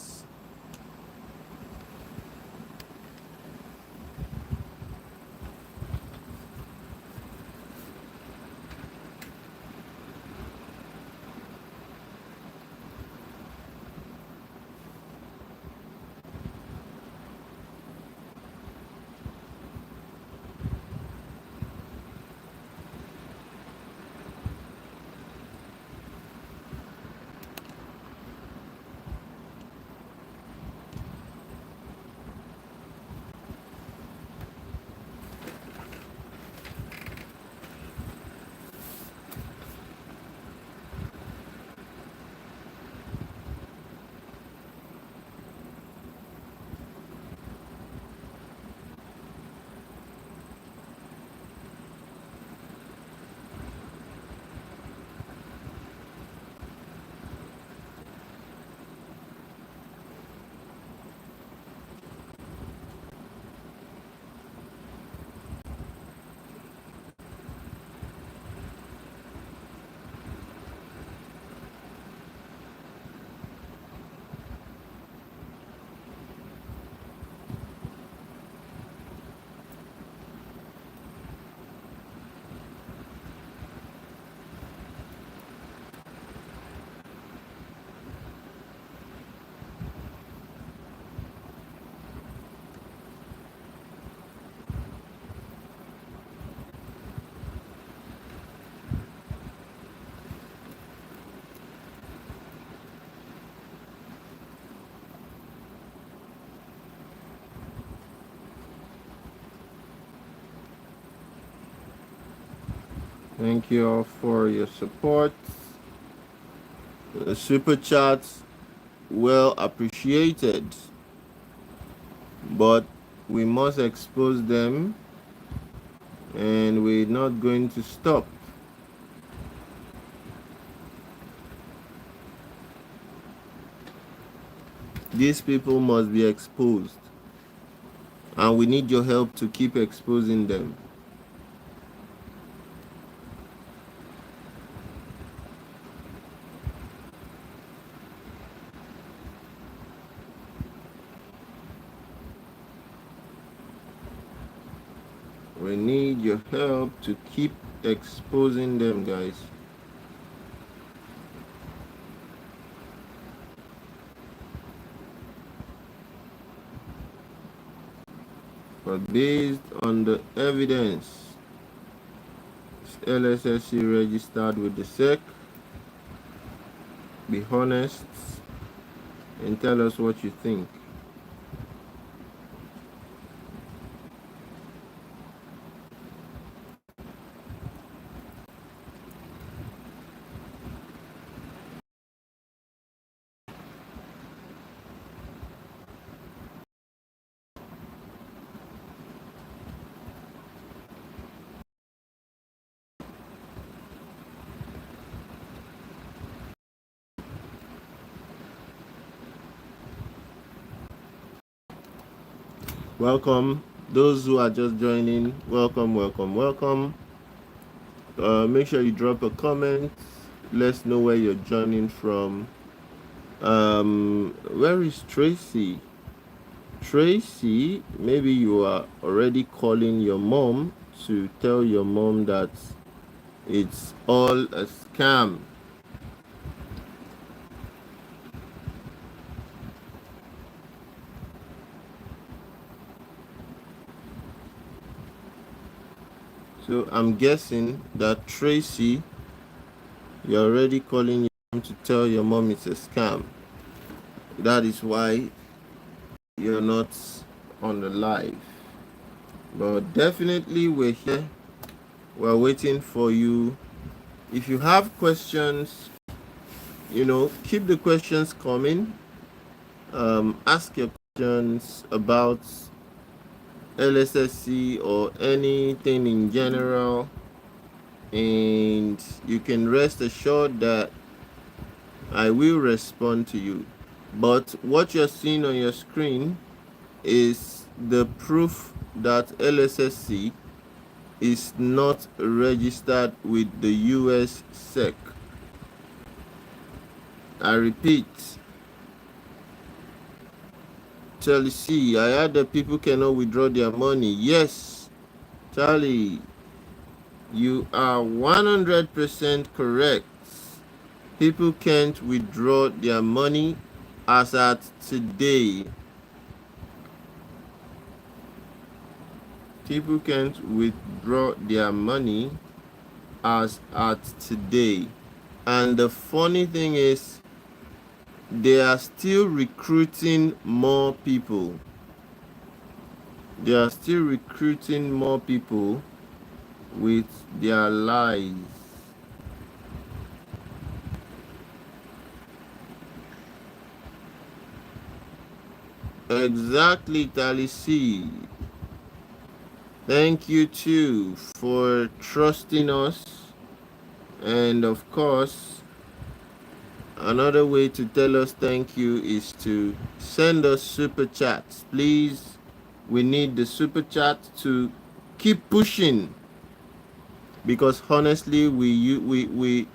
Thank you all for your support. Super chats, well appreciated, but we must expose them and we're not going to stop. These people must be exposed, and we need your help to keep exposing them. We need your help to keep exposing them, guys. But based on the evidence, it's Lssc registered with the SEC? Be honest and tell us what you think. Welcome. Those who are just joining, welcome, welcome, welcome. Make sure you drop a comment. Let's know where you're joining from. Where is Tracy? Tracy, maybe you are already calling your mom to tell your mom that it's all a scam. So I'm guessing that Tracy, you're already calling your mom to tell your mom it's a scam. That is why you're not on the live. But definitely we're here. We're waiting for you. If you have questions, keep the questions coming. Ask your questions about Lssc or anything in general, and you can rest assured that I will respond to you. But what you're seeing on your screen is the proof that Lssc is not registered with the US SEC. I repeat, Chelsea, I heard that people cannot withdraw their money. Yes, Charlie, you are 100% correct. People can't withdraw their money as at today. People can't withdraw their money as at today. And the funny thing is, they are still recruiting more people. They are still recruiting more people with their lies. Exactly, Lssc. Thank you too for trusting us. And of course, another way to tell us thank you is to send us super chats. Please, we need the super chat to keep pushing, because honestly, we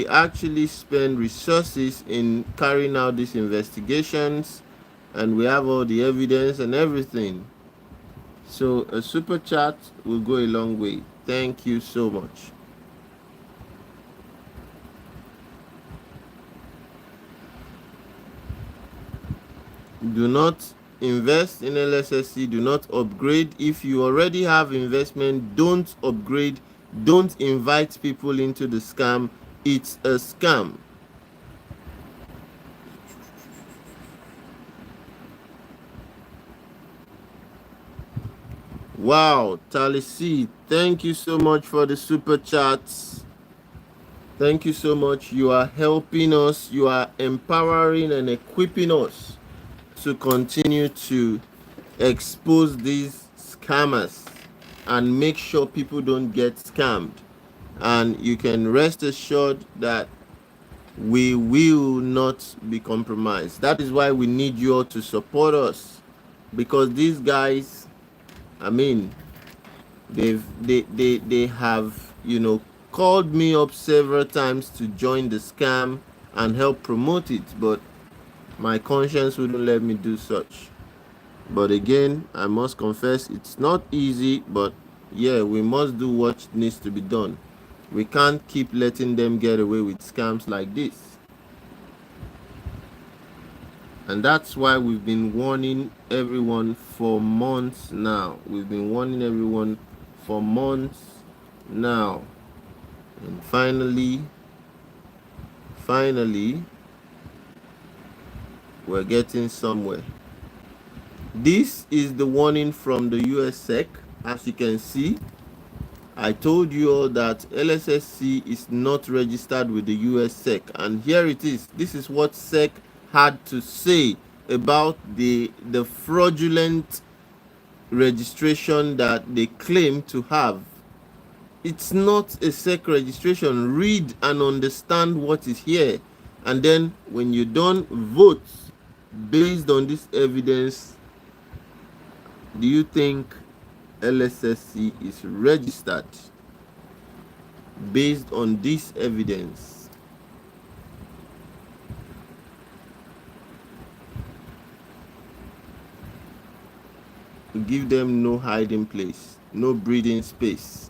actually spend resources in carrying out these investigations, and we have all the evidence and everything. So a super chat will go a long way. Thank you so much. Do not invest in Lssc. Do not upgrade. If you already have investment, don't upgrade. Don't invite people into the scam. It's a scam. Wow, Lssc, thank you so much for the super chats. Thank you so much. You are helping us. You are empowering and equipping us to continue to expose these scammers and make sure people don't get scammed. And you can rest assured that we will not be compromised. That is why we need you all to support us, because these guys, I mean, they have called me up several times to join the scam and help promote it, but my conscience wouldn't let me do such. But again, I must confess, it's not easy, but yeah, we must do what needs to be done. We can't keep letting them get away with scams like this. And that's why we've been warning everyone for months now. We've been warning everyone for months now. And finally, we're getting somewhere. This is the warning from the Lssc. As you can see, I told you all that Lssc is not registered with the Lssc, and here it is. This is what SEC had to say about the fraudulent registration that they claim to have. It's not a SEC registration. Read and understand what is here, and then when you don't vote based on this evidence, do you think Lssc is registered based on this evidence? Give them no hiding place, no breathing space.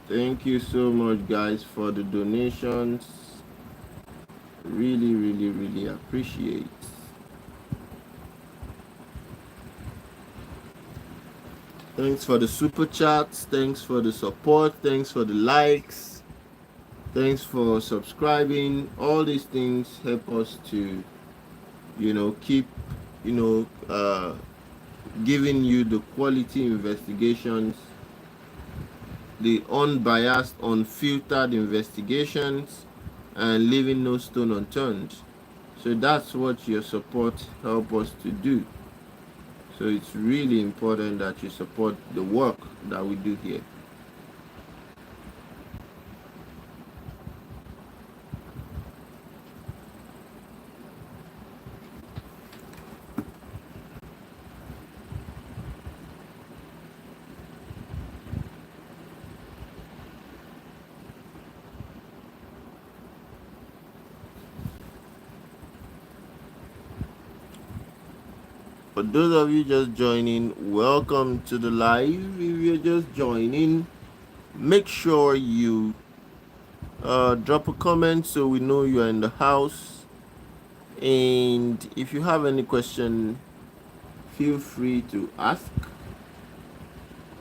Thank you so much, guys, for the donations. Really appreciate. Thanks for the super chats. Thanks for the support. Thanks for the likes. Thanks for subscribing. All these things help us to, keep, giving you the quality investigations, the unbiased, unfiltered investigations, and leaving no stone unturned. So that's what your support help us to do. So it's really important that you support the work that we do here. For those of you just joining, welcome to the live. If you're just joining, make sure you drop a comment so we know you're in the house. And if you have any question, feel free to ask.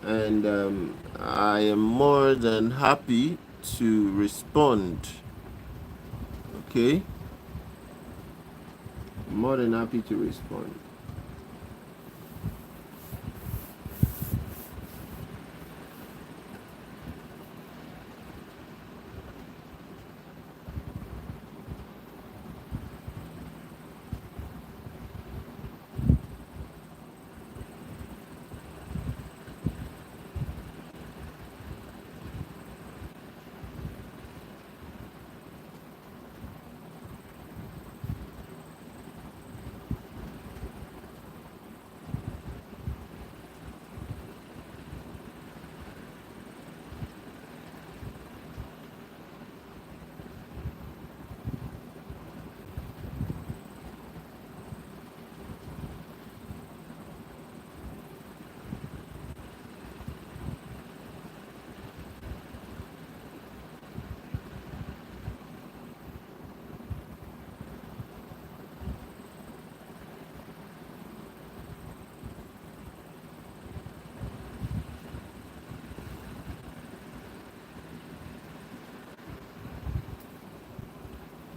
And I am more than happy to respond. Okay? More than happy to respond.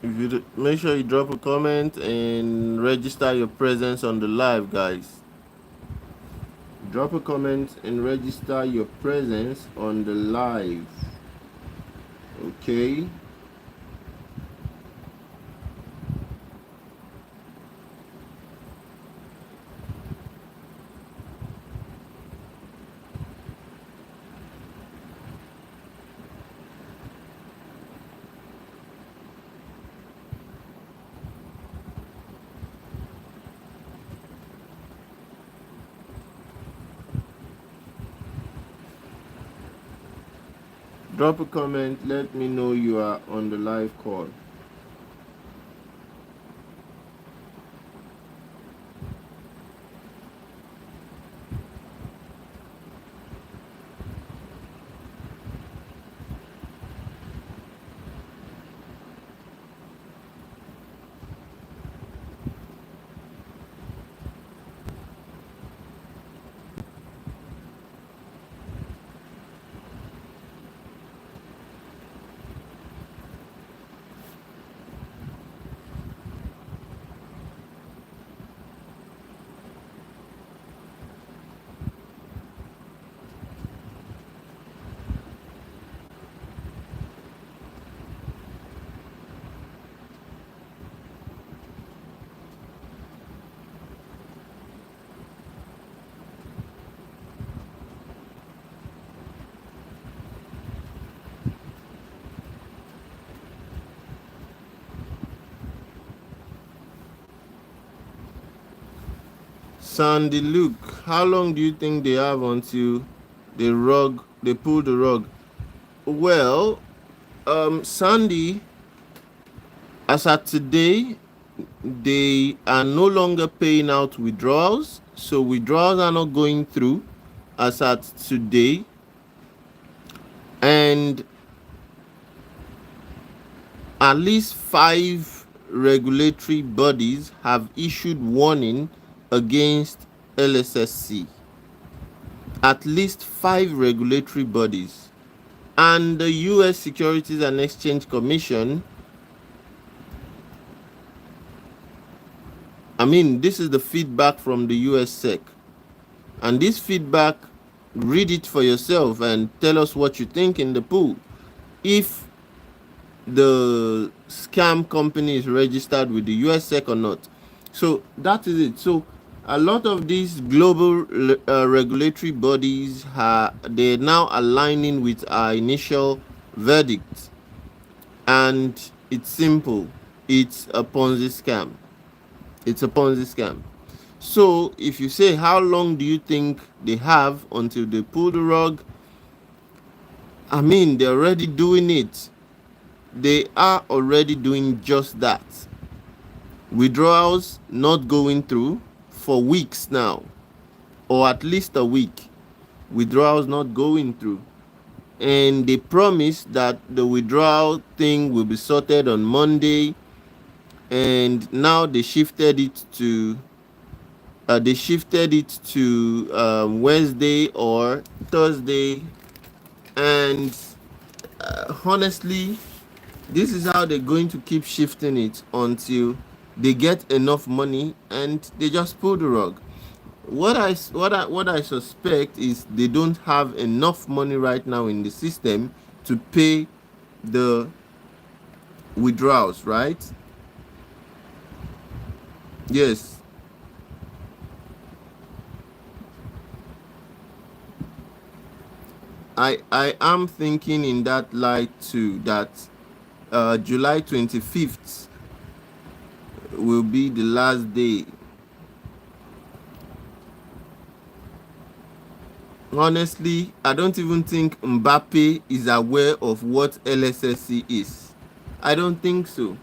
If you make sure you drop a comment and register your presence on the live, guys. Drop a comment and register your presence on the live. Okay? Drop a comment, let me know you are on the live call. Sandy Luke, how long do you think they have until they pull the rug? Well, Sandy, as at today, they are no longer paying out withdrawals, so withdrawals are not going through as at today, and at least 5 regulatory bodies have issued warning against Lssc. At least 5 regulatory bodies. And the US Securities and Exchange Commission, this is the feedback from the US SEC. And this feedback, read it for yourself and tell us what you think in the poll. If the scam company is registered with the US SEC or not. So that is it. So a lot of these global regulatory bodies, they're now aligning with our initial verdict. And it's simple. It's a Ponzi scam. It's a Ponzi scam. So if you say, how long do you think they have until they pull the rug? They're already doing it. They are already doing just that. Withdrawals not going through for weeks now, or at least a week. Withdrawals not going through. And they promised that the withdrawal thing will be sorted on Monday, and now they shifted it to Wednesday or Thursday. And honestly, this is how they're going to keep shifting it until they get enough money and they just pull the rug. What I suspect is they don't have enough money right now in the system to pay the withdrawals, right? Yes. I am thinking in that light too, that July 25th will be the last day. Honestly, I don't even think Mbappe is aware of what Lssc is. I don't think so.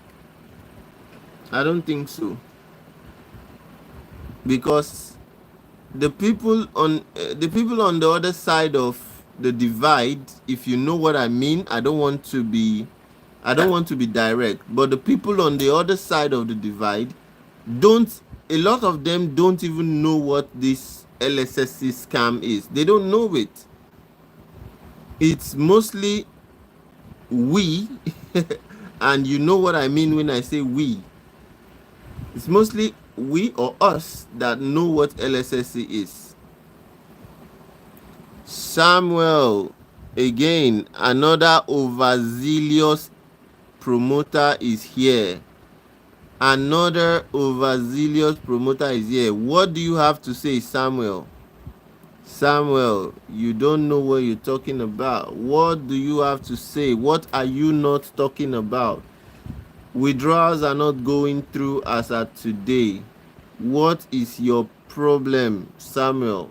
Because the people on the other side of the divide, if you know what I mean, I don't want to be direct, but the people on the other side of the divide a lot of them don't even know what this Lssc scam is. They don't know it. It's mostly we and you know what I mean when I say we. It's mostly we or us that know what Lssc is. Samuel, again, another overzealous promoter is here. Another overzealous promoter is here. What do you have to say, Samuel? Samuel, you don't know what you're talking about. What do you have to say? What are you not talking about? Withdrawals are not going through as at today. What is your problem, Samuel?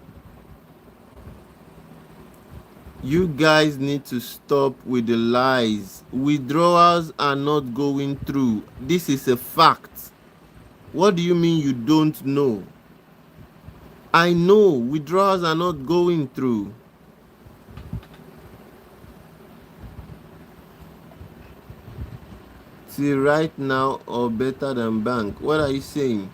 You guys need to stop with the lies. Withdrawals are not going through. This is a fact. What do you mean you don't know? I know withdrawals are not going through. See, right now or better than bank. What are you saying?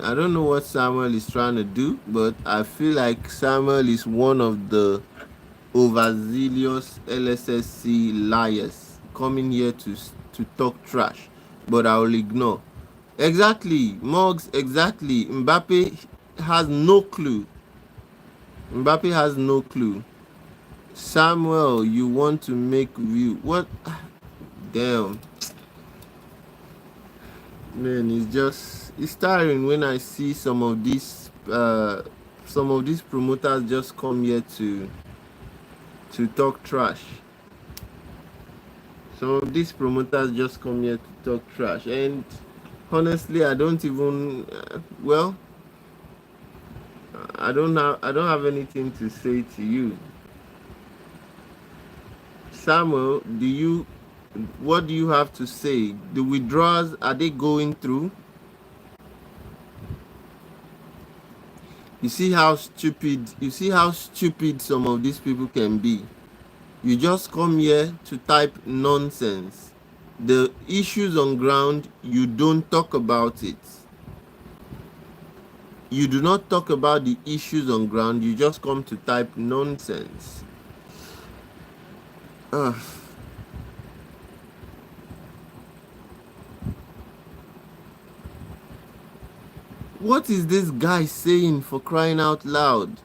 I don't know what Samuel is trying to do, but I feel like Samuel is one of the overzealous Lssc liars coming here to talk trash, but I will ignore. Exactly, Mugs, exactly. Mbappe has no clue. Mbappe has no clue. Samuel, you want to make view. What? Damn. Man, it's tiring when I see some of these promoters just come here to talk trash. Some of these promoters just come here to talk trash, and honestly, I don't even. Well, I don't have anything to say to you, Samuel. What do you have to say? The withdrawals, are they going through? You see how stupid some of these people can be. You just come here to type nonsense. The issues on ground, you don't talk about it. You do not talk about the issues on ground, you just come to type nonsense. Ugh. What is this guy saying, for crying out loud?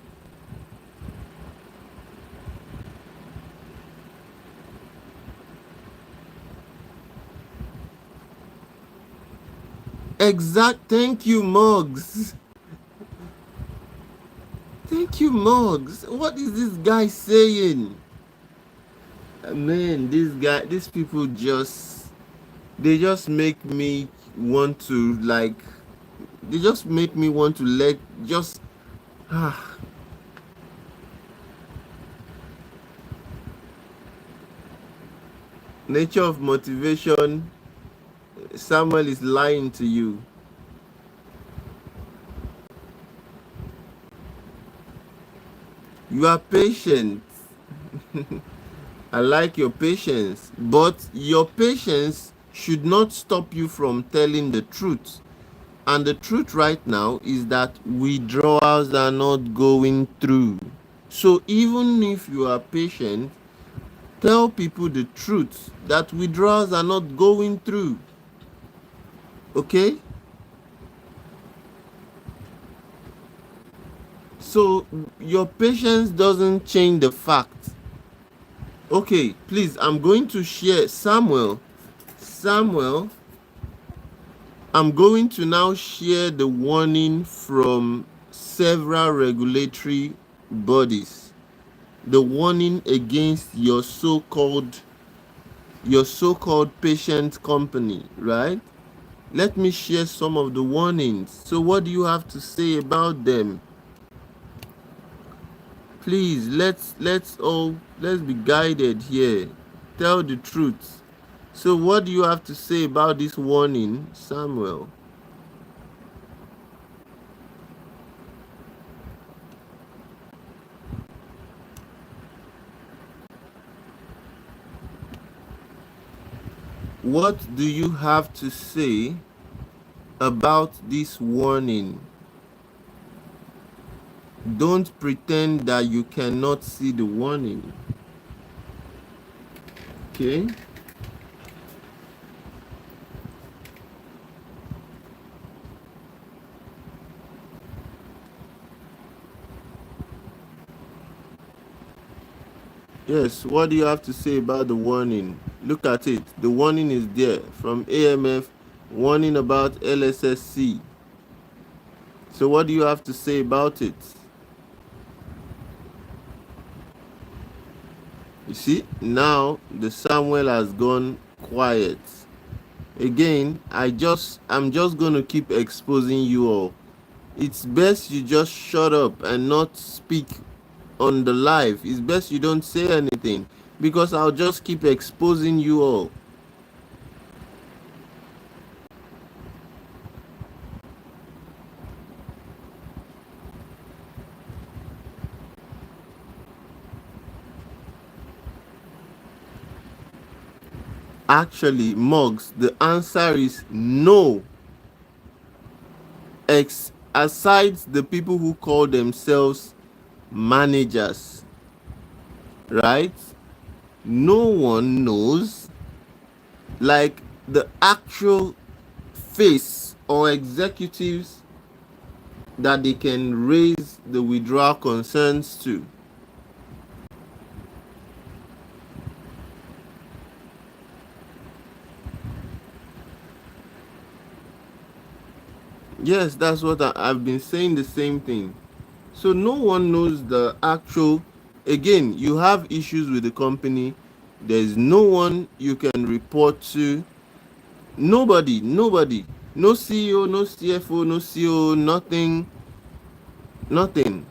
Thank you, Mugs. Thank you, Mugs. What is this guy saying? Man, these people they just make me want to like, they just make me want to let just nature of motivation. Samuel is lying to you. You are patient. I like your patience, but your patience should not stop you from telling the truth. And the truth right now is that withdrawals are not going through. So even if you are patient, tell people the truth that withdrawals are not going through. Okay? So your patience doesn't change the fact. Okay, please, I'm going to share Samuel, I'm going to now share the warning from several regulatory bodies. The warning against your so-called patient company, right? Let me share some of the warnings. So what do you have to say about them? Please, let's be guided here. Tell the truth. So what do you have to say about this warning, Samuel? What do you have to say about this warning? Don't pretend that you cannot see the warning. Okay? Yes, what do you have to say about the warning? Look at it. The warning is there from AMF, warning about Lssc. So what do you have to say about it? You see, now the Samuel has gone quiet. Again, I'm just going to keep exposing you all. It's best you just shut up and not speak on the live. It's best you don't say anything, because I'll just keep exposing you all. Actually, Mugs, the answer is no. Aside the people who call themselves managers, right? No one knows, like, the actual face or executives that they can raise the withdrawal concerns to. Yes, that's what I've been saying, the same thing. So no one knows the actual. Again, you have issues with the company. There's no one you can report to. Nobody, nobody. No CEO, no CFO, no CEO, nothing, nothing.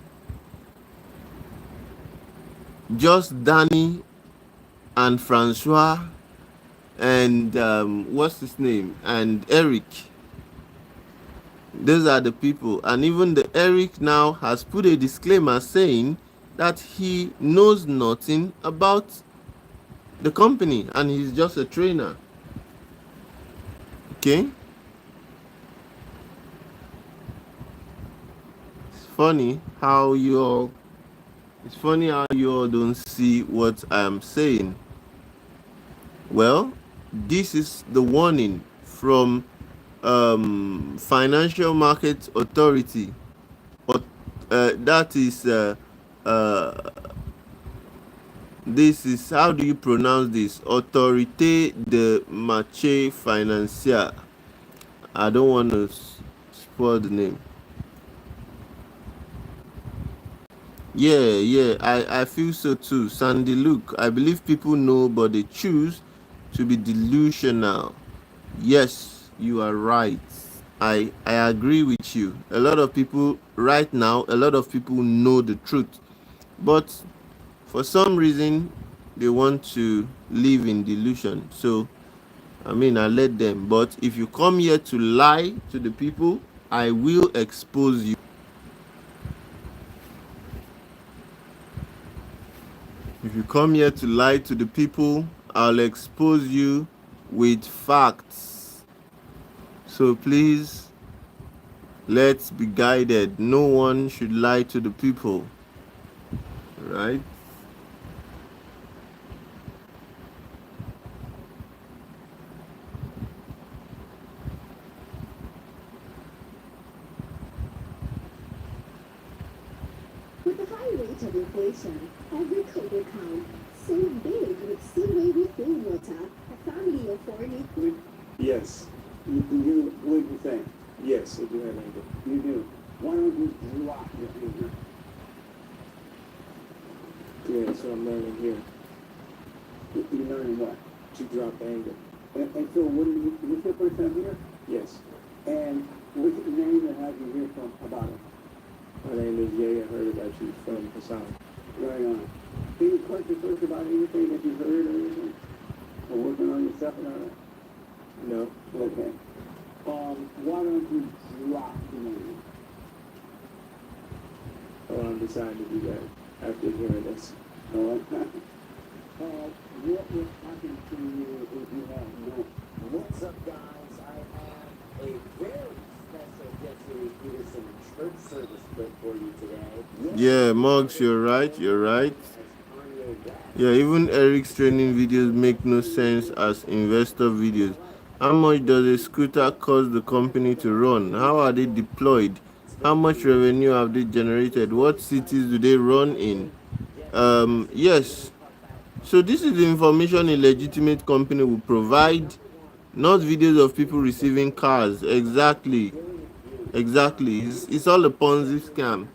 Just Danny and Francois and what's his name? And Eric. Those are the people. And even the Eric now has put a disclaimer saying that he knows nothing about the company and he's just a trainer. Okay? It's funny how you all don't see what I'm saying. Well, this is the warning from Financial Market Authority. That is this is, how do you pronounce this? Autorité de Marché Financier. I don't want to spoil the name. Yeah, I feel so too. Sandy, look, I believe people know, but they choose to be delusional. Yes, you are right. I agree with you. A lot of people right now, a lot of people know the truth, but for some reason they want to live in delusion. So I mean, I let them. But if you come here to lie to the people, I will expose you. If you come here to lie to the people, I'll expose you with facts. So please, let's be guided. No one should lie to the people. Right? With the high rate of inflation, every code account save big with Seaway Refill Water, a family of 4 liquid. Yes. You what you think? Yes, I do have anger. You do. Why don't you drop your anger? Yeah, so I'm learning here. You're learning what? To drop anger. And so what is your first time here? Yes. And what's your name and how did you hear from about it? My name is Jay. I heard about you from Hassan. Right on. Any questions first about anything that you heard or anything? Or working on yourself and all that? No. Okay. Why don't you drop the name? Oh, I'm deciding to do that after hearing this. Oh, okay. What would happen to you if you had no? What's up, guys? I have a very special Jesse Peterson church service clip for you today. Yeah, Mugs, you're right. You're right. Yeah, even Eric's training videos make no sense as investor videos. How much does a scooter cost the company to run? How are they deployed? How much revenue have they generated? What cities do they run in? Yes. So this is the information a legitimate company will provide, not videos of people receiving cars. Exactly. Exactly. It's all a Ponzi scam.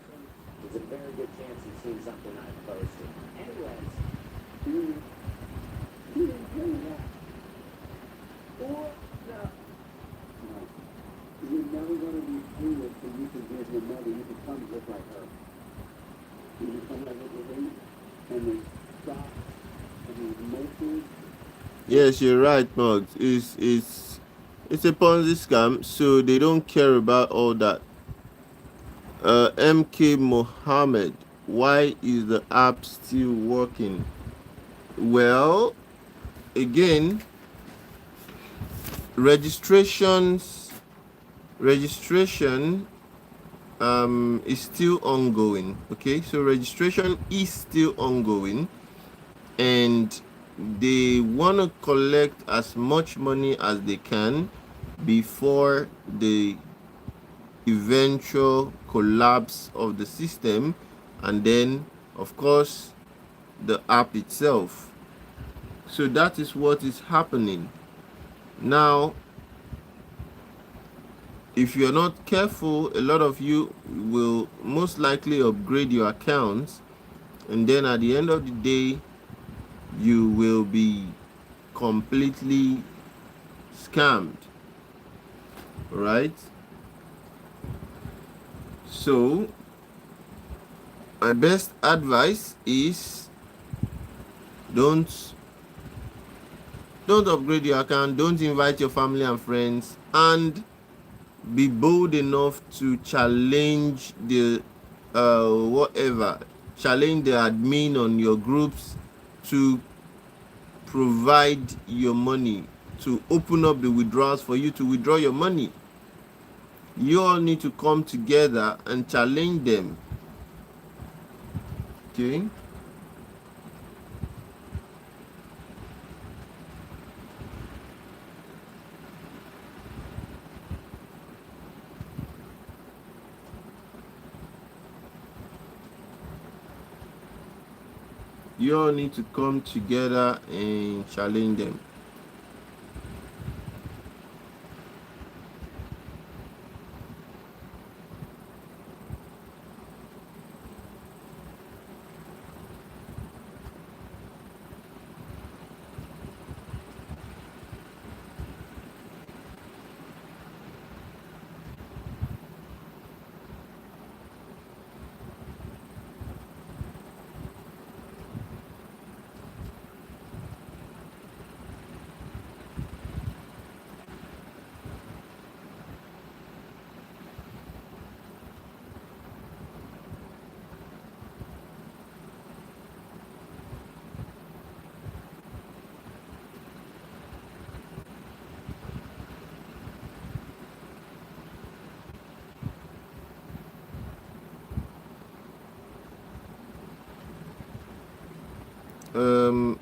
There's a very good chance you've seen something I've posted. Anyways, You didn't hear that. or no. You're never going to be foolish so you can give your mother. You become just like her. You become like her, and then stop and the emotions. Yes, you're right, Mugs. It's a Ponzi scam, so they don't care about all that. MK Mohammed, why is the app still working? Well, again, registration is still ongoing. Okay, so registration is still ongoing, and they want to collect as much money as they can before the eventual collapse of the system, and then of course the app itself. So that is what is happening now. If you're not careful, a lot of you will most likely upgrade your accounts, and then at the end of the day you will be completely scammed, right? So my best advice is don't don't upgrade your account, don't invite your family and friends, and be bold enough to challenge the whatever, challenge the admin on your groups to provide your money, to open up the withdrawals for you to withdraw your money. You all need to come together and challenge them. Okay? You all need to come together and challenge them.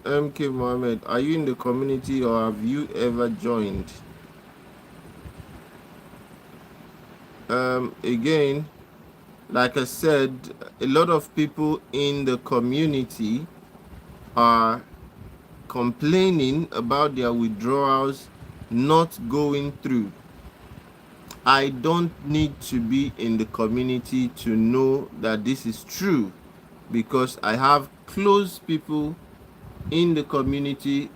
MK Mohammed, are you in the community or have you ever joined? Again, like I said, a lot of people in the community are complaining about their withdrawals not going through. I don't need to be in the community to know that this is true, because I have close people in the community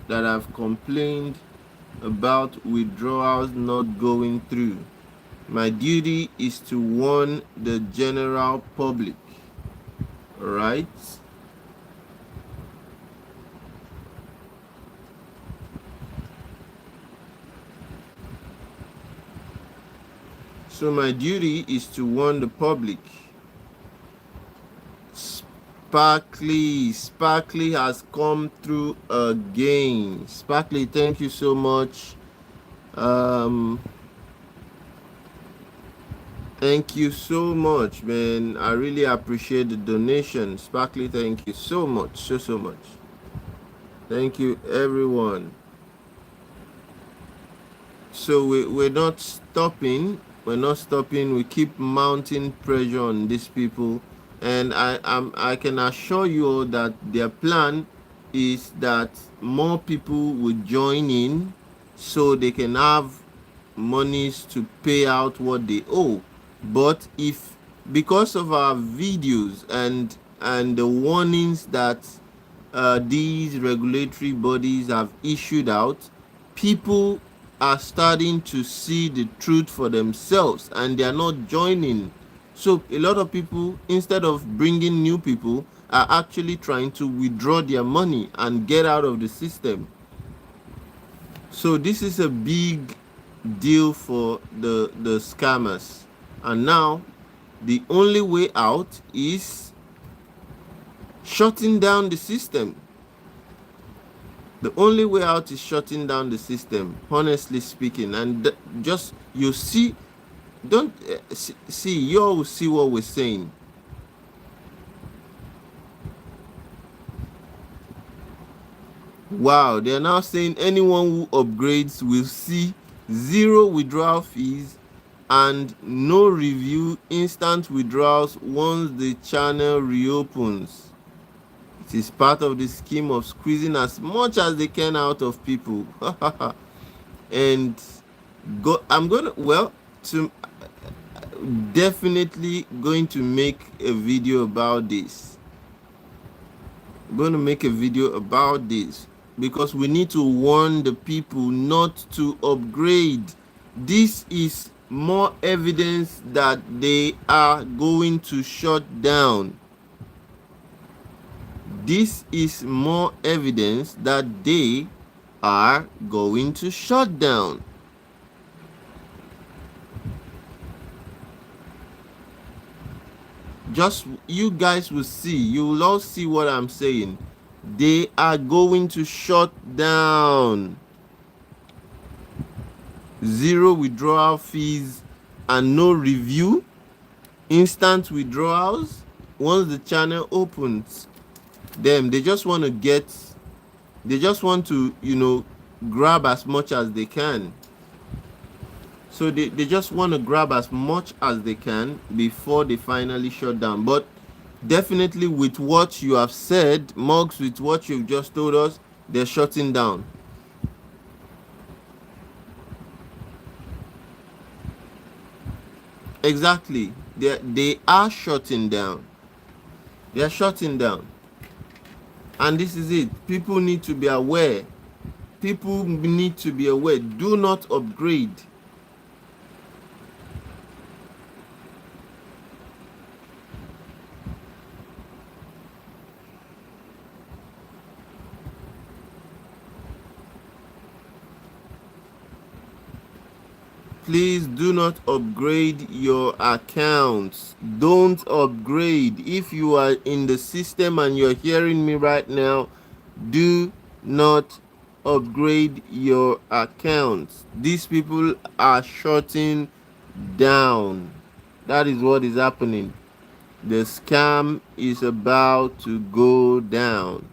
that have complained about withdrawals not going through. My duty is to warn the general public, right? So my duty is to warn the public. Sparkly has come through again. Sparkly, thank you so much. Thank you so much, man. I really appreciate the donation. Sparkly, thank you so much. So much. Thank you, everyone. So we're not stopping. We're not stopping. We keep mounting pressure on these people. And I can assure you all that their plan is that more people will join in so they can have monies to pay out what they owe. But if, because of our videos and the warnings that these regulatory bodies have issued out, people are starting to see the truth for themselves and they are not joining. So a lot of people, instead of bringing new people, are actually trying to withdraw their money and get out of the system. So this is a big deal for the scammers. And now the only way out is shutting down the system. The only way out is shutting down the system, honestly speaking. And just, you see, don't see, you all will see what we're saying. Wow, they're now saying anyone who upgrades will see 0 withdrawal fees and no review, instant withdrawals once the channel reopens. It is part of the scheme of squeezing as much as they can out of people. And I'm gonna, well, to definitely going to make a video about this. going to make a video about this because we need to warn the people not to upgrade. This is more evidence that they are going to shut down. This is more evidence that they are going to shut down. Just you guys will see, you will all see what I'm saying. They are going to shut down. Zero withdrawal fees and no review. Instant withdrawals. Once the channel opens, they just want to grab as much as they can. So they just want to grab as much as they can before they finally shut down. But definitely with what you have said, Mugs, with what you've just told us, they're shutting down. Exactly. They are shutting down. They are shutting down. And this is it. People need to be aware. People need to be aware. Do not upgrade. Please do not upgrade your accounts. Don't upgrade. If you are in the system and you're hearing me right now, do not upgrade your accounts. These people are shutting down. That is what is happening. The scam is about to go down.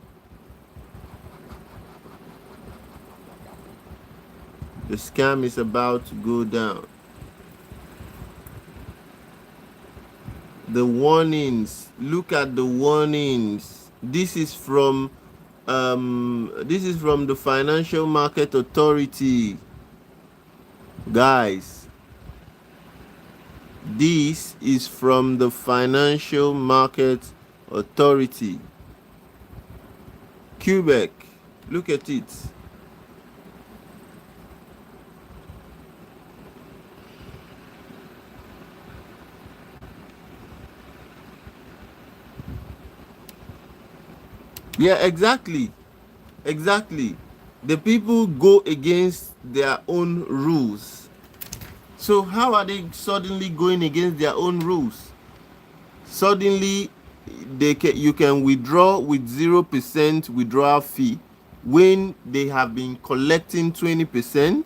The scam is about to go down. The warnings. Look at the warnings. This is from the Financial Market Authority. Guys, this is from the Financial Market Authority. Quebec. Look at it. Yeah, exactly. Exactly. The people go against their own rules. So how are they suddenly going against their own rules? Suddenly, you can withdraw with 0% withdrawal fee when they have been collecting 20%.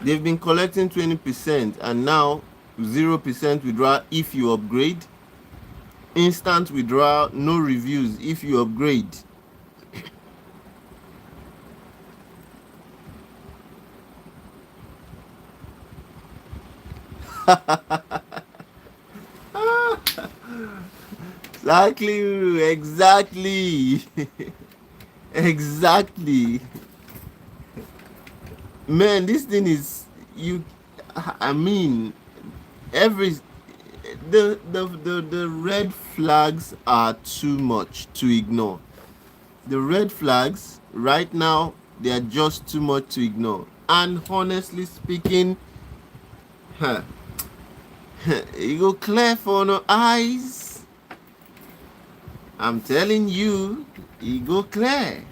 They've been collecting 20% and now 0% withdrawal if you upgrade. Instant withdrawal, no reviews if you upgrade. Exactly. Exactly. Man, this thing is I mean, every the red flags are too much to ignore. The red flags right now, they are just too much to ignore. And honestly speaking, huh, you go clear for no eyes. I'm telling you, you go clear.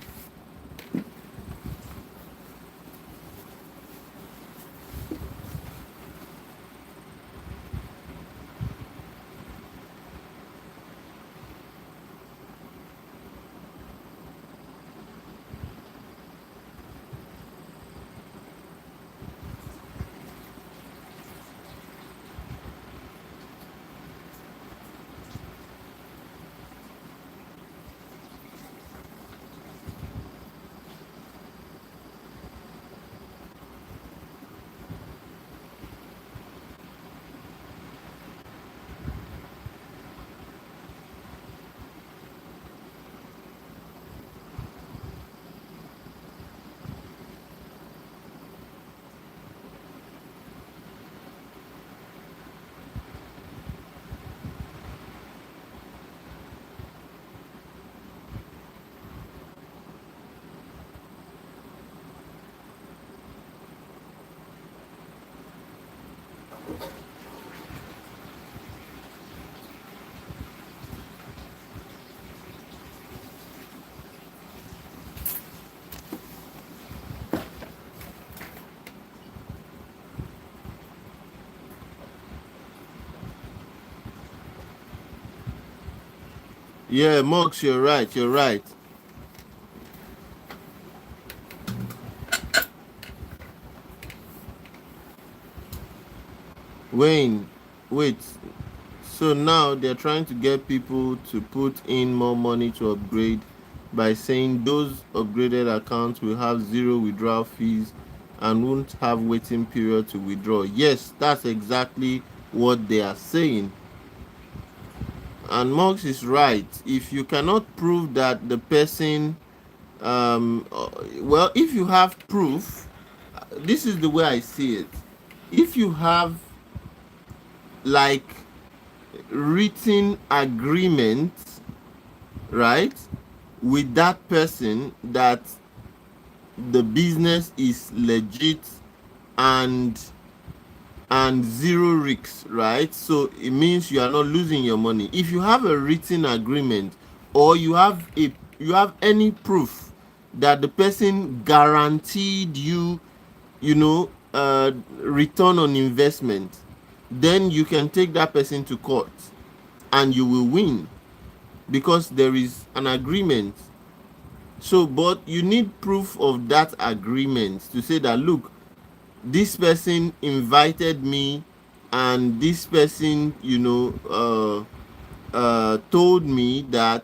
Yeah, Mox, you're right. You're right. Wayne, wait. So now they're trying to get people to put in more money to upgrade by saying those upgraded accounts will have zero withdrawal fees and won't have waiting period to withdraw. Yes, that's exactly what they are saying. And Mox is right. If you cannot prove that the person, well, if you have proof, this is the way I see it. If you have like written agreement, right, with that person that the business is legit and zero risks, right? So it means you are not losing your money. If you have a written agreement or you have any proof that the person guaranteed you, return on investment, then you can take that person to court and you will win because there is an agreement. So, but you need proof of that agreement to say that, look, this person invited me and this person, told me that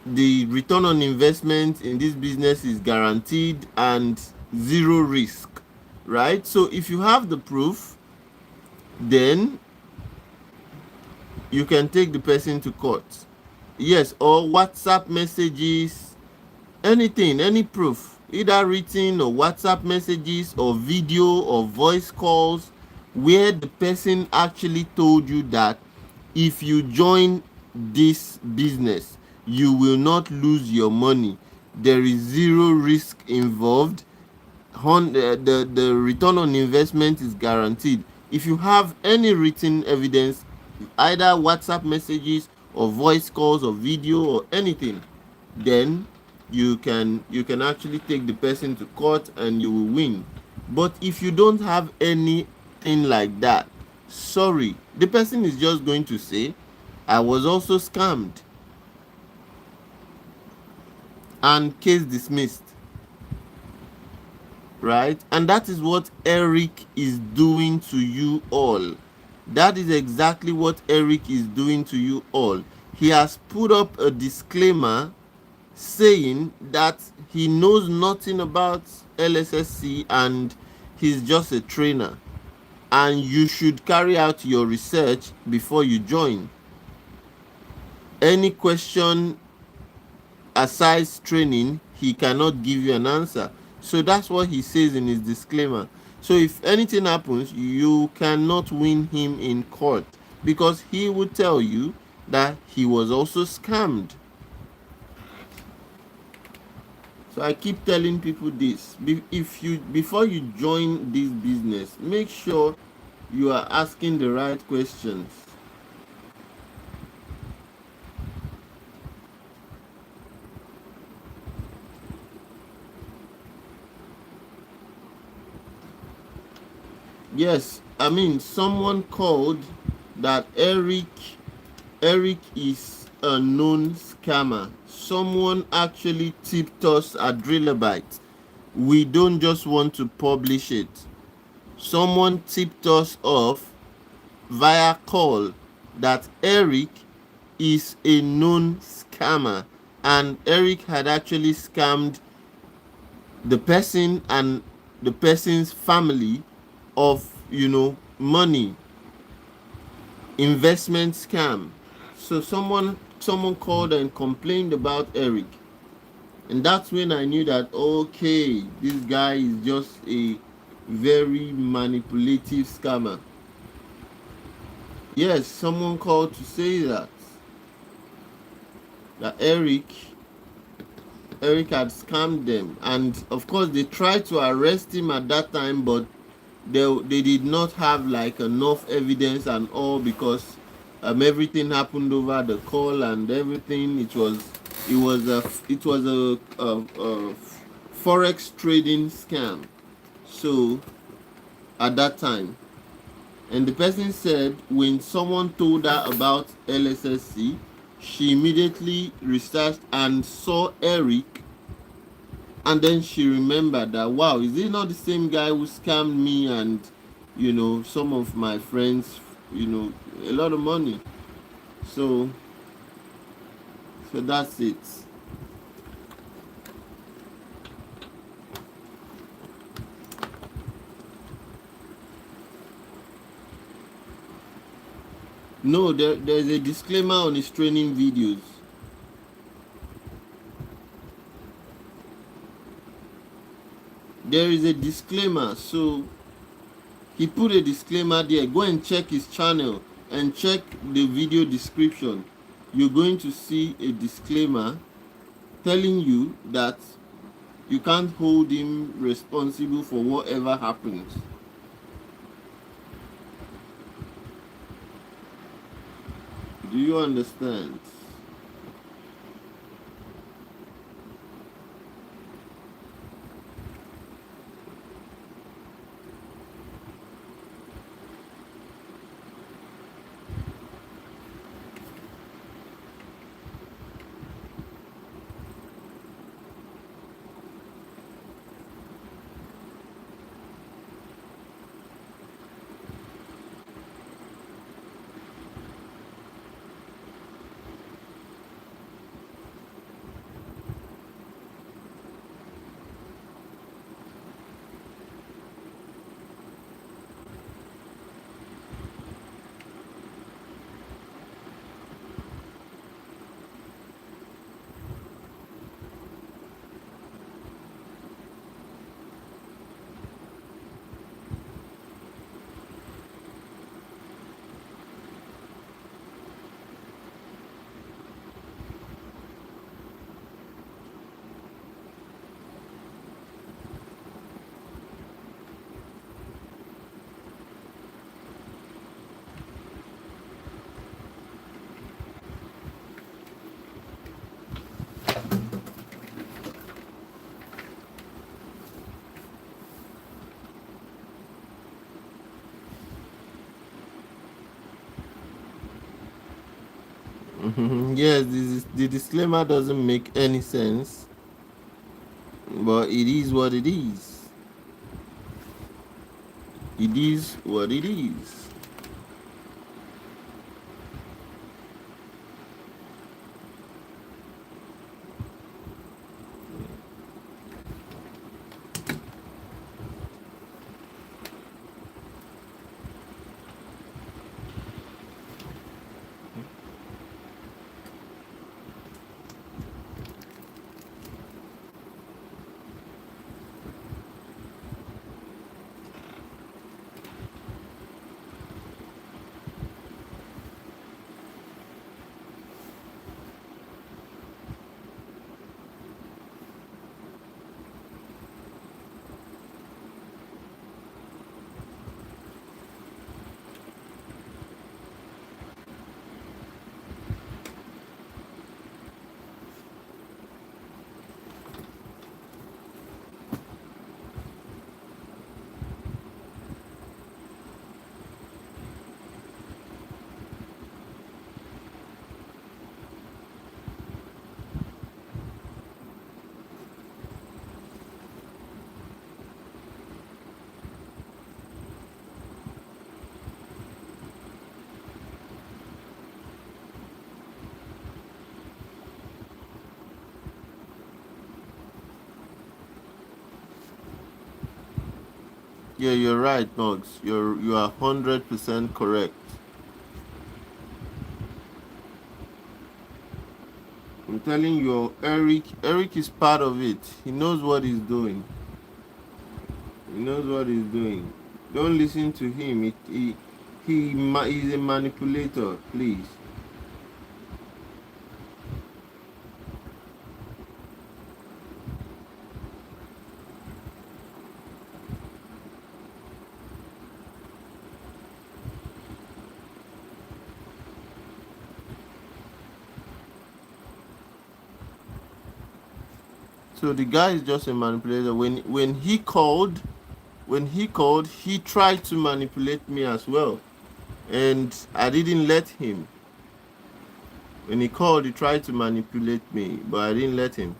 the return on investment in this business is guaranteed and zero risk, right? So if you have the proof, then you can take the person to court. Yes, or WhatsApp messages, anything, any proof, either written or WhatsApp messages or video or voice calls, where the person actually told you that if you join this business, you will not lose your money. There is zero risk involved. The return on investment is guaranteed. If you have any written evidence, either WhatsApp messages or voice calls or video or anything, then you can actually take the person to court and you will win. But if you don't have anything like that, sorry, the person is just going to say, I was also scammed, and case dismissed, right? And that is what Eric is doing to you all. That is exactly what Eric is doing to you all. He has put up a disclaimer saying that he knows nothing about Lssc and he's just a trainer, and you should carry out your research before you join. Any question aside training, he cannot give you an answer. So that's what he says in his disclaimer. So if anything happens, you cannot win him in court because he would tell you that he was also scammed. So I keep telling people this: if you before you join this business, make sure you are asking the right questions. Yes, I mean someone called that Eric is a known scammer. Someone actually tipped us at Drillabyte. We don't just want to publish it. Someone tipped us off via call that Eric is a known scammer, and Eric had actually scammed the person and the person's family of money, investment scam. So someone called and complained about Eric, and that's when I knew that, okay, this guy is just a very manipulative scammer. Yes, someone called to say that Eric had scammed them, and of course they tried to arrest him at that time, but they did not have like enough evidence and all, because everything happened over the call and everything. It was a forex trading scam. So at that time, and the person said when someone told her about LSSC, she immediately researched and saw Eric, and then she remembered that, wow, is he not the same guy who scammed me and some of my friends, a lot of money. So so that's it. No, there's a disclaimer on his training videos. There is a disclaimer, so he put a disclaimer there. Go and check his channel and check the video description. You're going to see a disclaimer telling you that you can't hold him responsible for whatever happens. Do you understand? Yes, the disclaimer doesn't make any sense, but it is what it is. It is what it is. Yeah, you're right, Nogs. You are 100% correct. I'm telling you, Eric is part of it. He knows what he's doing. He knows what he's doing. Don't listen to him. He's a manipulator. Please. So the guy is just a manipulator. When he called, he tried to manipulate me as well, and I didn't let him. When he called, he tried to manipulate me, but I didn't let him.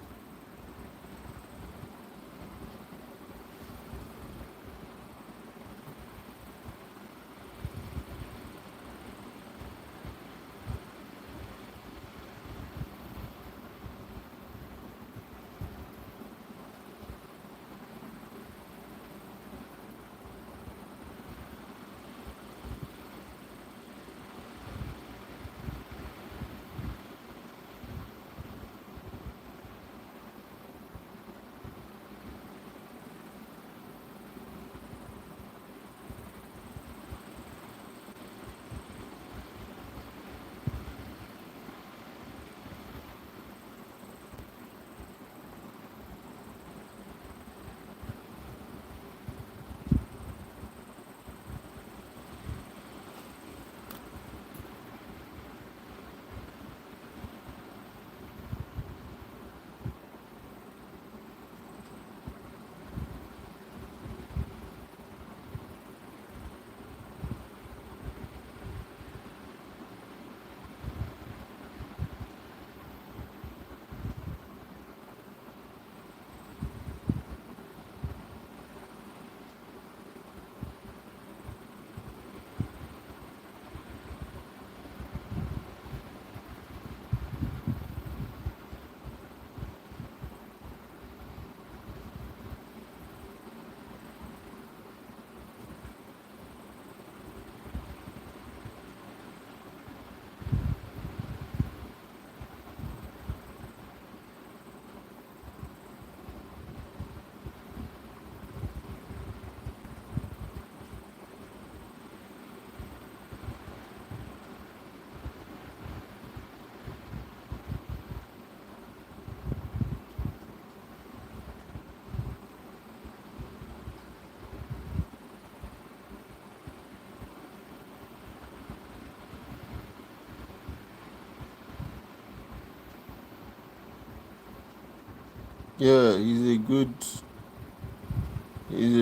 Yeah, he's a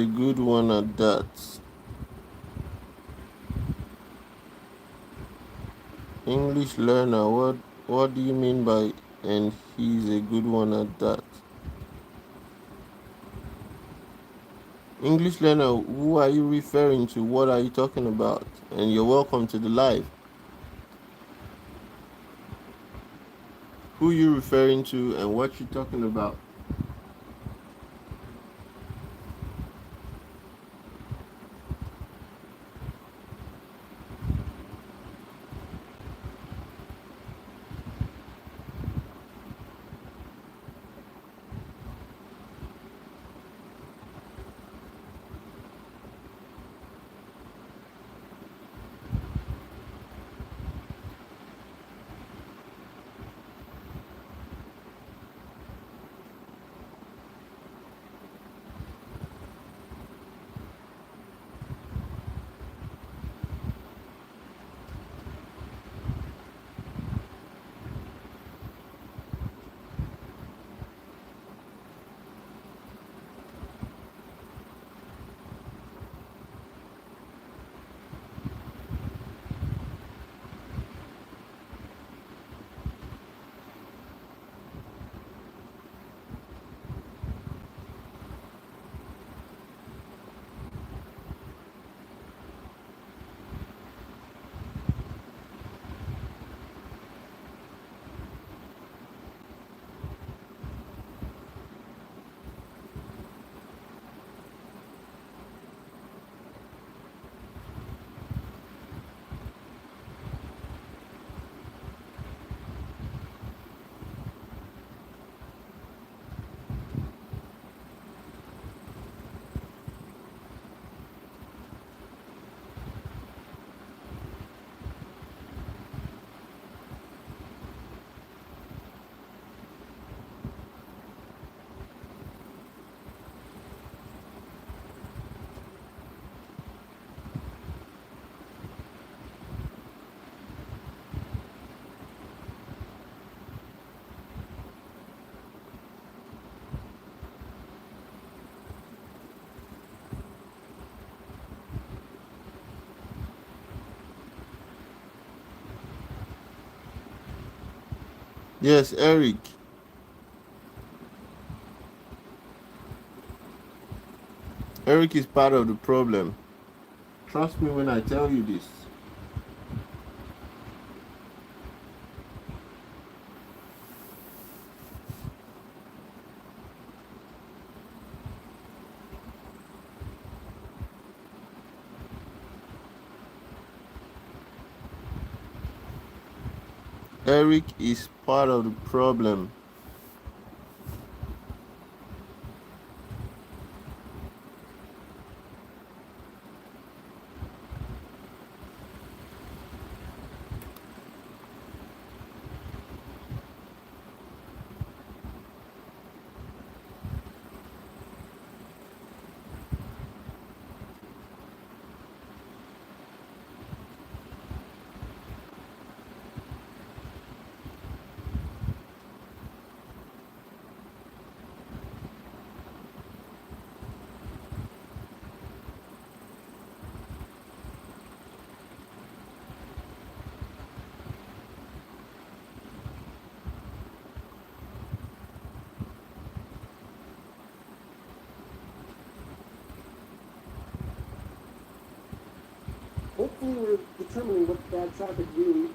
good one at that. English learner, what do you mean by and he's a good one at that? English learner, who are you referring to? What are you talking about? And you're welcome to the live. Who you referring to and what you talking about? Yes, Eric. Eric is part of the problem. Trust me when I tell you this. Eric is part of the problem. Hopefully we're determining what that traffic really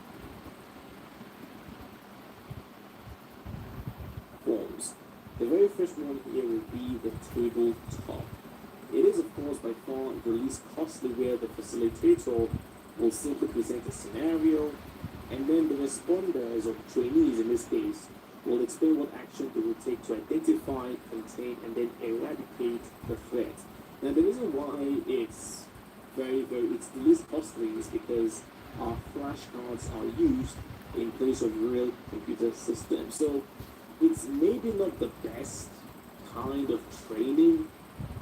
forms. The very first one here will be the tabletop. It is, of course, by far the least costly, where the facilitator will simply present a scenario, and then the responders, or trainees in this case, will explain what action they will take to identify, contain, and then eradicate the threat. Now, the reason why it's it's the least costly is because our flashcards are used in place of real computer systems. So it's maybe not the best kind of training,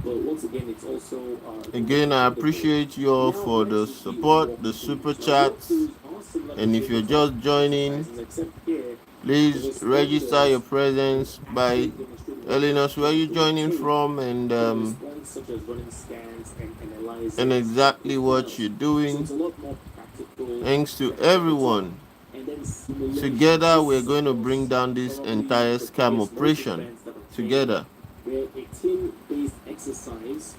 but once again, it's also Again, I appreciate you all now for the let's review support, the super walkthroughs. Now chats. walkthroughs are similar to And if you're tabletop just joining, exercises, except here the please register your responders will presence by actually demonstrate what telling us where action you're they will joining take from in response, such as running scans and and analyzing exactly what files. you're So doing. it's a lot more practical Thanks to than tabletop. everyone. And then simulations. Together, we're This, of going to bring course, down this probably entire the scam biggest, most operation. events that obtain, Together. where a team-based exercise,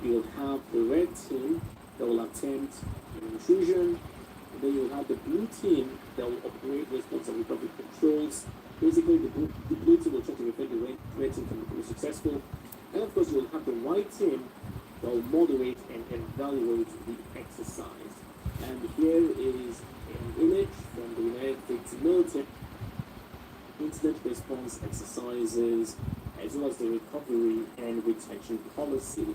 you'll have the red team that will attempt an intrusion, and then you'll have the blue team that will operate response and recovery controls. Basically, the blue team will try to prevent the red team from becoming successful. And of course, you'll have the white team that will moderate and evaluate the exercise. And here is an image from the United States military incident response exercises, as well as the recovery and retention policy.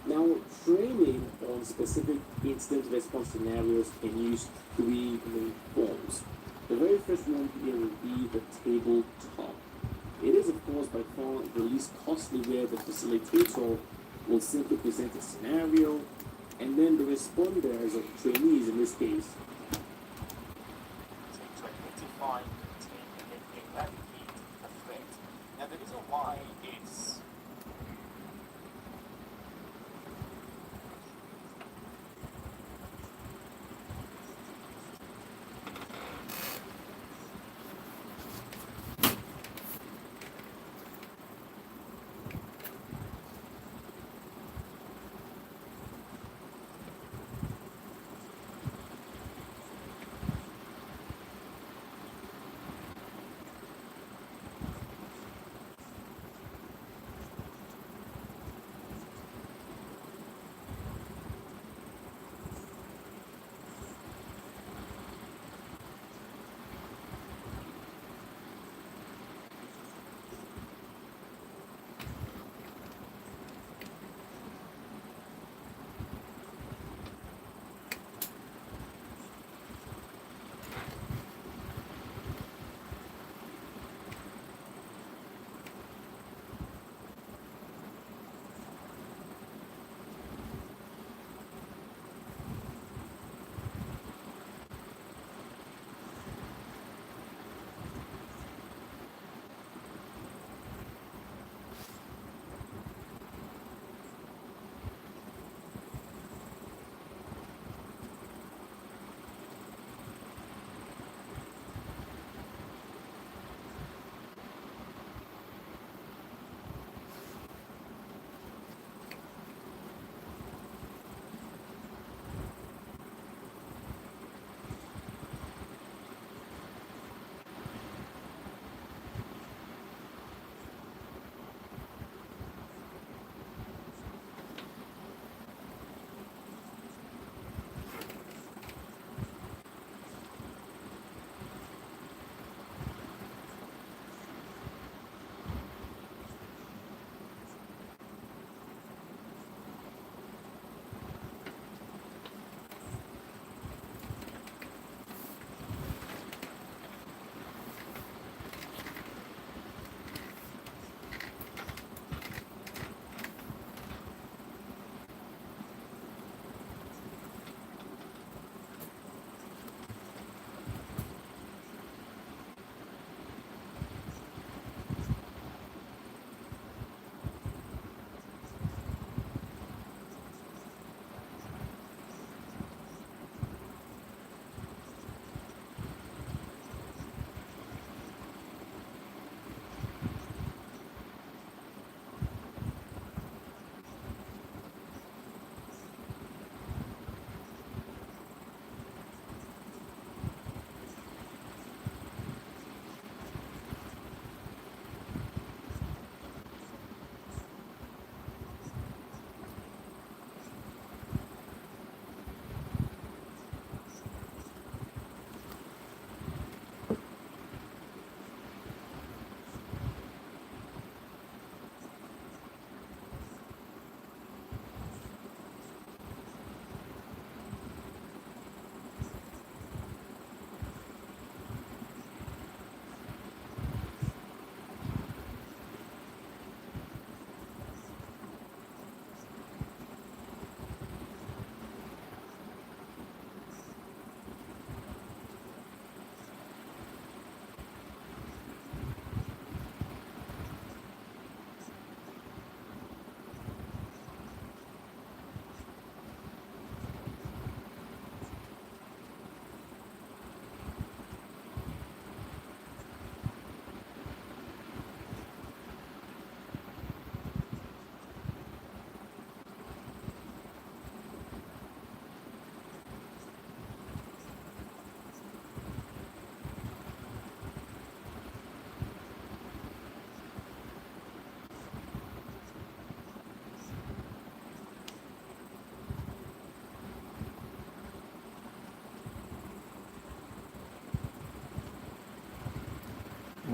Now, training on specific incident response scenarios can use three main forms. The very first one here will be the tabletop. It is, of course, by far the least costly, where the facilitator will simply present a scenario, and then the responders, or trainees in this case, to identify, contain, and then eradicate the threat. Now, the reason why it's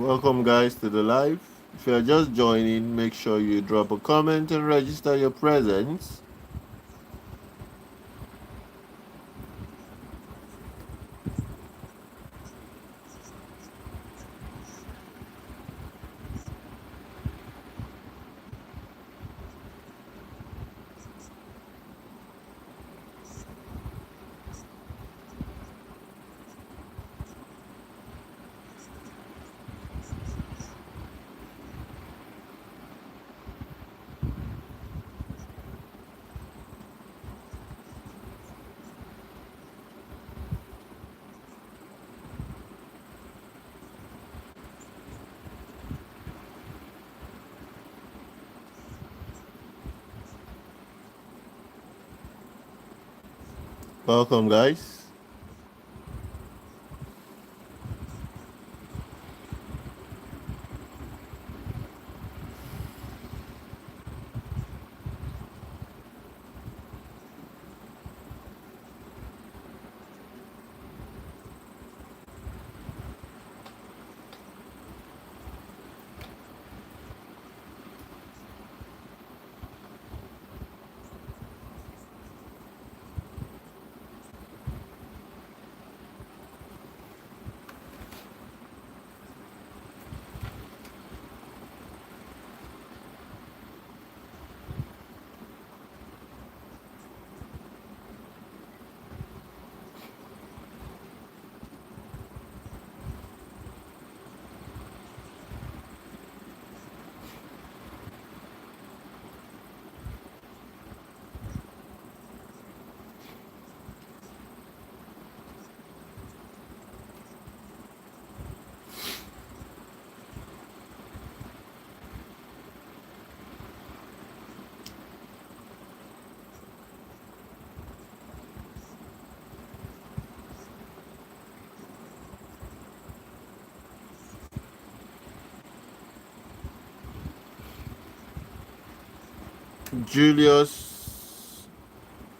Welcome, guys, to the live. If you're just joining, make sure you drop a comment and register your presence. Welcome, guys.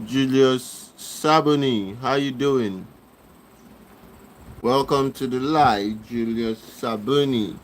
Julius Sabuni, how you doing? Welcome to the live, Julius Sabuni.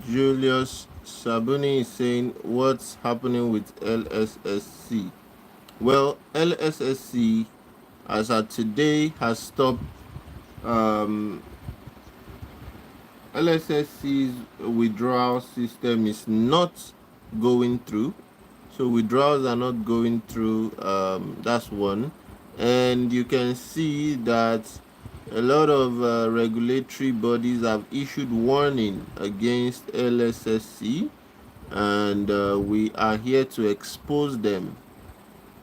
Julius Sabuni is saying, what's happening with LSSC? Well, LSSC, as of today, has stopped. Um, LSSC's withdrawal system is not going through. So withdrawals are not going through. That's one. And you can see that a lot of regulatory bodies have issued warning against LSSC, and we are here to expose them.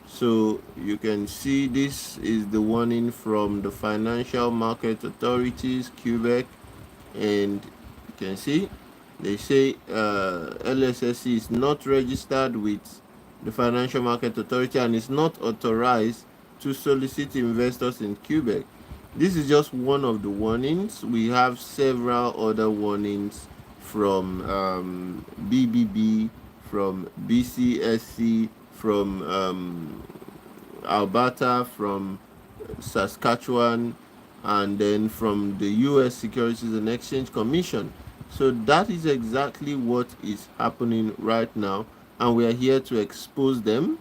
So you can see this is the warning from the Financial Market Authorities, Quebec, and you can see they say LSSC is not registered with the Financial Market Authority and is not authorized to solicit investors in Quebec. This is just one of the warnings. We have several other warnings from BBB, from BCSC, from Alberta, from Saskatchewan, and then from the US Securities and Exchange Commission. So that is exactly what is happening right now, and we are here to expose them.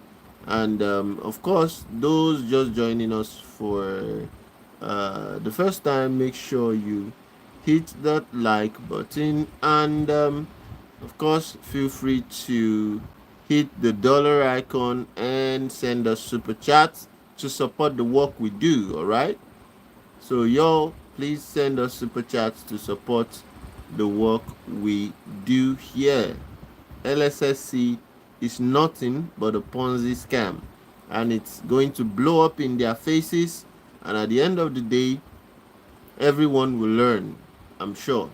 And of course, those just joining us for the first time, make sure you hit that like button, and of course, feel free to hit the dollar icon and send us super chats to support the work we do. All right, so y'all, please send us super chats to support the work we do here. LSSC is nothing but a Ponzi scam, and it's going to blow up in their faces, and at the end of the day, everyone will learn, I'm sure.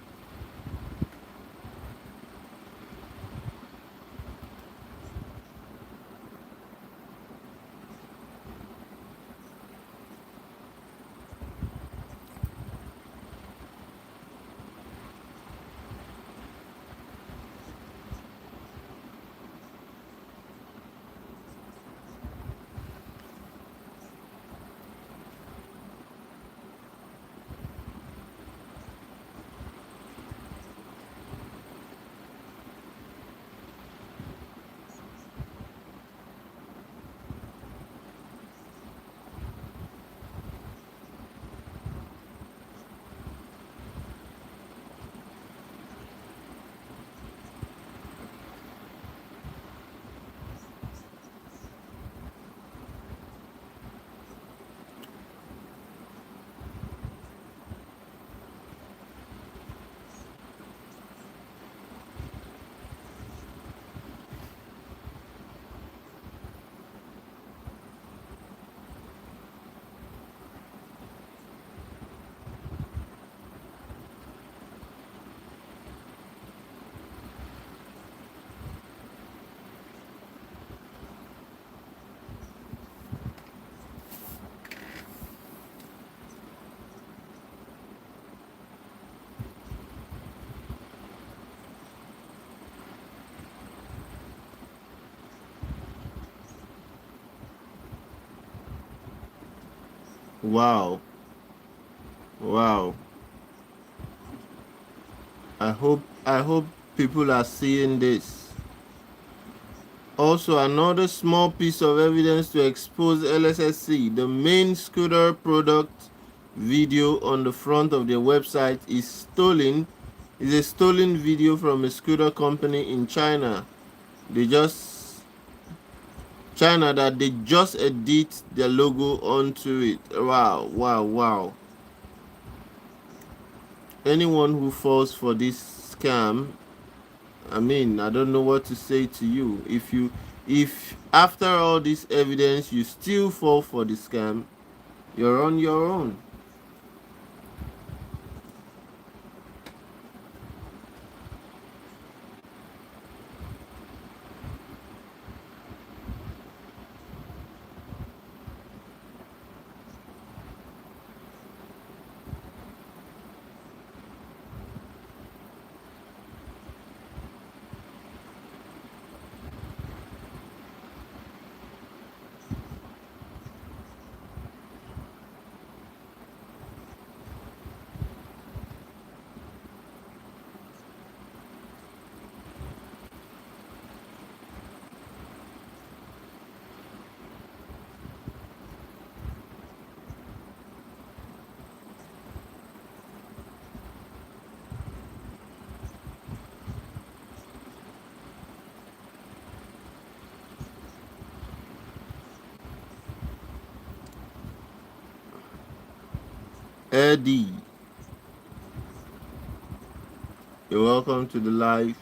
Wow. Wow. I hope people are seeing this. Also, another small piece of evidence to expose LSSC. The main scooter product video on the front of their website is stolen. Is a stolen video from a scooter company in China. They just China that they just edit their logo onto it. Wow, wow, wow. Anyone who falls for this scam, I mean, I don't know what to say to you. If after all this evidence you still fall for the scam, you're on your own. Eddie, you're welcome to the live.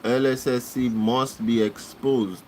LSSC must be exposed.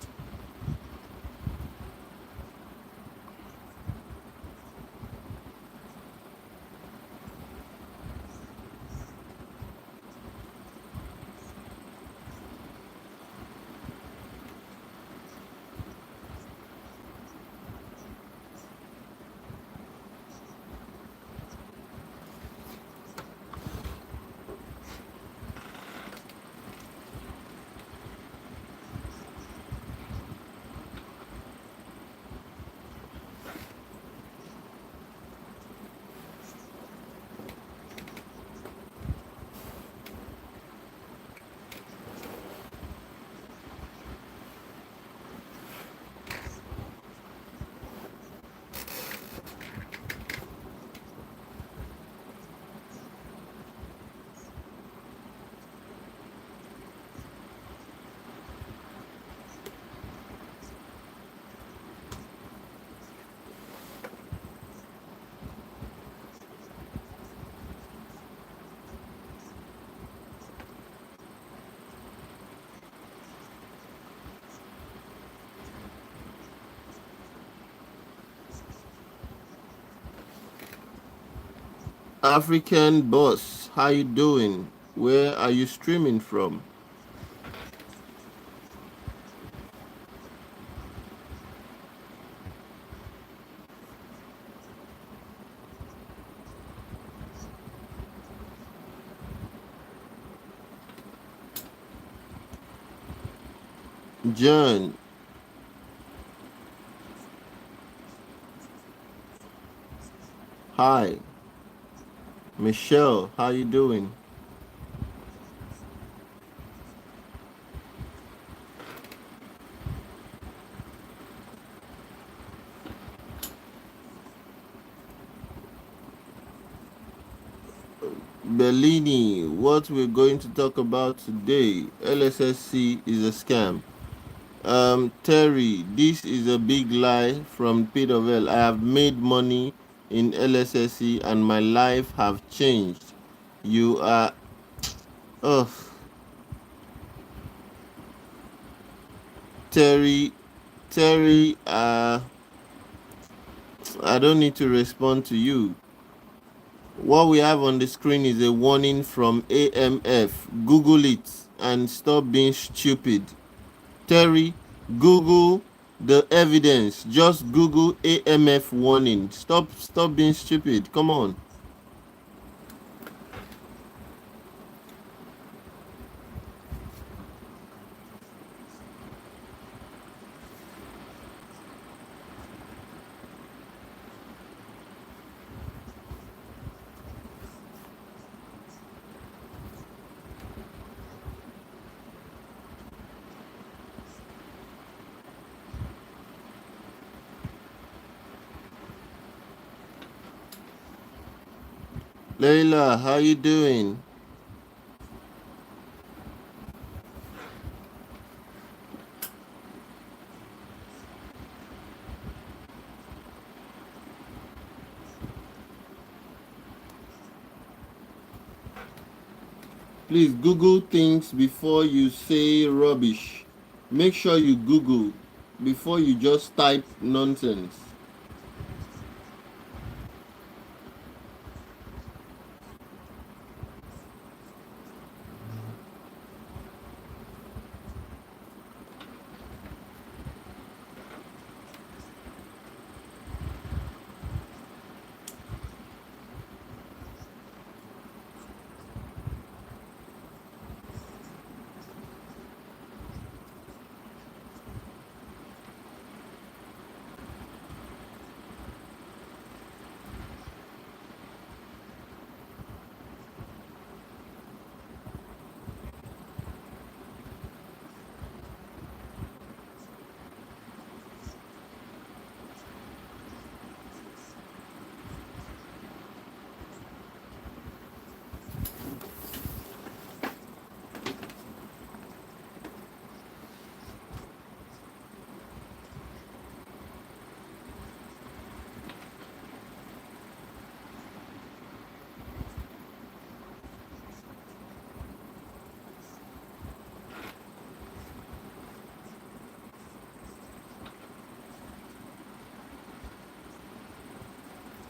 African boss, how you doing? Where are you streaming from? John, hi. Michelle, how you doing? Bellini, what we're going to talk about today, LSSC is a scam. Terry, this is a big lie from pit of hell. I have made money in LSSC and my life have changed. You are, oh, Terry, Terry, I don't need to respond to you. What we have on the screen is a warning from AMF. Google it and stop being stupid. Terry, Google the evidence. Just Google AMF warning. Stop being stupid. Come on. Leila, how you doing? Please Google things before you say rubbish. Make sure you Google before you just type nonsense.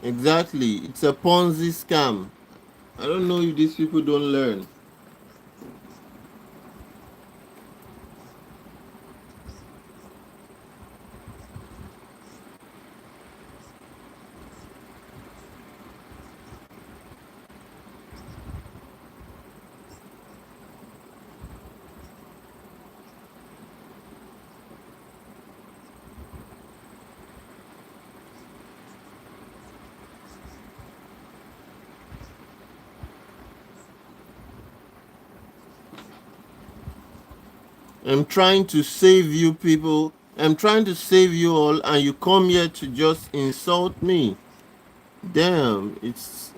Exactly. It's a Ponzi scam. I don't know if these people don't learn. I'm trying to save you people. I'm trying to save you all, and you come here to just insult me. Damn, it's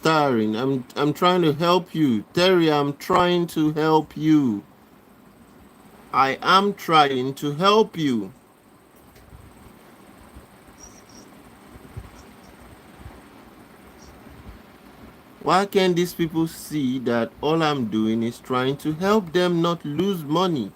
tiring. I'm trying to help you, Terry. I'm trying to help you. I am trying to help you. Why can't these people see that all I'm doing is trying to help them not lose money?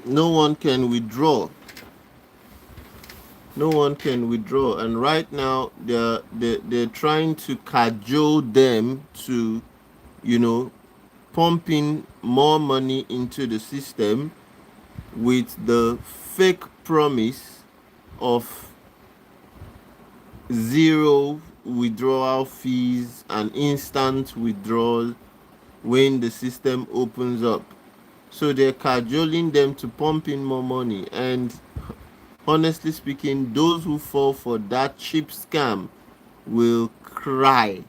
No one can withdraw. No one can withdraw, and right now they're trying to cajole them to, you know, pumping more money into the system with the fake promise of zero withdrawal fees and instant withdrawal when the system opens up. So they're cajoling them to pump in more money. And honestly speaking, those who fall for that cheap scam will cry.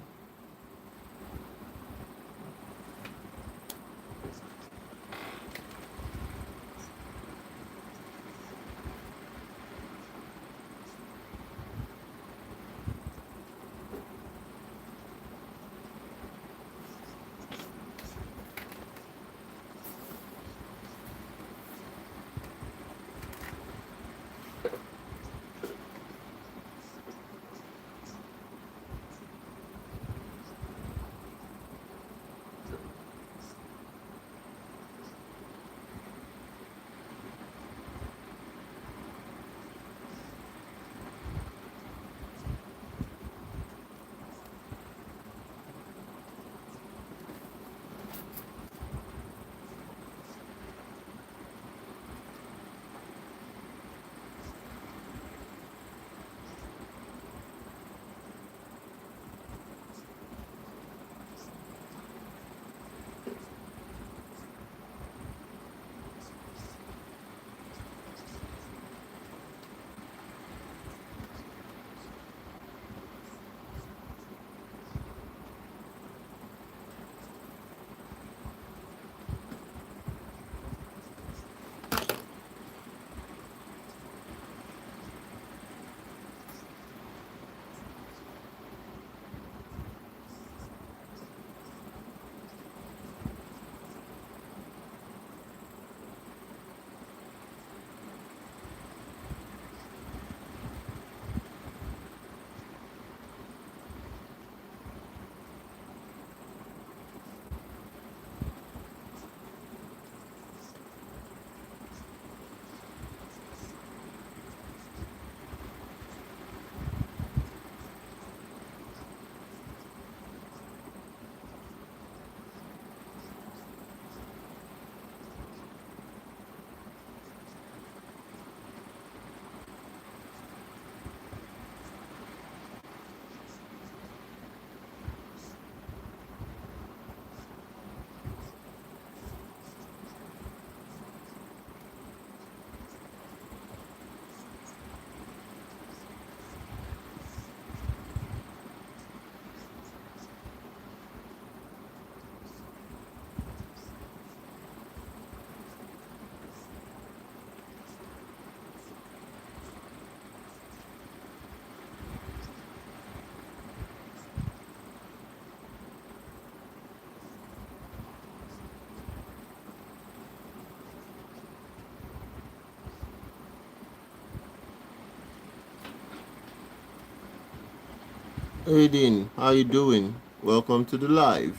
Aiden, how you doing? Welcome to the live.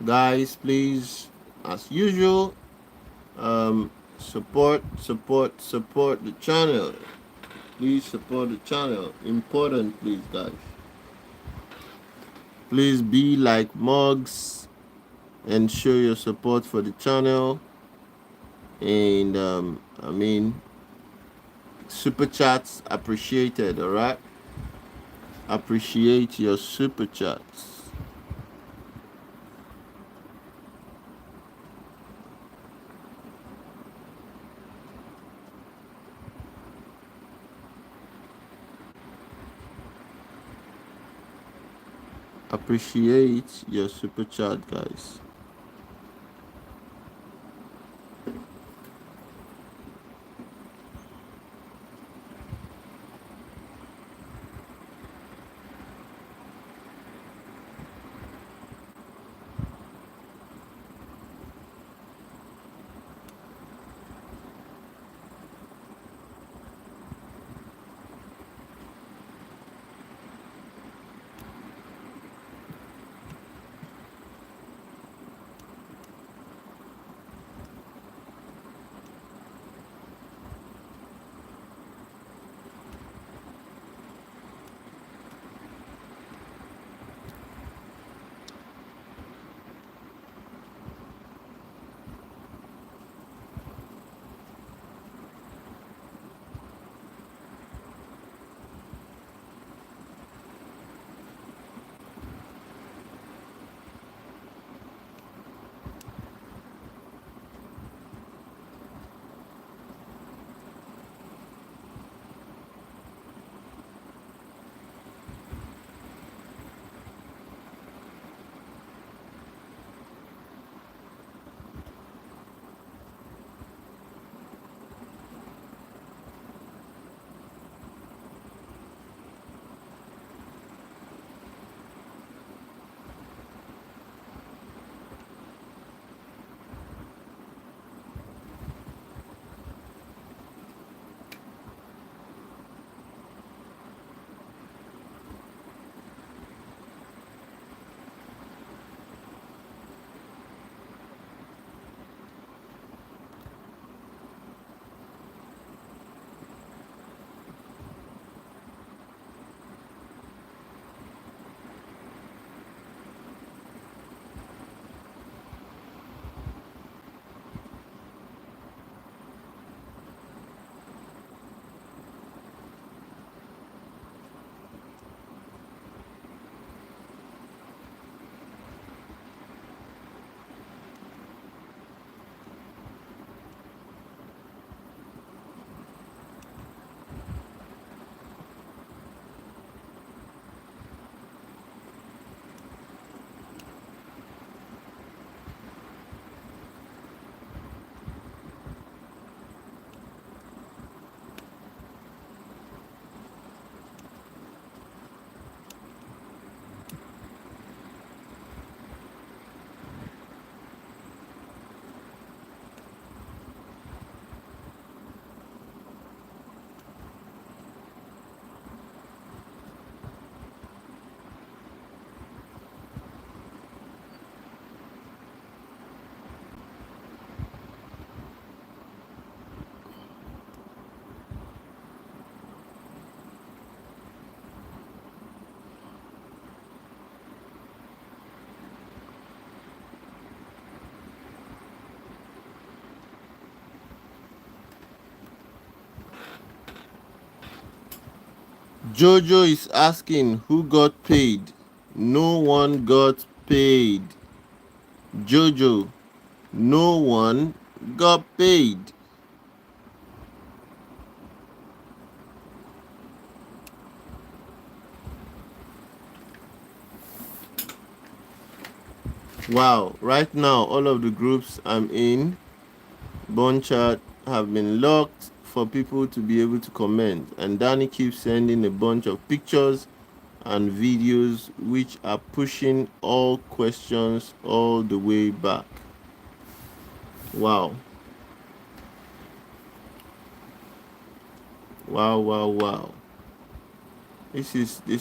Guys, please, as usual, support the channel. Please support the channel. Important, please, guys. Please be like mugs and show your support for the channel. And super chats appreciated. All right, appreciate your super chats. Appreciate your super chat, guys. Jojo is asking who got paid. No one got paid. Jojo, no one got paid. Wow, right now all of the groups I'm in, Bonchat, have been locked for people to be able to comment. And Danny keeps sending a bunch of pictures and videos which are pushing all questions all the way back. Wow. Wow, wow, wow. This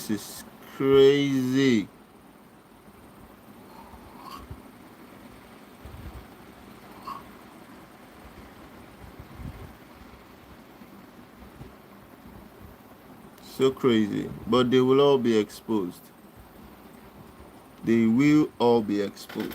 is crazy. So crazy. But they will all be exposed. They will all be exposed.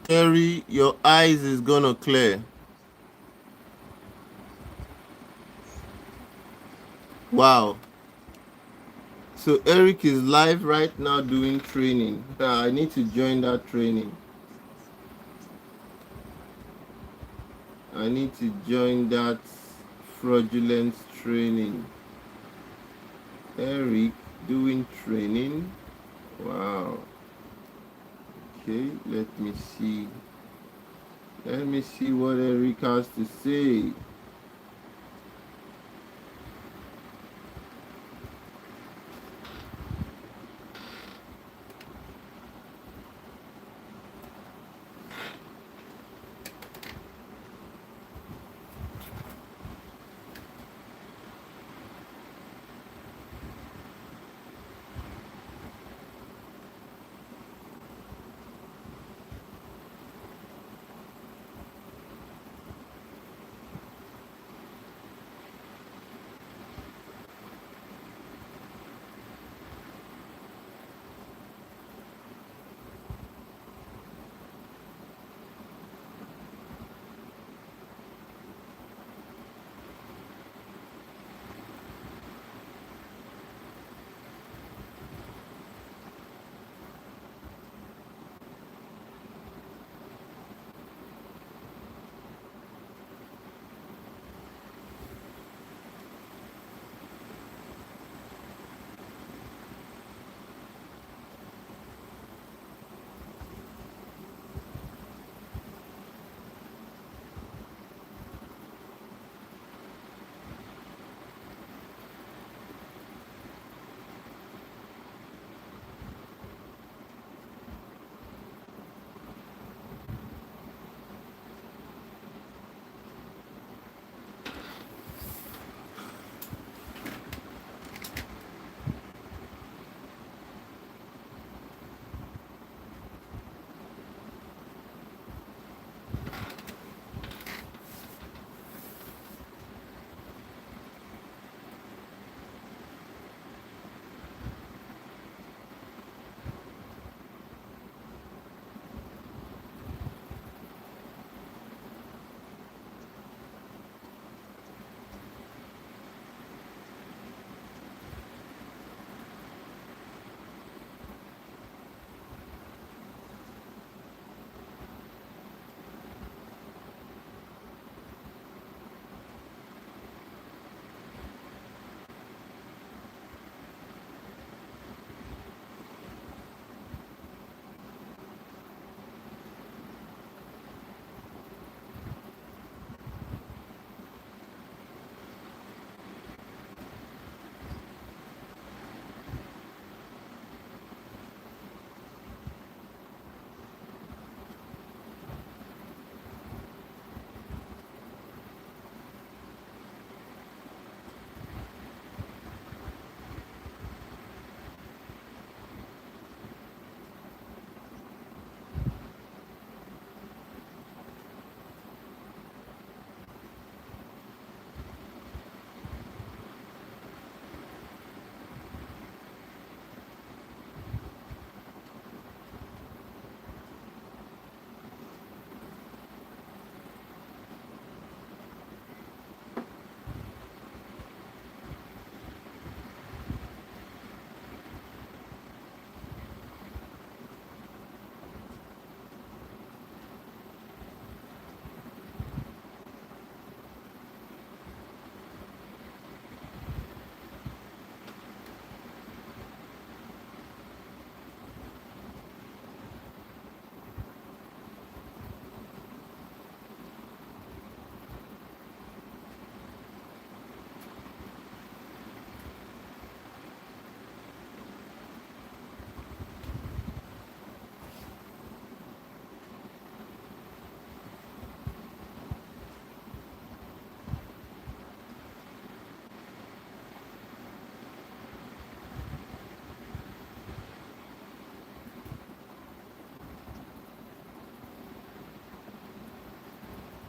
Terry, your eyes is gonna clear. Wow. So Eric is live right now doing training. I need to join that training. I need to join that fraudulent training. Eric doing training. Wow. Okay, let me see. Let me see what Eric has to say.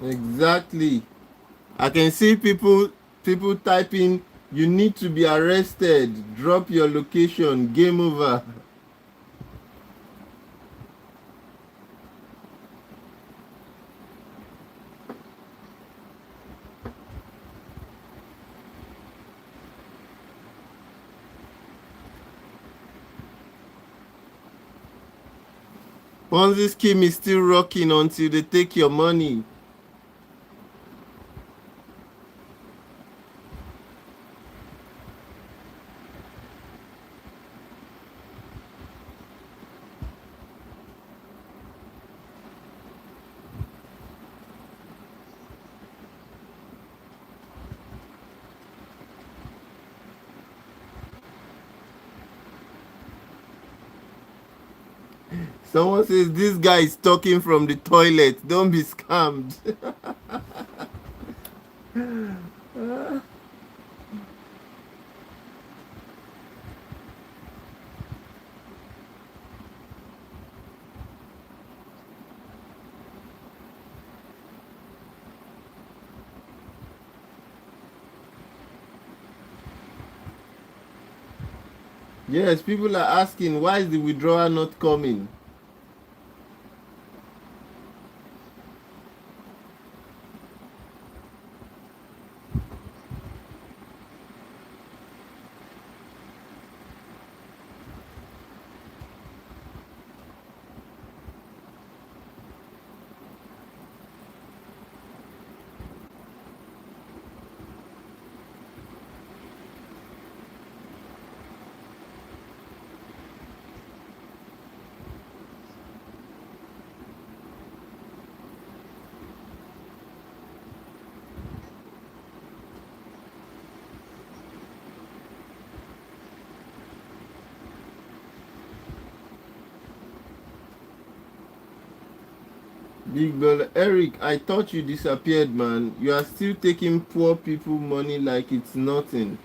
Exactly. I can see people typing, you need to be arrested. Drop your location. Game over. Ponzi scheme is still rocking until they take your money. Someone says this guy is talking from the toilet. Don't be scammed. Yes, people are asking why is the withdrawal not coming? Big brother Eric, I thought you disappeared, man. You are still taking poor people money like it's nothing.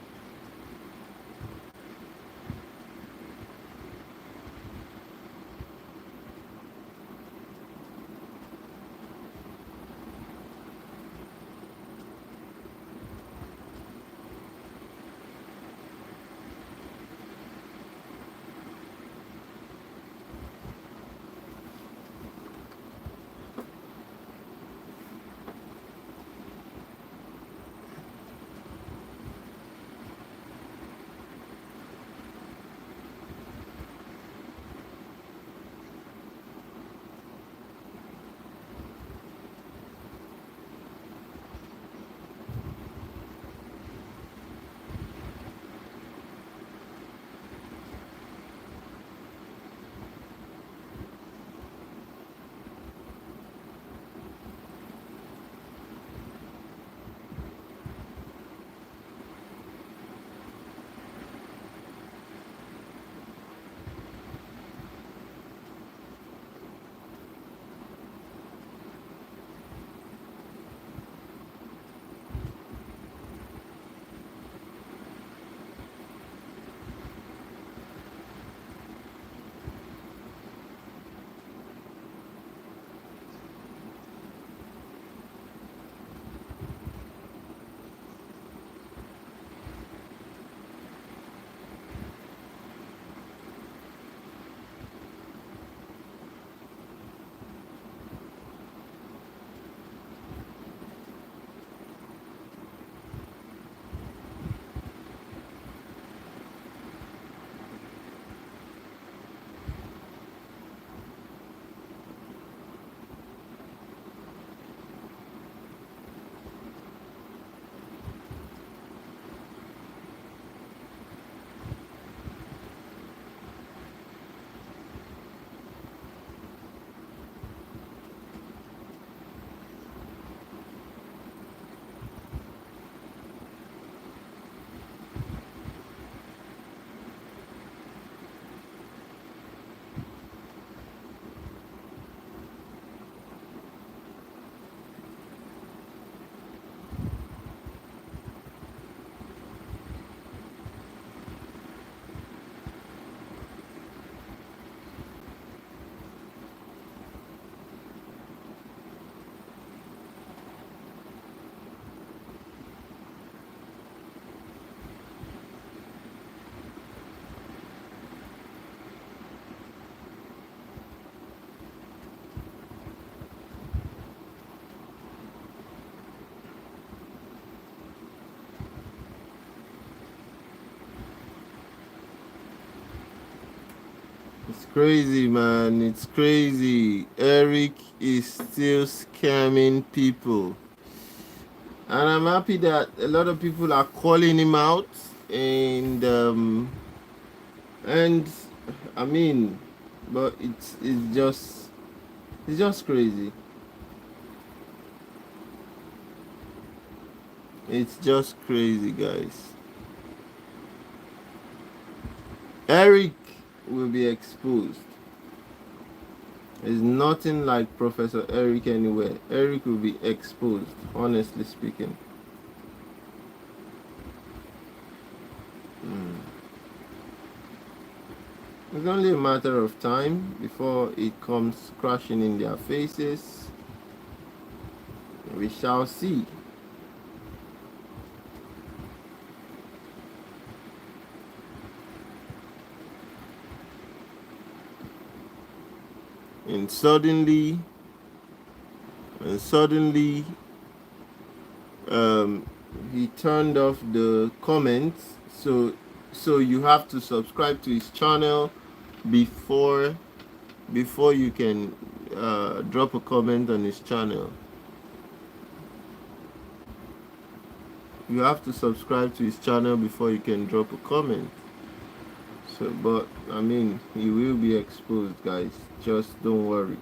It's crazy, man. It's crazy. Eric is still scamming people. And I'm happy that a lot of people are calling him out. And I mean, but it's just crazy. It's just crazy, guys. Eric will be exposed. There's nothing like Professor Eric anywhere. Eric will be exposed, honestly speaking. It's only a matter of time before it comes crashing in their faces. We shall see. And suddenly, and suddenly, um, he turned off the comments. So you have to subscribe to his channel before you can drop a comment on his channel. You have to subscribe to his channel before you can drop a comment. So, but I mean, he will be exposed, guys. Just don't worry.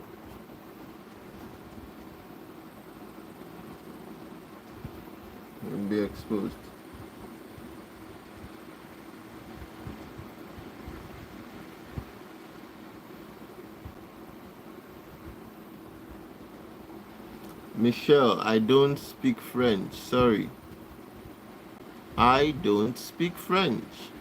He'll be exposed. Michelle, I don't speak French. Sorry. I don't speak French.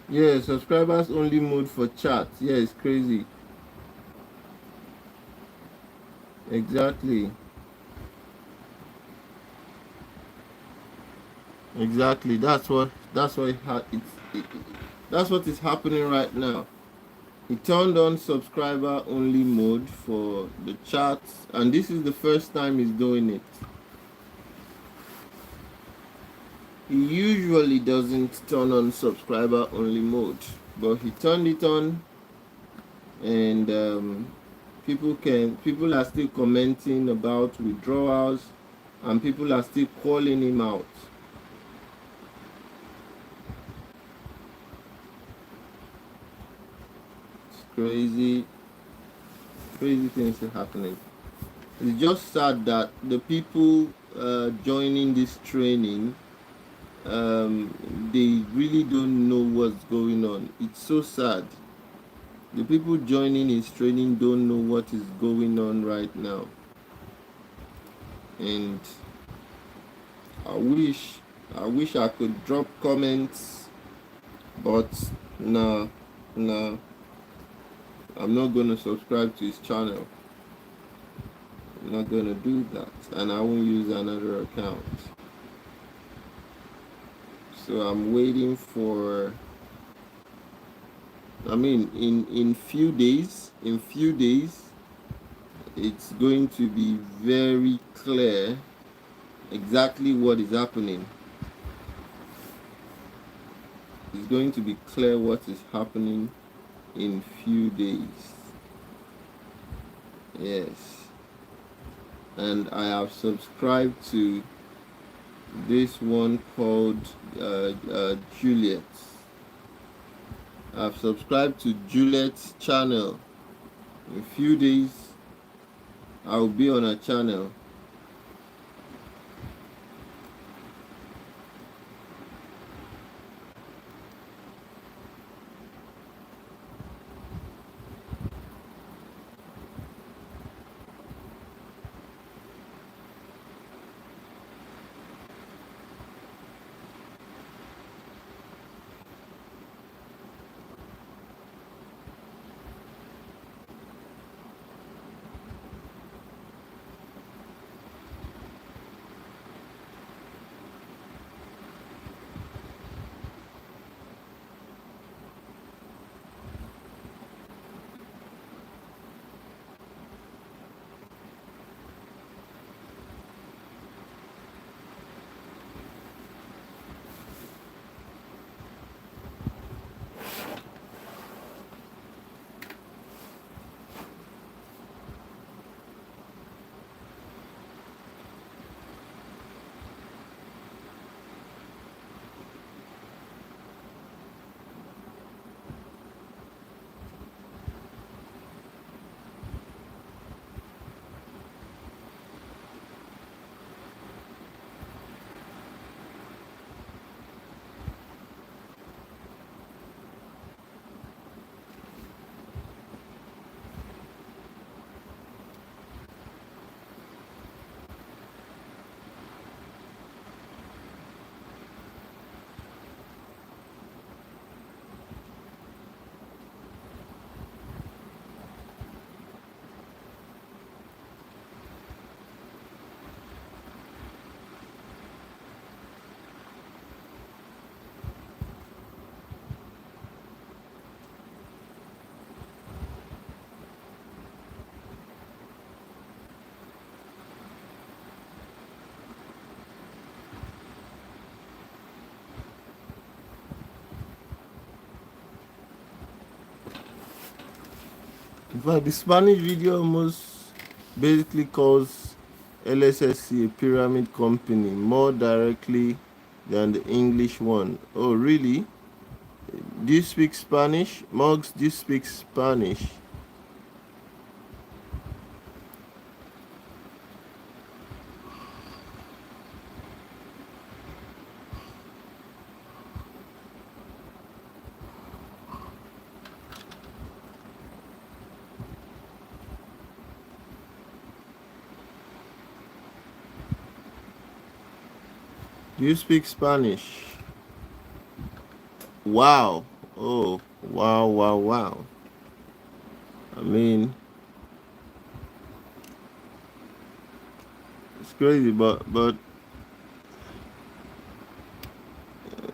Yeah, subscribers only mode for chat. Yeah, it's crazy. Exactly. Exactly. That's what is happening right now. He turned on subscriber only mode for the chats, and this is the first time he's doing it. He usually doesn't turn on subscriber only mode, but he turned it on, and people are still commenting about withdrawals, and people are still calling him out. It's crazy things are happening. It's just sad that the people joining this training they really don't know what's going on. It's so sad. The people joining his training don't know what is going on right now. And I wish I could drop comments, but no, no, I'm not gonna subscribe to his channel. I'm not gonna do that, and I won't use another account. So I'm waiting for. I mean, in few days, it's going to be very clear exactly what is happening. It's going to be clear what is happening in few days. Yes. And I have subscribed to this one called Juliet. I've subscribed to Juliet's channel. In a few days, I'll be on her channel. In fact, the Spanish video almost basically calls Lssc a pyramid company more directly than the English one. Oh, really? Do you speak Spanish? Mugs, do you speak Spanish? Do you speak Spanish? Wow. Oh, wow, wow, wow. I mean, it's crazy, but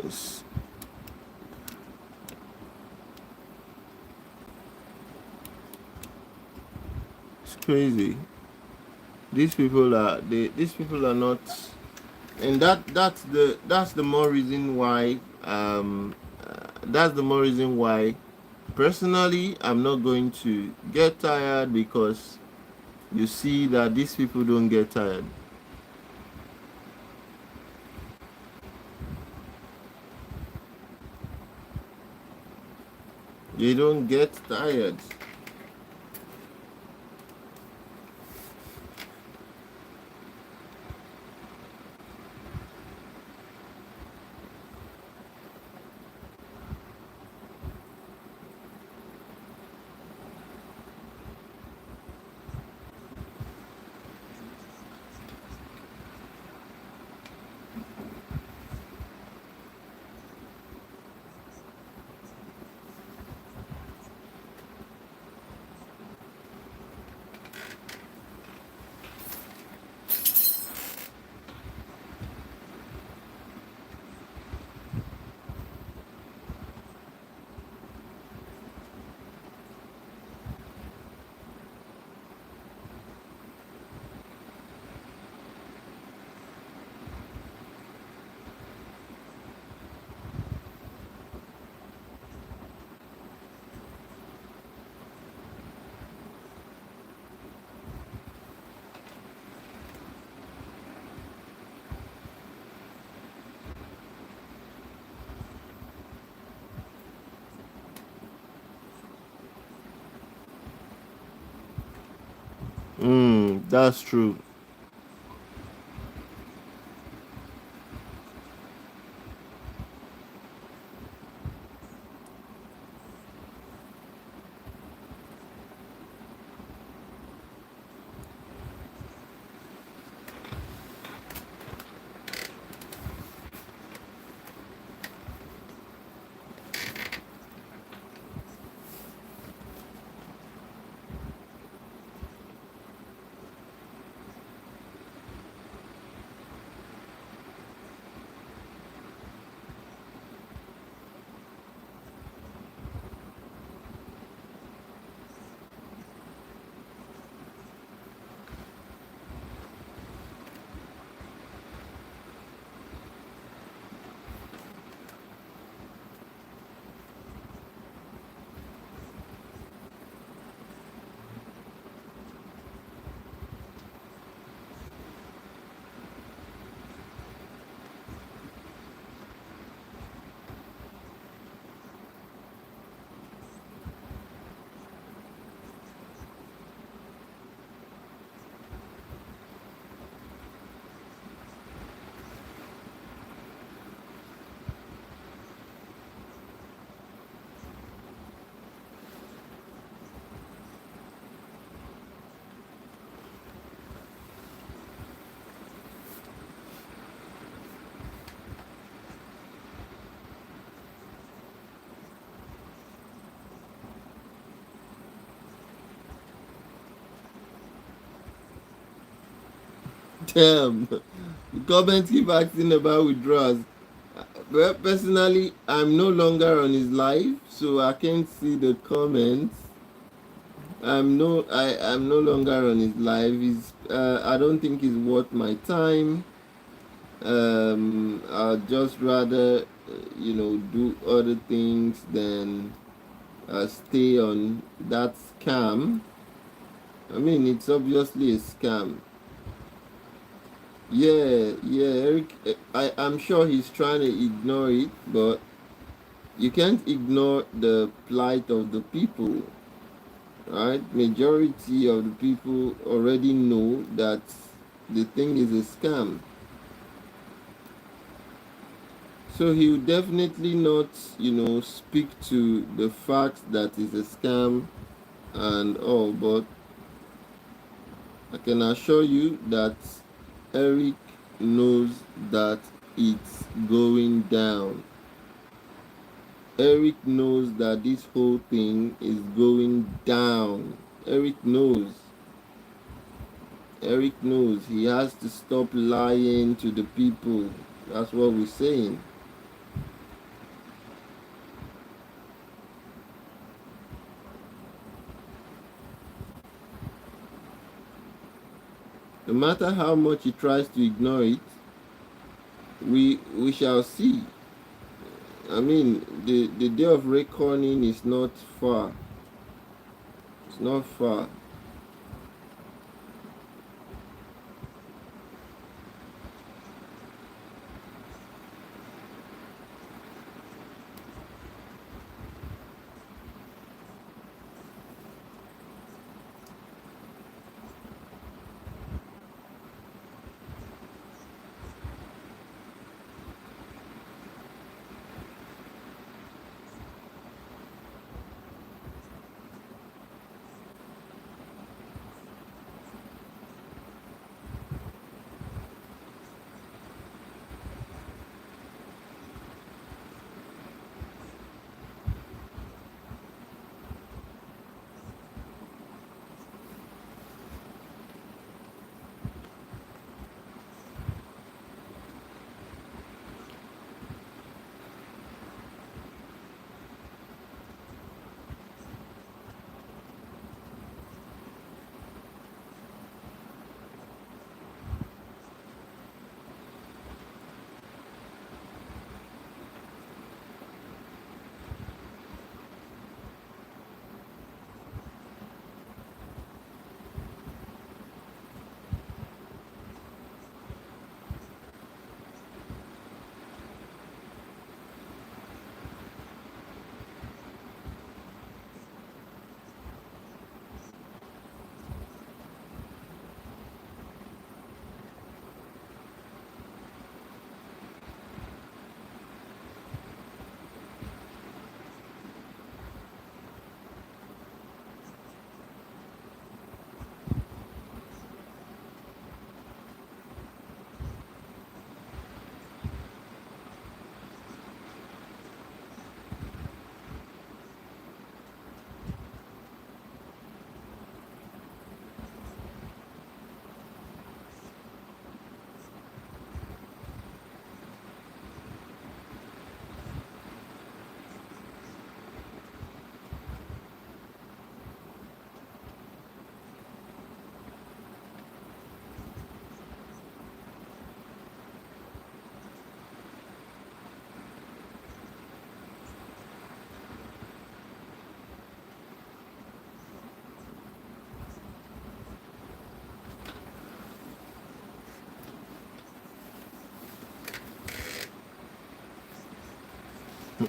it's, it's crazy. These people are not, and that's the more reason why that's the more reason why personally I'm not going to get tired, because you see that these people don't get tired. They don't get tired. That's true. Damn. The government keep asking about withdrawals. Well, personally, I'm no longer on his live, so I can't see the comments. I'm no longer on his live. I don't think it's worth my time. I'd just rather, do other things than stay on that scam. I mean, it's obviously a scam. Yeah, Eric. I'm sure he's trying to ignore it, but you can't ignore the plight of the people, right? Majority of the people already know that the thing is a scam. So he will definitely not, speak to the fact that it's a scam and all, but I can assure you that Eric knows that it's going down. Eric knows that this whole thing is going down. Eric knows. Eric knows he has to stop lying to the people. That's what we're saying. No matter how much he tries to ignore it, we shall see. I mean, the day of reckoning is not far. It's not far.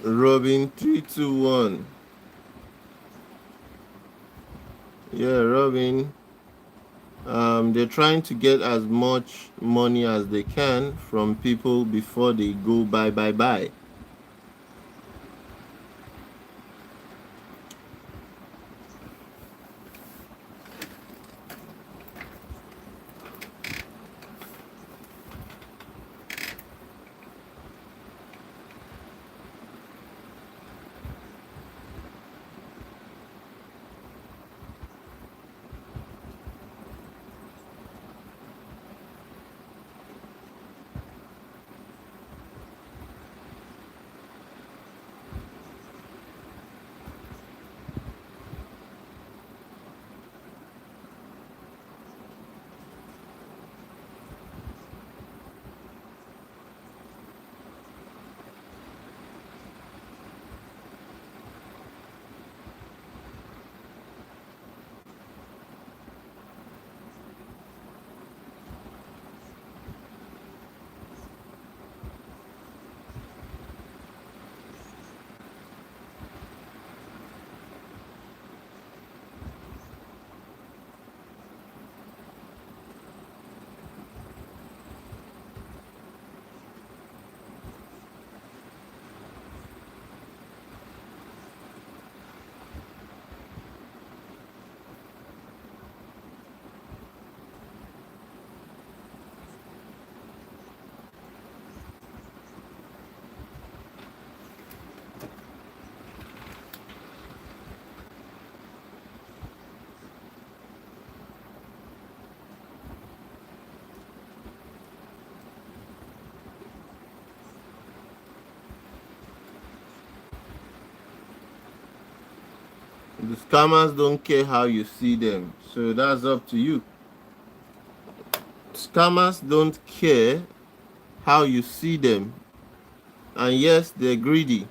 Robin 321. Yeah, Robin. They're trying to get as much money as they can from people before they go bye bye bye. The scammers don't care how you see them, so that's up to you. Scammers don't care how you see them, and yes, they're greedy.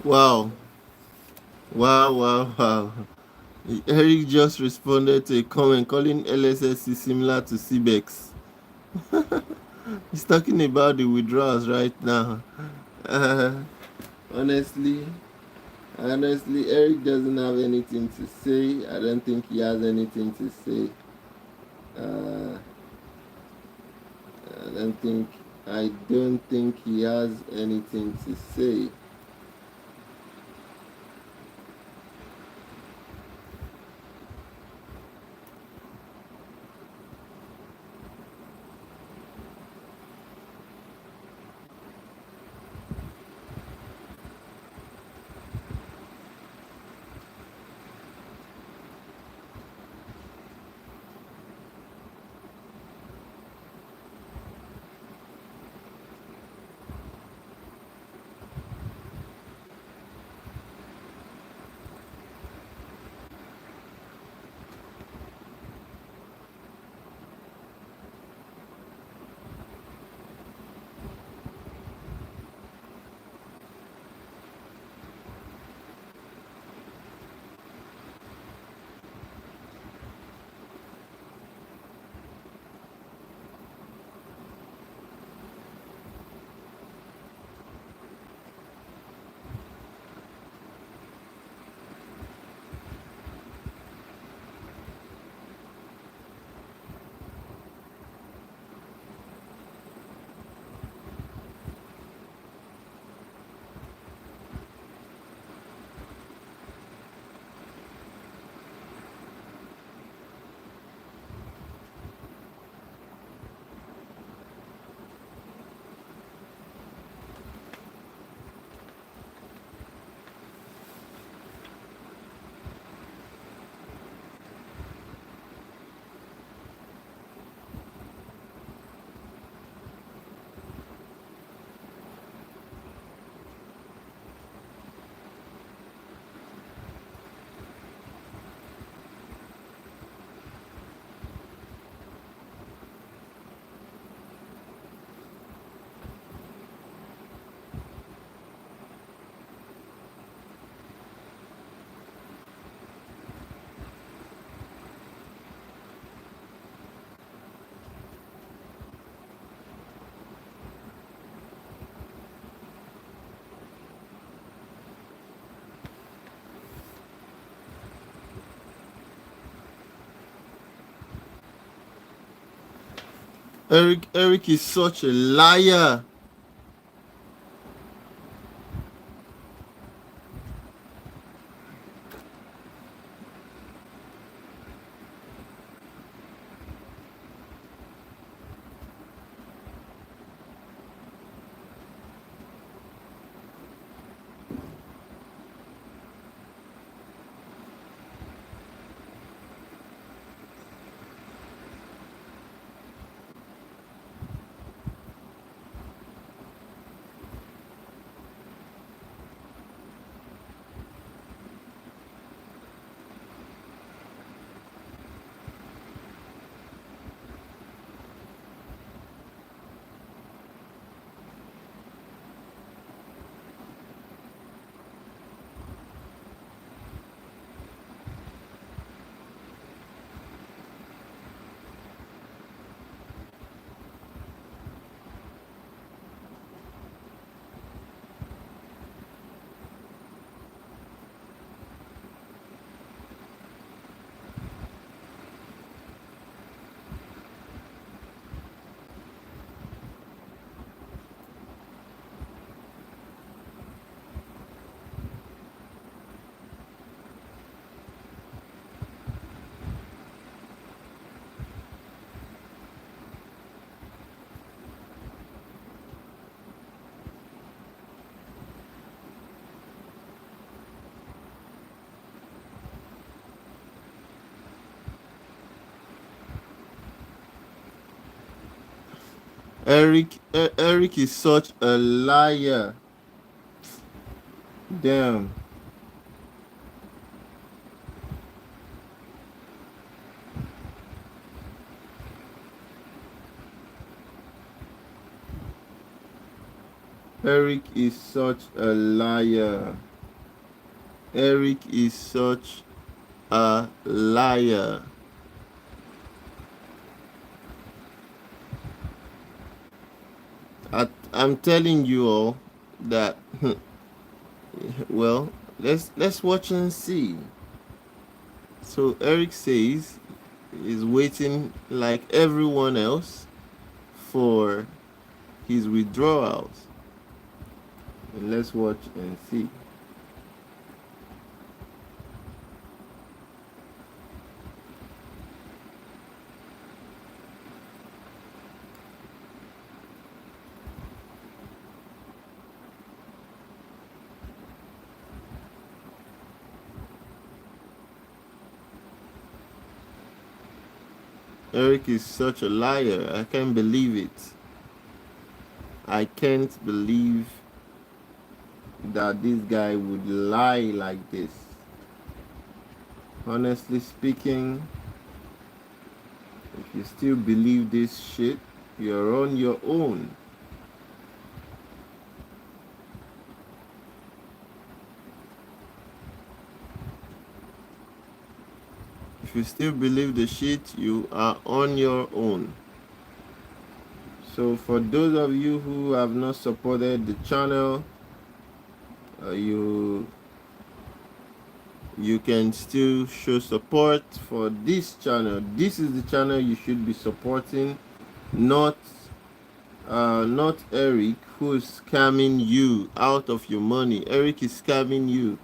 Wow, wow. Eric just responded to a comment calling LSSC similar to CBEX. He's talking about the withdrawals right now. Uh, honestly, honestly, Eric doesn't have anything to say. I don't think he has anything to say. Uh, I don't think. I don't think he has anything to say. Eric is such a liar. Eric is such a liar. Damn. Eric is such a liar. Eric is such a liar. I'm telling you all that well, let's watch and see. So Eric says he's waiting like everyone else for his withdrawals. And let's watch and see. Eric is such a liar. I can't believe it. I can't believe that this guy would lie like this. Honestly speaking, if you still believe this shit, you're on your own. If you still believe the shit, you are on your own. So for those of you who have not supported the channel, you can still show support for this channel. This is the channel you should be supporting, not not Eric, who is scamming you out of your money. Eric is scamming you.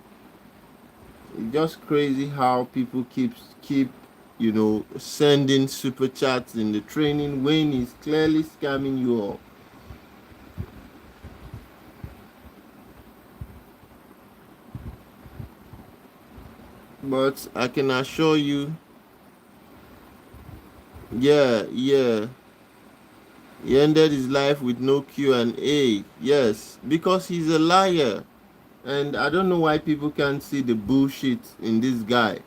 It's just crazy how people keep sending super chats in the training when he's clearly scamming you all. But I can assure you, yeah, he ended his life with no Q&A. Yes, because he's a liar. And I don't know why people can't see the bullshit in this guy.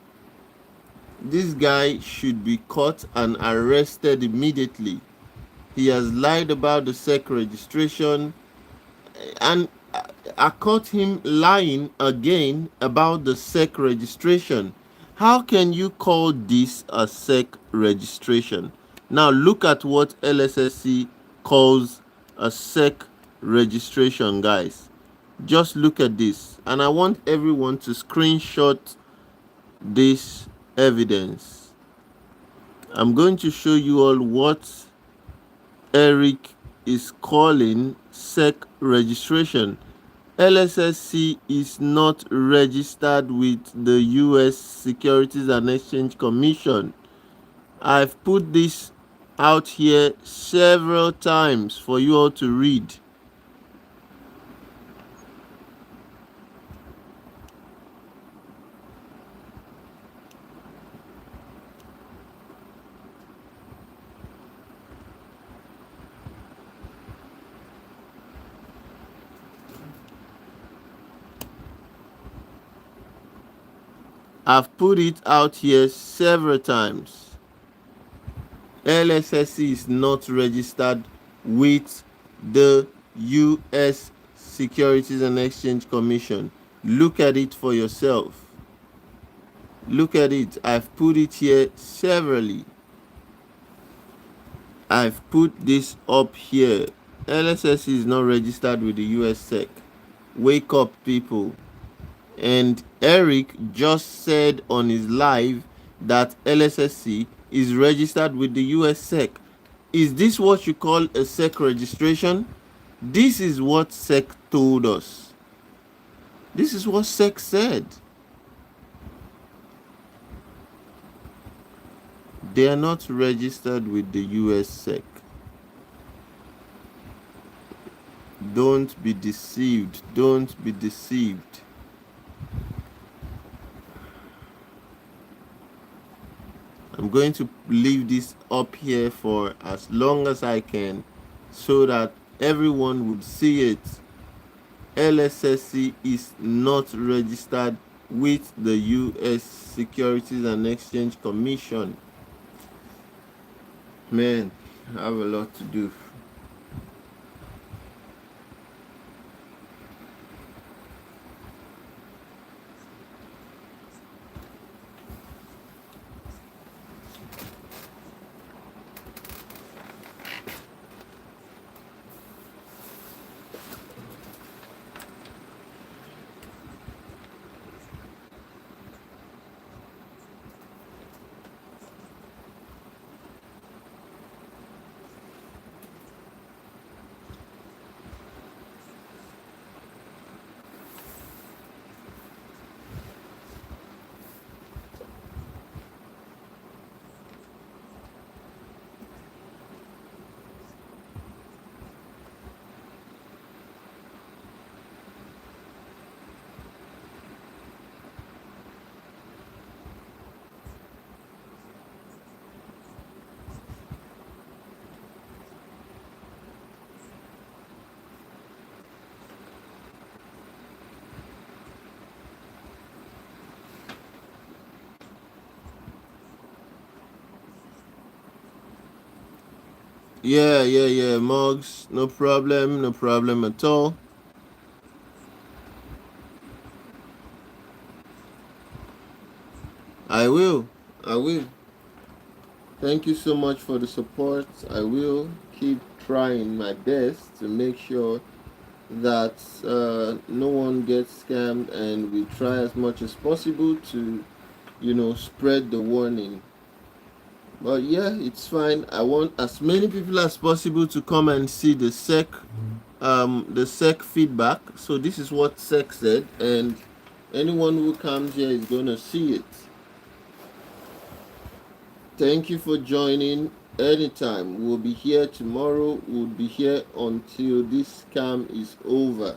This guy should be caught and arrested immediately. He has lied about the SEC registration, and I caught him lying again about the SEC registration. How can you call this a SEC registration? Now look at what Lssc calls a SEC registration, guys. Just look at this, and I want everyone to screenshot this evidence. I'm going to show you all what Eric is calling SEC registration. Lssc is not registered with the US Securities and Exchange Commission. I've put this out here several times for you all to read. I've put it out here several times. Lssc is not registered with the US Securities and Exchange Commission. Look at it for yourself. Look at it. I've put it here severally. I've put this up here. Lssc is not registered with the US SEC. Wake up, people. And Eric just said on his live that Lssc is registered with the US SEC. Is this what you call a SEC registration? This is what SEC told us. This is what SEC said. They are not registered with the US SEC. Don't be deceived. Don't be deceived. I'm going to leave this up here for as long as I can so that everyone would see it. Lssc is not registered with the US Securities and Exchange Commission. Man, I have a lot to do. Yeah, Mugs, no problem at all. I will, I will. Thank you so much for the support. I will keep trying my best to make sure that no one gets scammed, and we try as much as possible to, spread the warning. But yeah, it's fine. I want as many people as possible to come and see the sec feedback. So this is what sec said, and anyone who comes here is gonna see it. Thank you for joining. Anytime. We'll be here tomorrow. We'll be here until this scam is over.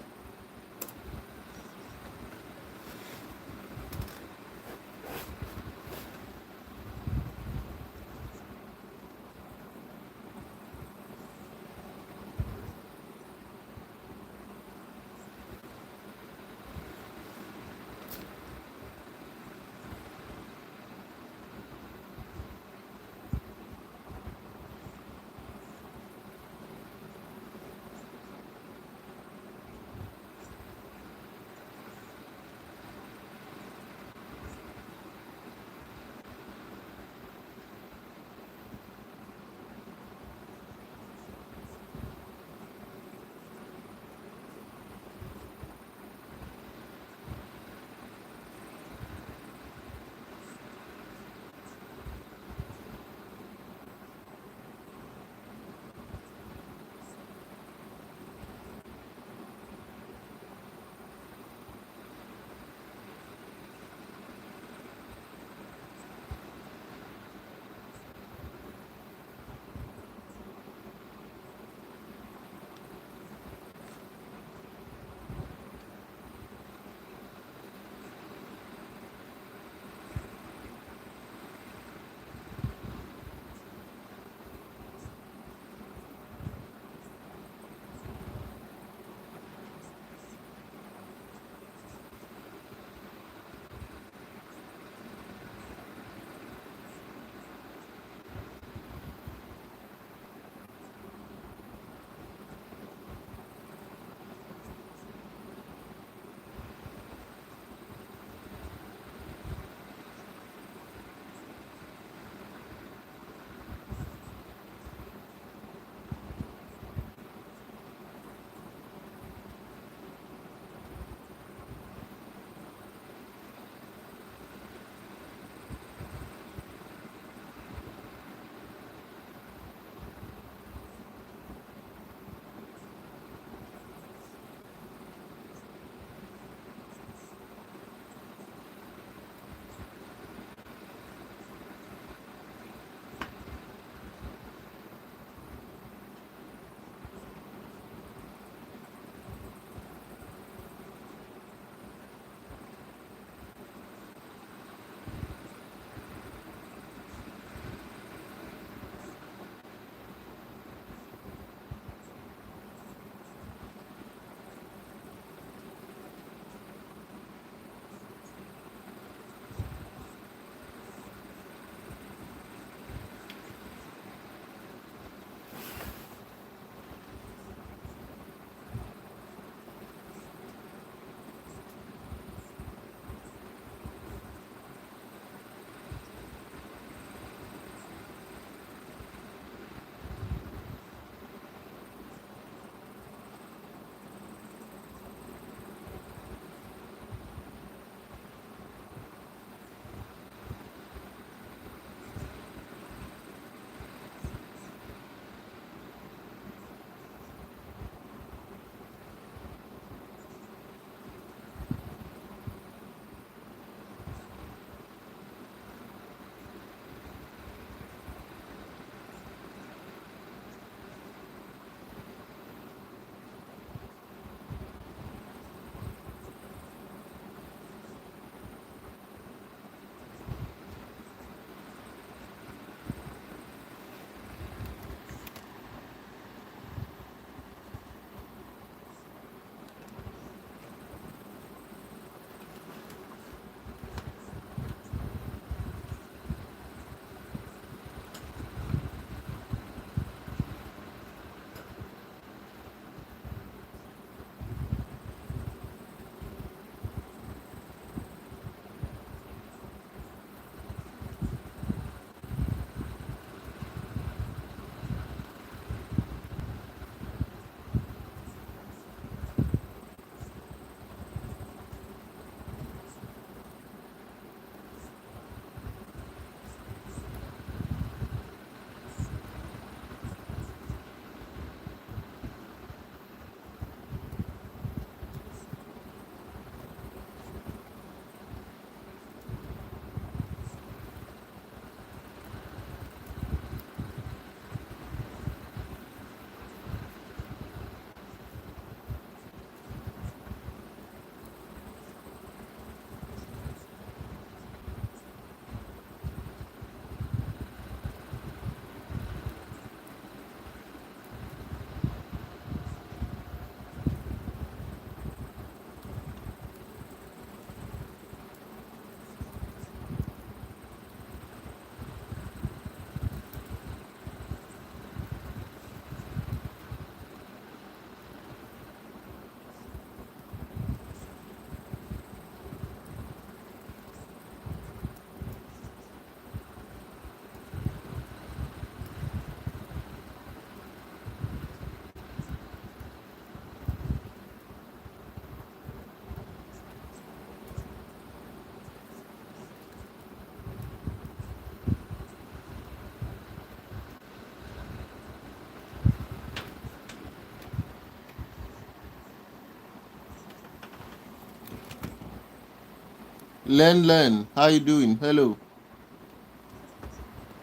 Len, how you doing? Hello.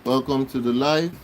Welcome to the live.